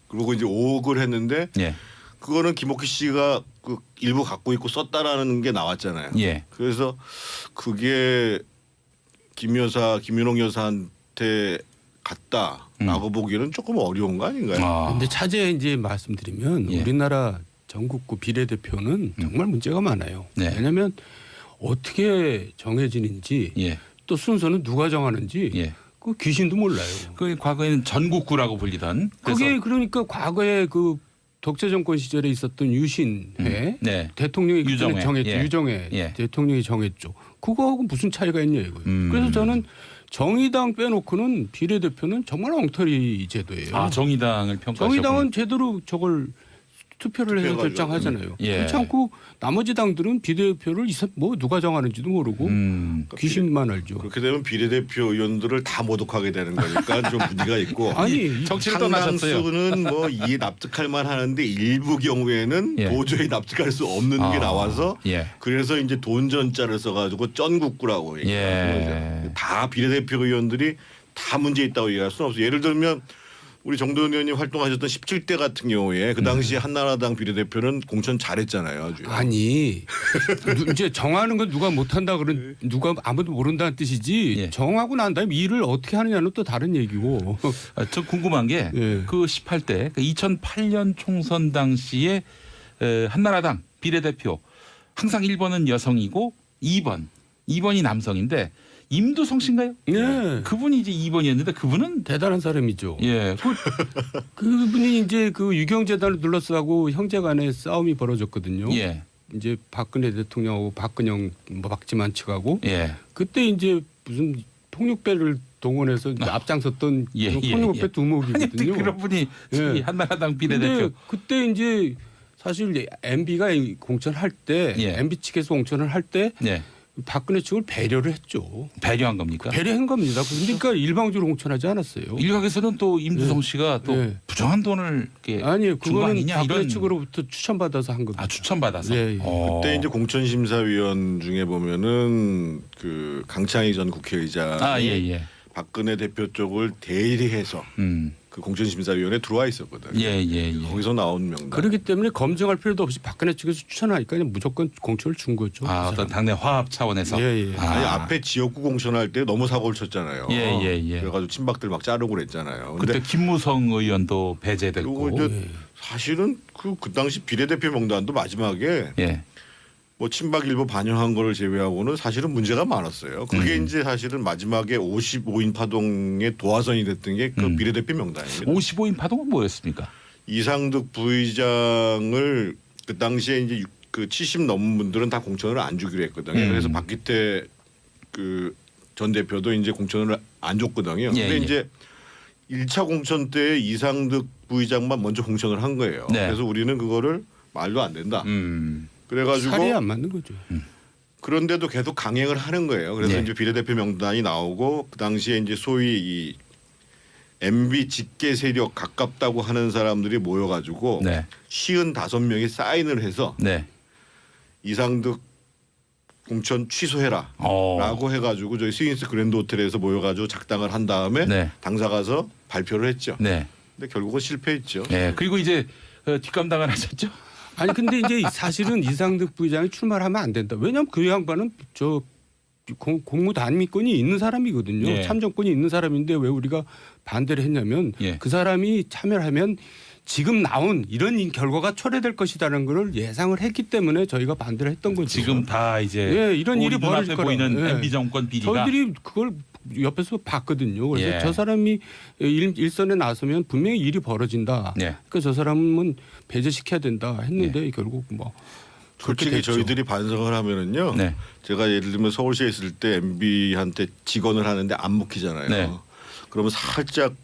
[SPEAKER 7] 그리고 이제 5억을 했는데
[SPEAKER 1] 예.
[SPEAKER 7] 그거는 김옥희 씨가 그 일부 갖고 있고 썼다라는 게 나왔잖아요.
[SPEAKER 1] 예.
[SPEAKER 7] 그래서 그게 김윤홍 여사한테 갔다라고 보기에는 조금 어려운 거 아닌가요?
[SPEAKER 6] 근데 차제 이제 말씀드리면
[SPEAKER 1] 예.
[SPEAKER 6] 우리나라 전국구 비례대표는 정말 문제가 많아요.
[SPEAKER 1] 네.
[SPEAKER 6] 왜냐하면 어떻게 정해지는지
[SPEAKER 1] 예.
[SPEAKER 6] 또 순서는 누가 정하는지
[SPEAKER 1] 예.
[SPEAKER 6] 그 귀신도 몰라요.
[SPEAKER 1] 그 과거에는 전국구라고 불리던. 그래서
[SPEAKER 6] 그게 그러니까 과거에 그 독재 정권 시절에 있었던 유신회
[SPEAKER 1] 네.
[SPEAKER 6] 대통령이 그때
[SPEAKER 1] 유정회.
[SPEAKER 6] 정했죠.
[SPEAKER 1] 예.
[SPEAKER 6] 유정회
[SPEAKER 1] 예.
[SPEAKER 6] 대통령이 정했죠. 그거하고 무슨 차이가 있냐 이거예요. 그래서 저는 정의당 빼놓고는 비례대표는 정말 엉터리 제도예요.
[SPEAKER 1] 정의당을 평가하셨군요.
[SPEAKER 6] 정의당은 제대로 저걸 투표를 해서
[SPEAKER 7] 투표해가지고.
[SPEAKER 6] 결정하잖아요.
[SPEAKER 1] 예.
[SPEAKER 6] 그렇지 않고 나머지 당들은 비례대표를 뭐 누가 정하는지도 모르고 귀신만 알죠.
[SPEAKER 7] 그렇게 되면 비례대표 의원들을 다 모독하게 되는 거니까 좀 문제가 있고
[SPEAKER 6] 아니
[SPEAKER 1] 정치를 떠나셨어요.
[SPEAKER 7] 상당수는 뭐 이해 납득할 만하는데 일부 경우에는
[SPEAKER 1] 예.
[SPEAKER 7] 도저히 납득할 수 없는 게 나와서
[SPEAKER 1] 예.
[SPEAKER 7] 그래서 이제 돈전자를 써가지고 쩐국구라고 얘기하는
[SPEAKER 1] 예.
[SPEAKER 7] 거죠. 다 비례대표 의원들이 다 문제 있다고 얘기할 수는 없어요. 예를 들면 우리 정도현 의원님 활동하셨던 17대 같은 경우에 그 당시 한나라당 비례대표는 공천 잘했잖아요. 아주.
[SPEAKER 6] 아니 이제 정하는 건 누가 못한다 그런 누가 아무도 모른다는 뜻이지
[SPEAKER 1] 예.
[SPEAKER 6] 정하고 난 다음에 일을 어떻게 하느냐는 또 다른 얘기고.
[SPEAKER 1] 저 궁금한 게 그
[SPEAKER 6] 예.
[SPEAKER 1] 18대 그 2008년 총선 당시에 한나라당 비례대표 항상 1번은 여성이고 2번이 남성인데 임두성 씨인가요?
[SPEAKER 6] 예.
[SPEAKER 1] 그분이 이제 2번이었는데 그분은
[SPEAKER 6] 대단한 사람이죠.
[SPEAKER 1] 예.
[SPEAKER 6] 그분이 이제 그 유경재단을 둘러싸고 형제간의 싸움이 벌어졌거든요.
[SPEAKER 1] 예.
[SPEAKER 6] 이제 박근혜 대통령하고 박근영 뭐 박지만 측하고
[SPEAKER 1] 예.
[SPEAKER 6] 그때 이제 무슨 폭력배를 동원해서 앞장섰던
[SPEAKER 1] 예,
[SPEAKER 6] 그런
[SPEAKER 1] 예,
[SPEAKER 6] 폭력배
[SPEAKER 1] 예.
[SPEAKER 6] 두목이거든요.
[SPEAKER 1] 아니 그런 분이
[SPEAKER 6] 예.
[SPEAKER 1] 한나라당
[SPEAKER 6] 근데
[SPEAKER 1] 비례대표.
[SPEAKER 6] 그때 이제 사실 MB가 공천할 때
[SPEAKER 1] 예.
[SPEAKER 6] MB 측에서 공천을 할 때
[SPEAKER 1] 예.
[SPEAKER 6] 박근혜 측을 배려를 했죠.
[SPEAKER 1] 배려한 겁니까?
[SPEAKER 6] 배려한 겁니다. 그러니까 일방적으로 공천하지 않았어요.
[SPEAKER 1] 일각에서는 또 임두성 씨가 또
[SPEAKER 6] 예.
[SPEAKER 1] 부정한 돈을 이렇게
[SPEAKER 6] 아니
[SPEAKER 1] 준거
[SPEAKER 6] 그거는
[SPEAKER 1] 아니냐
[SPEAKER 6] 박근혜
[SPEAKER 1] 이런
[SPEAKER 6] 측으로부터 추천받아서 한 겁니다.
[SPEAKER 1] 추천받아서.
[SPEAKER 6] 예, 예.
[SPEAKER 7] 그때 이제 공천심사위원 중에 보면은 그 강창희 전 국회의장이
[SPEAKER 1] 예.
[SPEAKER 7] 박근혜 대표 쪽을 대리해서 그 공천심사위원회에 들어와 있었거든요.
[SPEAKER 1] 예.
[SPEAKER 7] 거기서 나온 명단.
[SPEAKER 6] 그렇기 때문에 검증할 필요도 없이 박근혜 측에서 추천하니까 그냥 무조건 공천을 준 거죠.
[SPEAKER 1] 어떤 당내 화합 차원에서.
[SPEAKER 6] 예.
[SPEAKER 7] 아니 앞에 지역구 공천할 때 너무 사고를 쳤잖아요.
[SPEAKER 1] 예.
[SPEAKER 7] 그래가지고 친박들 막 자르고 그랬잖아요.
[SPEAKER 1] 그때 김무성 의원도 배제됐고.
[SPEAKER 7] 그리고 이제 사실은 그 당시 비례대표 명단도 마지막에
[SPEAKER 1] 예.
[SPEAKER 7] 뭐 친박 일부 반영한 거를 제외하고는 사실은 문제가 많았어요. 그게 이제 사실은 마지막에 55인 파동의 도화선이 됐던 게 그 비례대표 명단입니다.
[SPEAKER 1] 55인 파동은 뭐였습니까?
[SPEAKER 7] 이상득 부의장을 그 당시에 이제 그 70 넘은 분들은 다 공천을 안 주기로 했거든요. 그래서 박기태 그 전 대표도 이제 공천을 안 줬거든요. 근데 이제 1차 공천 때 이상득 부의장만 먼저 공천을 한 거예요.
[SPEAKER 1] 네.
[SPEAKER 7] 그래서 우리는 그거를 말도 안 된다. 그래가지고
[SPEAKER 6] 살이 안 맞는 거죠.
[SPEAKER 7] 그런데도 계속 강행을 하는 거예요. 그래서
[SPEAKER 1] 네.
[SPEAKER 7] 이제 비례대표 명단이 나오고 그 당시에 이제 소위 이 MB 직계 세력 가깝다고 하는 사람들이 모여가지고
[SPEAKER 1] 네.
[SPEAKER 7] 55명이 사인을 해서
[SPEAKER 1] 네.
[SPEAKER 7] 이상득 공천 취소해라 라고 해가지고 저희 스윙스 그랜드 호텔에서 모여가지고 작당을 한 다음에
[SPEAKER 1] 네.
[SPEAKER 7] 당사 가서 발표를 했죠.
[SPEAKER 1] 네.
[SPEAKER 7] 근데 결국은 실패했죠.
[SPEAKER 1] 네. 그리고 이제 뒷감당을 하셨죠?
[SPEAKER 6] 아니 근데 이제 사실은 이상득 부의장이 출마를 하면 안 된다. 왜냐하면 그 양반은 저 공무단위권이 있는 사람이거든요.
[SPEAKER 1] 예.
[SPEAKER 6] 참정권이 있는 사람인데 왜 우리가 반대를 했냐면
[SPEAKER 1] 예.
[SPEAKER 6] 그 사람이 참여를 하면 지금 나온 이런 결과가 초래될 것이라는 걸 예상을 했기 때문에 저희가 반대를 했던 거죠.
[SPEAKER 1] 지금 다 이제
[SPEAKER 6] 예, 이런 일이
[SPEAKER 1] 우리
[SPEAKER 6] 벌어질
[SPEAKER 1] 눈앞에
[SPEAKER 6] 거라.
[SPEAKER 1] 보이는
[SPEAKER 6] 예.
[SPEAKER 1] MB 정권 비리가
[SPEAKER 6] 저희들이 그걸 옆에서 봤거든요. 그래서
[SPEAKER 1] 예.
[SPEAKER 6] 저 사람이 일선에 나서면 분명히 일이 벌어진다.
[SPEAKER 1] 예.
[SPEAKER 6] 그러니까 저 사람은 배제시켜야 된다 했는데 결국 뭐 그렇게
[SPEAKER 7] 솔직히
[SPEAKER 6] 됐죠.
[SPEAKER 7] 저희들이 반성을 하면은요.
[SPEAKER 1] 네.
[SPEAKER 7] 제가 예를 들면 서울시에 있을 때 MB한테 직원을 하는데 안 먹히잖아요.
[SPEAKER 1] 네.
[SPEAKER 7] 그러면 살짝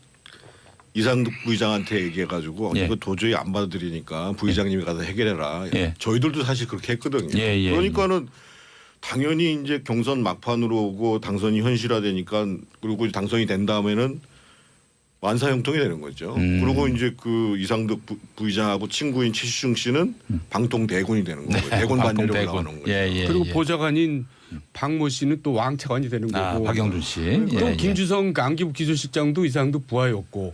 [SPEAKER 7] 이상득 부의장한테 얘기해가지고
[SPEAKER 1] 예.
[SPEAKER 7] 이거 도저히 안 받아들이니까 부의장님이 가서 해결해라.
[SPEAKER 1] 예.
[SPEAKER 7] 저희들도 사실 그렇게 했거든요.
[SPEAKER 1] 예.
[SPEAKER 7] 그러니까는 당연히 이제 경선 막판으로 오고 당선이 현실화되니까 그리고 당선이 된 다음에는 완사형통이 되는 거죠. 그리고 이제 그 이상득 부의장하고 친구인 최시중 씨는 방통 대군이 되는 거고요. 대군 반열에 올라가는 거죠.
[SPEAKER 1] 예.
[SPEAKER 6] 그리고 보좌관인 박모 씨는 또 왕차관이 되는 거고.
[SPEAKER 1] 박영준 씨.
[SPEAKER 6] 또 김주성 안기부 기술실장도 이상득 부하였고.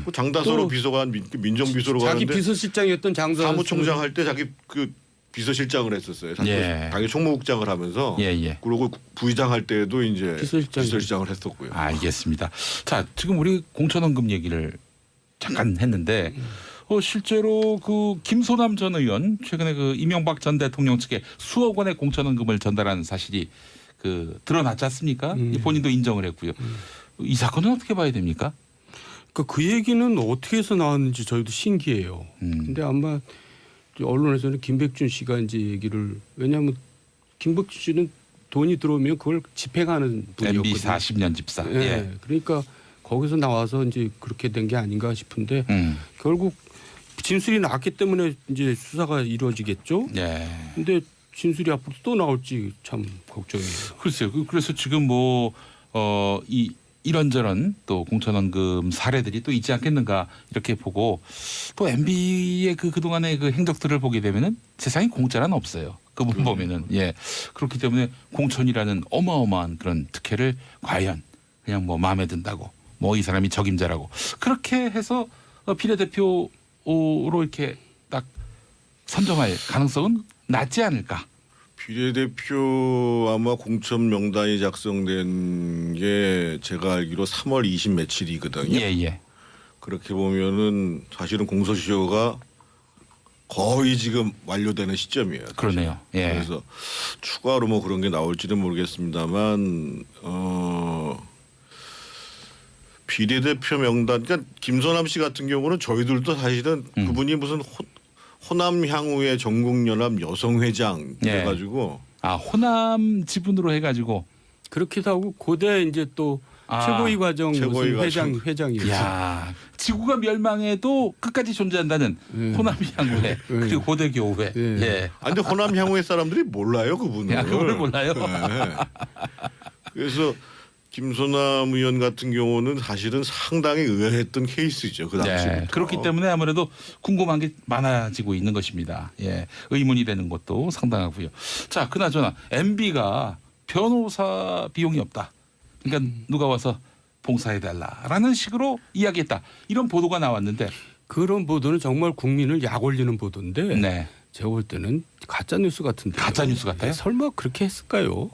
[SPEAKER 7] 그 장다서로
[SPEAKER 6] 또
[SPEAKER 7] 비서관 민정비서로
[SPEAKER 6] 자기
[SPEAKER 7] 가는데
[SPEAKER 6] 비서실장이었던 장선
[SPEAKER 7] 사무총장 할 때 자기 그 비서실장을 했었어요. 자기 총무국장을 하면서. 그리고 부의장 할 때도 이제 비서실장을 했었고요.
[SPEAKER 1] 알겠습니다. 자, 지금 우리 공천원금 얘기를 잠깐 했는데 실제로 그 김소남 전 의원 최근에 그 이명박 전 대통령 측에 수억 원의 공천원금을 전달한 사실이 그 드러났지 않습니까? 본인도 인정을 했고요. 이 사건은 어떻게 봐야 됩니까?
[SPEAKER 6] 그 얘기는 어떻게 해서 나왔는지 저희도 신기해요. 근데 아마 언론에서는 김백준 씨가 이제 얘기를 왜냐하면 김백준 씨는 돈이 들어오면 그걸 집행하는 분이었거든요.
[SPEAKER 1] MB 40년 집사.
[SPEAKER 6] 예. 그러니까 거기서 나와서 이제 그렇게 된 게 아닌가 싶은데 결국 진술이 나왔기 때문에 이제 수사가 이루어지겠죠.
[SPEAKER 1] 예.
[SPEAKER 6] 근데 진술이 앞으로 또 나올지 참 걱정이에요.
[SPEAKER 1] 글쎄요. 그래서 지금 이런저런 또 공천원금 사례들이 또 있지 않겠는가 이렇게 보고 또 MB의 그동안의 그 행적들을 보게 되면은 세상에 공짜는 없어요. 그 부분 보면은 그렇기 때문에 공천이라는 어마어마한 그런 특혜를 과연 그냥 뭐 마음에 든다고 뭐 이 사람이 적임자라고 그렇게 해서 비례대표로 이렇게 딱 선정할 가능성은 낮지 않을까.
[SPEAKER 7] 비례대표 아마 공천 명단이 작성된 게 제가 알기로 3월 20 며칠이거든요. 그렇게 보면은 사실은 공소시효가 거의 지금 완료되는 시점이에요. 사실.
[SPEAKER 1] 그러네요.
[SPEAKER 7] 그래서 추가로 뭐 그런 게 나올지는 모르겠습니다만 비례대표 명단 그러니까 김소남 씨 같은 경우는 저희들도 사실은 그분이 무슨 호남 향후의 전국연합 여성회장 해가지고
[SPEAKER 1] 호남 지분으로 해가지고
[SPEAKER 6] 그렇기도 하고 고대 이제 또 최고위 과정 회장이었죠.
[SPEAKER 1] 야, 지구가 멸망해도 끝까지 존재한다는 호남 향후회 그리고 고대 교회.
[SPEAKER 7] 근데 호남 향후회 사람들이 몰라요 그분을.
[SPEAKER 1] 그걸 몰라요.
[SPEAKER 7] 그래서 김소남 의원 같은 경우는 사실은 상당히 의아했던 케이스죠. 그 당시부터.
[SPEAKER 1] 그렇기 때문에 아무래도 궁금한 게 많아지고 있는 것입니다. 의문이 되는 것도 상당하고요. 자, 그나저나 MB가 변호사 비용이 없다. 그러니까 누가 와서 봉사해달라라는 식으로 이야기했다. 이런 보도가 나왔는데
[SPEAKER 6] 그런 보도는 정말 국민을 약 올리는 보도인데 제가 볼 때는 가짜 뉴스 같은데.
[SPEAKER 1] 가짜 뉴스 같아요?
[SPEAKER 6] 설마 그렇게 했을까요?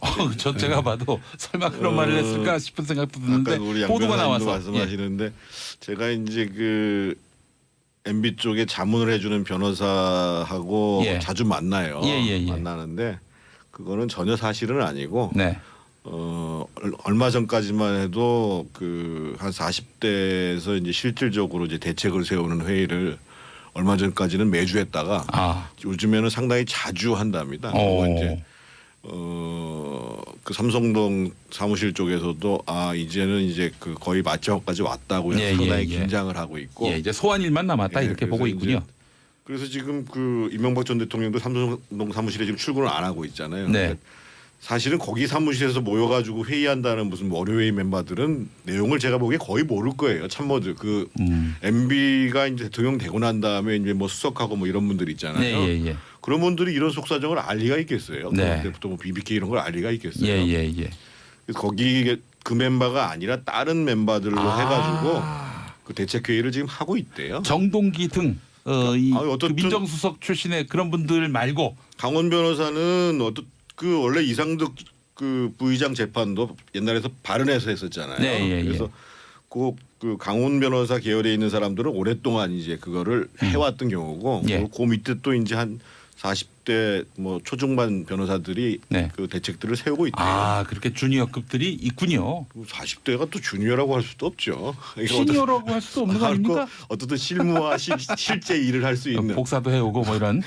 [SPEAKER 1] 제가 봐도 설마 그런 말을 했을까 싶은 생각도 드는데 보도가 나와서
[SPEAKER 7] 말씀하시는데 제가 이제 그 MB 쪽에 자문을 해주는 변호사하고 자주 만나요. 만나는데 그거는 전혀 사실은 아니고 얼마 전까지만 해도 그 한 40대에서 이제 실질적으로 이제 대책을 세우는 회의를 얼마 전까지는 매주 했다가 요즘에는 상당히 자주 한답니다. 그리고 이제 그 삼성동 사무실 쪽에서도 이제는 이제 그 거의 마지막까지 왔다고 상당히 긴장을 하고 있고
[SPEAKER 1] 이제 소환일만 남았다 이렇게 보고 있군요.
[SPEAKER 7] 그래서 지금 그 이명박 전 대통령도 삼성동 사무실에 지금 출근을 안 하고 있잖아요. 그러니까 사실은 거기 사무실에서 모여가지고 회의한다는 무슨 월요회의 멤버들은 내용을 제가 보기에 거의 모를 거예요. 참모들 그 MB가 이제 대통령 되고 난 다음에 이제 뭐 수석하고 뭐 이런 분들 있잖아요. 그런 분들이 이런 속사정을 알 리가 있겠어요. 그때부터 뭐 BBK 이런 걸 알 리가 있겠어요. 그래서 거기 그 멤버가 아니라 다른 멤버들로 해가지고 그 대책 회의를 지금 하고 있대요.
[SPEAKER 1] 정동기 등 그 민정수석 출신의 그런 분들 말고
[SPEAKER 7] 강원 변호사는 그 원래 이상득 그 부의장 재판도 옛날에서 발언해서 했었잖아요. 그래서 그 강원 변호사 계열에 있는 사람들은 오랫동안 이제 그거를 해왔던 경우고 그 밑에 또 이제 한 40대 뭐 초중반 변호사들이 그 대책들을 세우고 있대요.
[SPEAKER 1] 그렇게 주니어급들이 있군요.
[SPEAKER 7] 40대가 또 주니어라고 할 수도 없죠.
[SPEAKER 1] 시니어라고 할 수도 없는 거 아닙니까?
[SPEAKER 7] 어떻든 실무와 실제 일을 할 수 있는
[SPEAKER 1] 복사도 해오고 뭐 이런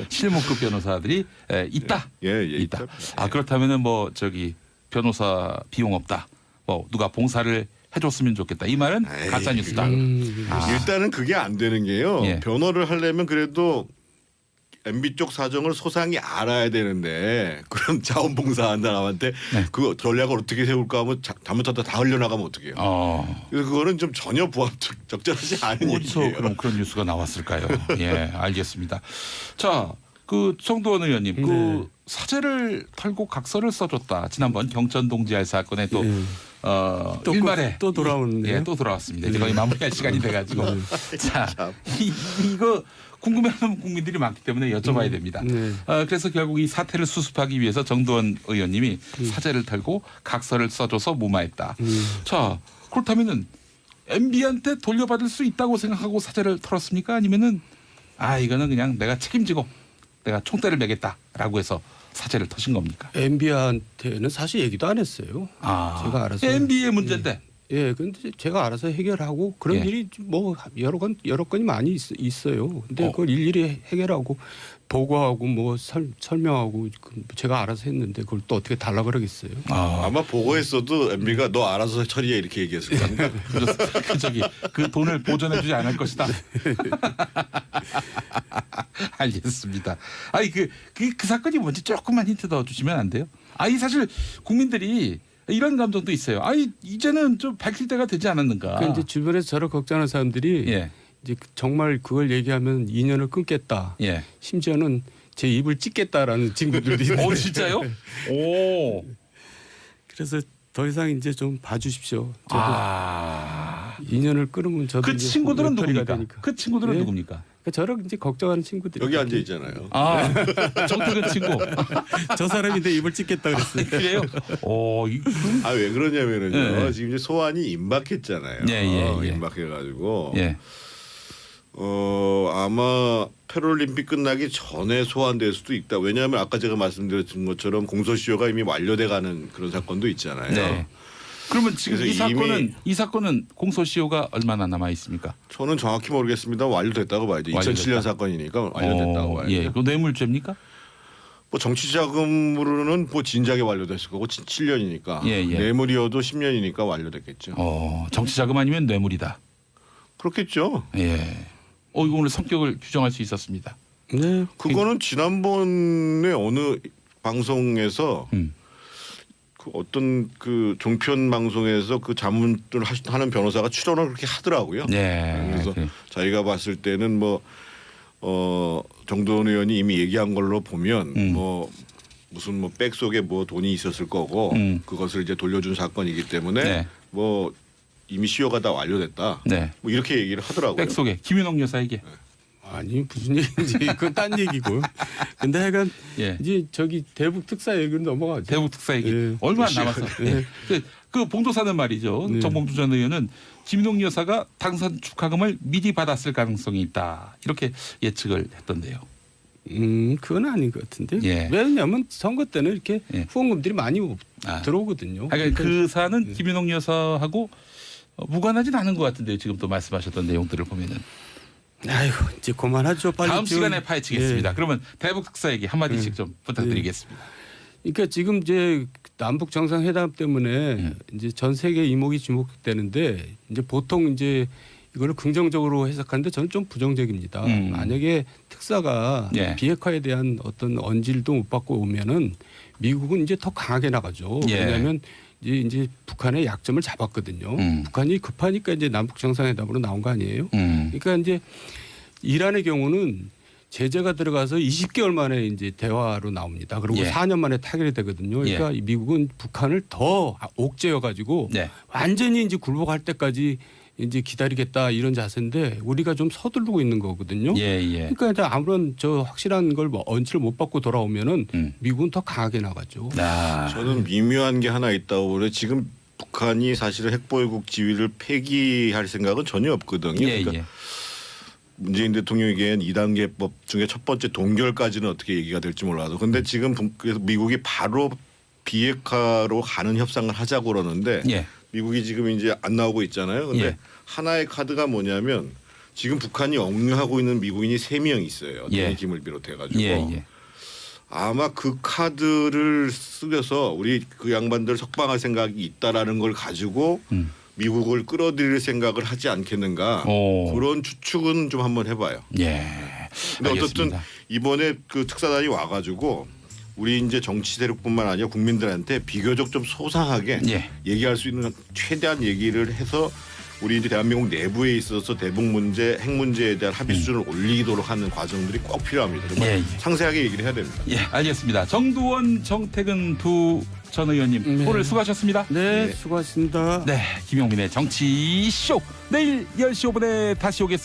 [SPEAKER 1] 실무급 변호사들이 있다. 있다. 그렇다면은 뭐 변호사 비용 없다. 뭐 누가 봉사를 해줬으면 좋겠다. 이 말은
[SPEAKER 7] 에이,
[SPEAKER 1] 가짜 뉴스다.
[SPEAKER 7] 일단은 그게 안 되는 게요.
[SPEAKER 1] 예.
[SPEAKER 7] 변호를 하려면 그래도 MB 쪽 사정을 소상히 알아야 되는데 그럼 자원봉사한 사람한테
[SPEAKER 1] 네.
[SPEAKER 7] 그 전략을 어떻게 세울까 하면 잘못하다 다 흘려나가면 어떡해요. 그래서 그거는 좀 전혀 적절하지 않은
[SPEAKER 1] 어디서
[SPEAKER 7] 얘기예요.
[SPEAKER 1] 그럼 그런 뉴스가 나왔을까요? 예, 알겠습니다. 자, 그 정도원 의원님, 그 사제를 털고 각서를 써줬다. 지난번 경천동지알 사건에 또
[SPEAKER 6] 또
[SPEAKER 1] 일말에
[SPEAKER 6] 또 돌아오는데요.
[SPEAKER 1] 예, 또 돌아왔습니다. 이제 거의 마무리할 시간이 돼가지고 자, 이거 궁금해하는 국민들이 많기 때문에 여쭤봐야 됩니다.
[SPEAKER 6] 네.
[SPEAKER 1] 그래서 결국 이 사태를 수습하기 위해서 정도원 의원님이 사제를 털고 각서를 써줘서 무마했다. 자, 그렇다면은 MB한테 돌려받을 수 있다고 생각하고 사제를 털었습니까? 아니면은 이거는 그냥 내가 책임지고 내가 총대를 매겠다라고 해서 사제를 터신 겁니까?
[SPEAKER 6] MB한테는 사실 얘기도 안 했어요. 제가 알아서.
[SPEAKER 1] MB의 문제인데.
[SPEAKER 6] 예, 근데 제가 알아서 해결하고 그런
[SPEAKER 1] 예.
[SPEAKER 6] 일이 뭐 여러 건이 많이 있어요. 근데 그걸 일일이 해결하고 보고하고 뭐 설명하고 제가 알아서 했는데 그걸 또 어떻게 달라 그러겠어요.
[SPEAKER 7] 아마 보고했어도 MB가 너 알아서 처리해 이렇게 얘기했을 겁니다.
[SPEAKER 1] 그 돈을 보존해주지 않을 것이다. 알겠습니다. 그 사건이 뭔지 조금만 힌트 더 주시면 안 돼요? 이 사실 국민들이 이런 감정도 있어요. 이제는 좀 밝힐 때가 되지 않았는가.
[SPEAKER 6] 그러니까 이제 주변에서 저를 걱정하는 사람들이
[SPEAKER 1] 예.
[SPEAKER 6] 이제 정말 그걸 얘기하면 인연을 끊겠다.
[SPEAKER 1] 예.
[SPEAKER 6] 심지어는 제 입을 찢겠다라는 친구들도 있는데.
[SPEAKER 1] 진짜요? 오.
[SPEAKER 6] 그래서 더 이상 이제 좀 봐주십시오. 저도 인연을 끊으면 저도
[SPEAKER 1] 그
[SPEAKER 6] 이제
[SPEAKER 1] 친구들은
[SPEAKER 6] 외톨이가
[SPEAKER 1] 누굽니까?
[SPEAKER 6] 되니까.
[SPEAKER 1] 그 친구들은
[SPEAKER 6] 예?
[SPEAKER 1] 누굽니까?
[SPEAKER 6] 그러니까 저를 이제 걱정하는 친구들이
[SPEAKER 7] 여기 앉아 있잖아요.
[SPEAKER 1] 정태근 친구.
[SPEAKER 6] 저 사람이 내 입을 찢겠다 그랬어요.
[SPEAKER 1] 그래요?
[SPEAKER 7] 왜 그러냐면은요.
[SPEAKER 1] 예.
[SPEAKER 7] 지금 이제 소환이 임박했잖아요.
[SPEAKER 1] 예.
[SPEAKER 7] 임박해가지고
[SPEAKER 1] 예.
[SPEAKER 7] 아마 패럴림픽 끝나기 전에 소환될 수도 있다. 왜냐하면 아까 제가 말씀드린 것처럼 공소시효가 이미 완료돼가는 그런 사건도 있잖아요.
[SPEAKER 1] 네. 그러면 지금
[SPEAKER 7] 그래서
[SPEAKER 1] 이 사건은 공소시효가 얼마나 남아 있습니까?
[SPEAKER 7] 저는 정확히 모르겠습니다. 완료됐다고 봐야죠. 2007년 사건이니까 완료됐다고 봐야죠.
[SPEAKER 1] 예, 그 뇌물죄입니까?
[SPEAKER 7] 뭐 정치자금으로는 뭐 진작에 완료됐을 거고 7년이니까
[SPEAKER 1] 예.
[SPEAKER 7] 뇌물이어도 10년이니까 완료됐겠죠.
[SPEAKER 1] 정치자금 아니면 뇌물이다.
[SPEAKER 7] 그렇겠죠.
[SPEAKER 1] 예. 이거 오늘 성격을 규정할 수 있었습니다.
[SPEAKER 6] 네.
[SPEAKER 7] 그거는 지난번에 어느 방송에서 그 어떤 그 종편 방송에서 그 자문을 하는 변호사가 출연을 그렇게 하더라고요.
[SPEAKER 1] 네.
[SPEAKER 7] 그래서 자기가 봤을 때는 정도원 의원이 이미 얘기한 걸로 보면 무슨 백 속에 돈이 있었을 거고 그것을 이제 돌려준 사건이기 때문에
[SPEAKER 1] 네.
[SPEAKER 7] 이미 시효가 다 완료됐다.
[SPEAKER 1] 네.
[SPEAKER 7] 이렇게 얘기를 하더라고요.
[SPEAKER 1] 백 속에 김윤옥 여사에게.
[SPEAKER 6] 아니 무슨 얘기인지 그건 딴 얘기고. 근데 하여간 이제 저기 대북 특사 얘기로 넘어가죠.
[SPEAKER 1] 대북 특사 얘기. 얼마 안 남았어. 그 봉도사는 말이죠. 정봉주 전 의원은 김윤옥 여사가 당선 축하금을 미리 받았을 가능성이 있다. 이렇게 예측을 했던데요.
[SPEAKER 6] 그건 아닌 것 같은데.
[SPEAKER 1] 예.
[SPEAKER 6] 왜냐하면 선거 때는 이렇게 후원금들이 많이 들어오거든요.
[SPEAKER 1] 그러니까 그 사안은 김윤옥 여사하고 무관하진 않은 것 같은데요. 지금 또 말씀하셨던 내용들을 보면은.
[SPEAKER 6] 아이고 이제 그만하죠. 빨리
[SPEAKER 1] 다음 시간에 파헤치겠습니다. 그러면 대북 특사에게 한마디씩 좀 부탁드리겠습니다.
[SPEAKER 6] 그러니까 지금 이제 남북 정상회담 때문에 이제 전 세계 이목이 주목되는데 이제 보통 이제 이거를 긍정적으로 해석하는데 저는 좀 부정적입니다. 만약에 특사가 비핵화에 대한 어떤 언질도 못 받고 오면은 미국은 이제 더 강하게 나가죠. 왜냐하면 이제 북한의 약점을 잡았거든요. 북한이 급하니까 이제 남북 정상회담으로 나온 거 아니에요. 그러니까 이제 이란의 경우는 제재가 들어가서 20개월 만에 이제 대화로 나옵니다. 그리고 4년 만에 타결이 되거든요. 그러니까 미국은 북한을 더 옥죄어 가지고 완전히 이제 굴복할 때까지 이제 기다리겠다 이런 자세인데 우리가 좀 서두르고 있는 거거든요. 그러니까 이제 아무런 확실한 걸 언질을 못 받고 돌아오면은 미국은 더 강하게 나가죠.
[SPEAKER 7] 저는 미묘한 게 하나 있다고 보는데 지금 북한이 사실은 핵보유국 지위를 폐기할 생각은 전혀 없거든요. 그러니까 문재인 대통령에겐 2단계법 중에 첫 번째 동결까지는 어떻게 얘기가 될지 몰라도 근데 지금 그래서 미국이 바로 비핵화로 가는 협상을 하자고 그러는데 미국이 지금 이제 안 나오고 있잖아요. 근데 하나의 카드가 뭐냐면 지금 북한이 억류하고 있는 미국인이 3명 있어요. 김을 비롯해 가지고 아마 그 카드를 쓰면서 우리 그 양반들 석방할 생각이 있다라는 걸 가지고 미국을 끌어들일 생각을 하지 않겠는가 그런 추측은 좀 한번 해봐요.
[SPEAKER 1] 예.
[SPEAKER 7] 근데 어쨌든
[SPEAKER 1] 알겠습니다.
[SPEAKER 7] 이번에 그 특사단이 와가지고 우리 이제 정치 세력뿐만 아니라 국민들한테 비교적 좀 소상하게
[SPEAKER 1] 예.
[SPEAKER 7] 얘기할 수 있는 최대한 얘기를 해서 우리 이제 대한민국 내부에 있어서 대북 문제, 핵 문제에 대한 합의 수준을 올리도록 하는 과정들이 꼭 필요합니다. 정말
[SPEAKER 1] 예, 예.
[SPEAKER 7] 상세하게 얘기를 해야 됩니다.
[SPEAKER 1] 예, 알겠습니다. 정두원, 정태근 두 전 의원님
[SPEAKER 6] 네.
[SPEAKER 1] 오늘 수고하셨습니다.
[SPEAKER 6] 네, 수고하셨습니다.
[SPEAKER 1] 네, 김용민의 정치쇼 내일 10시 5분에 다시 오겠습니다.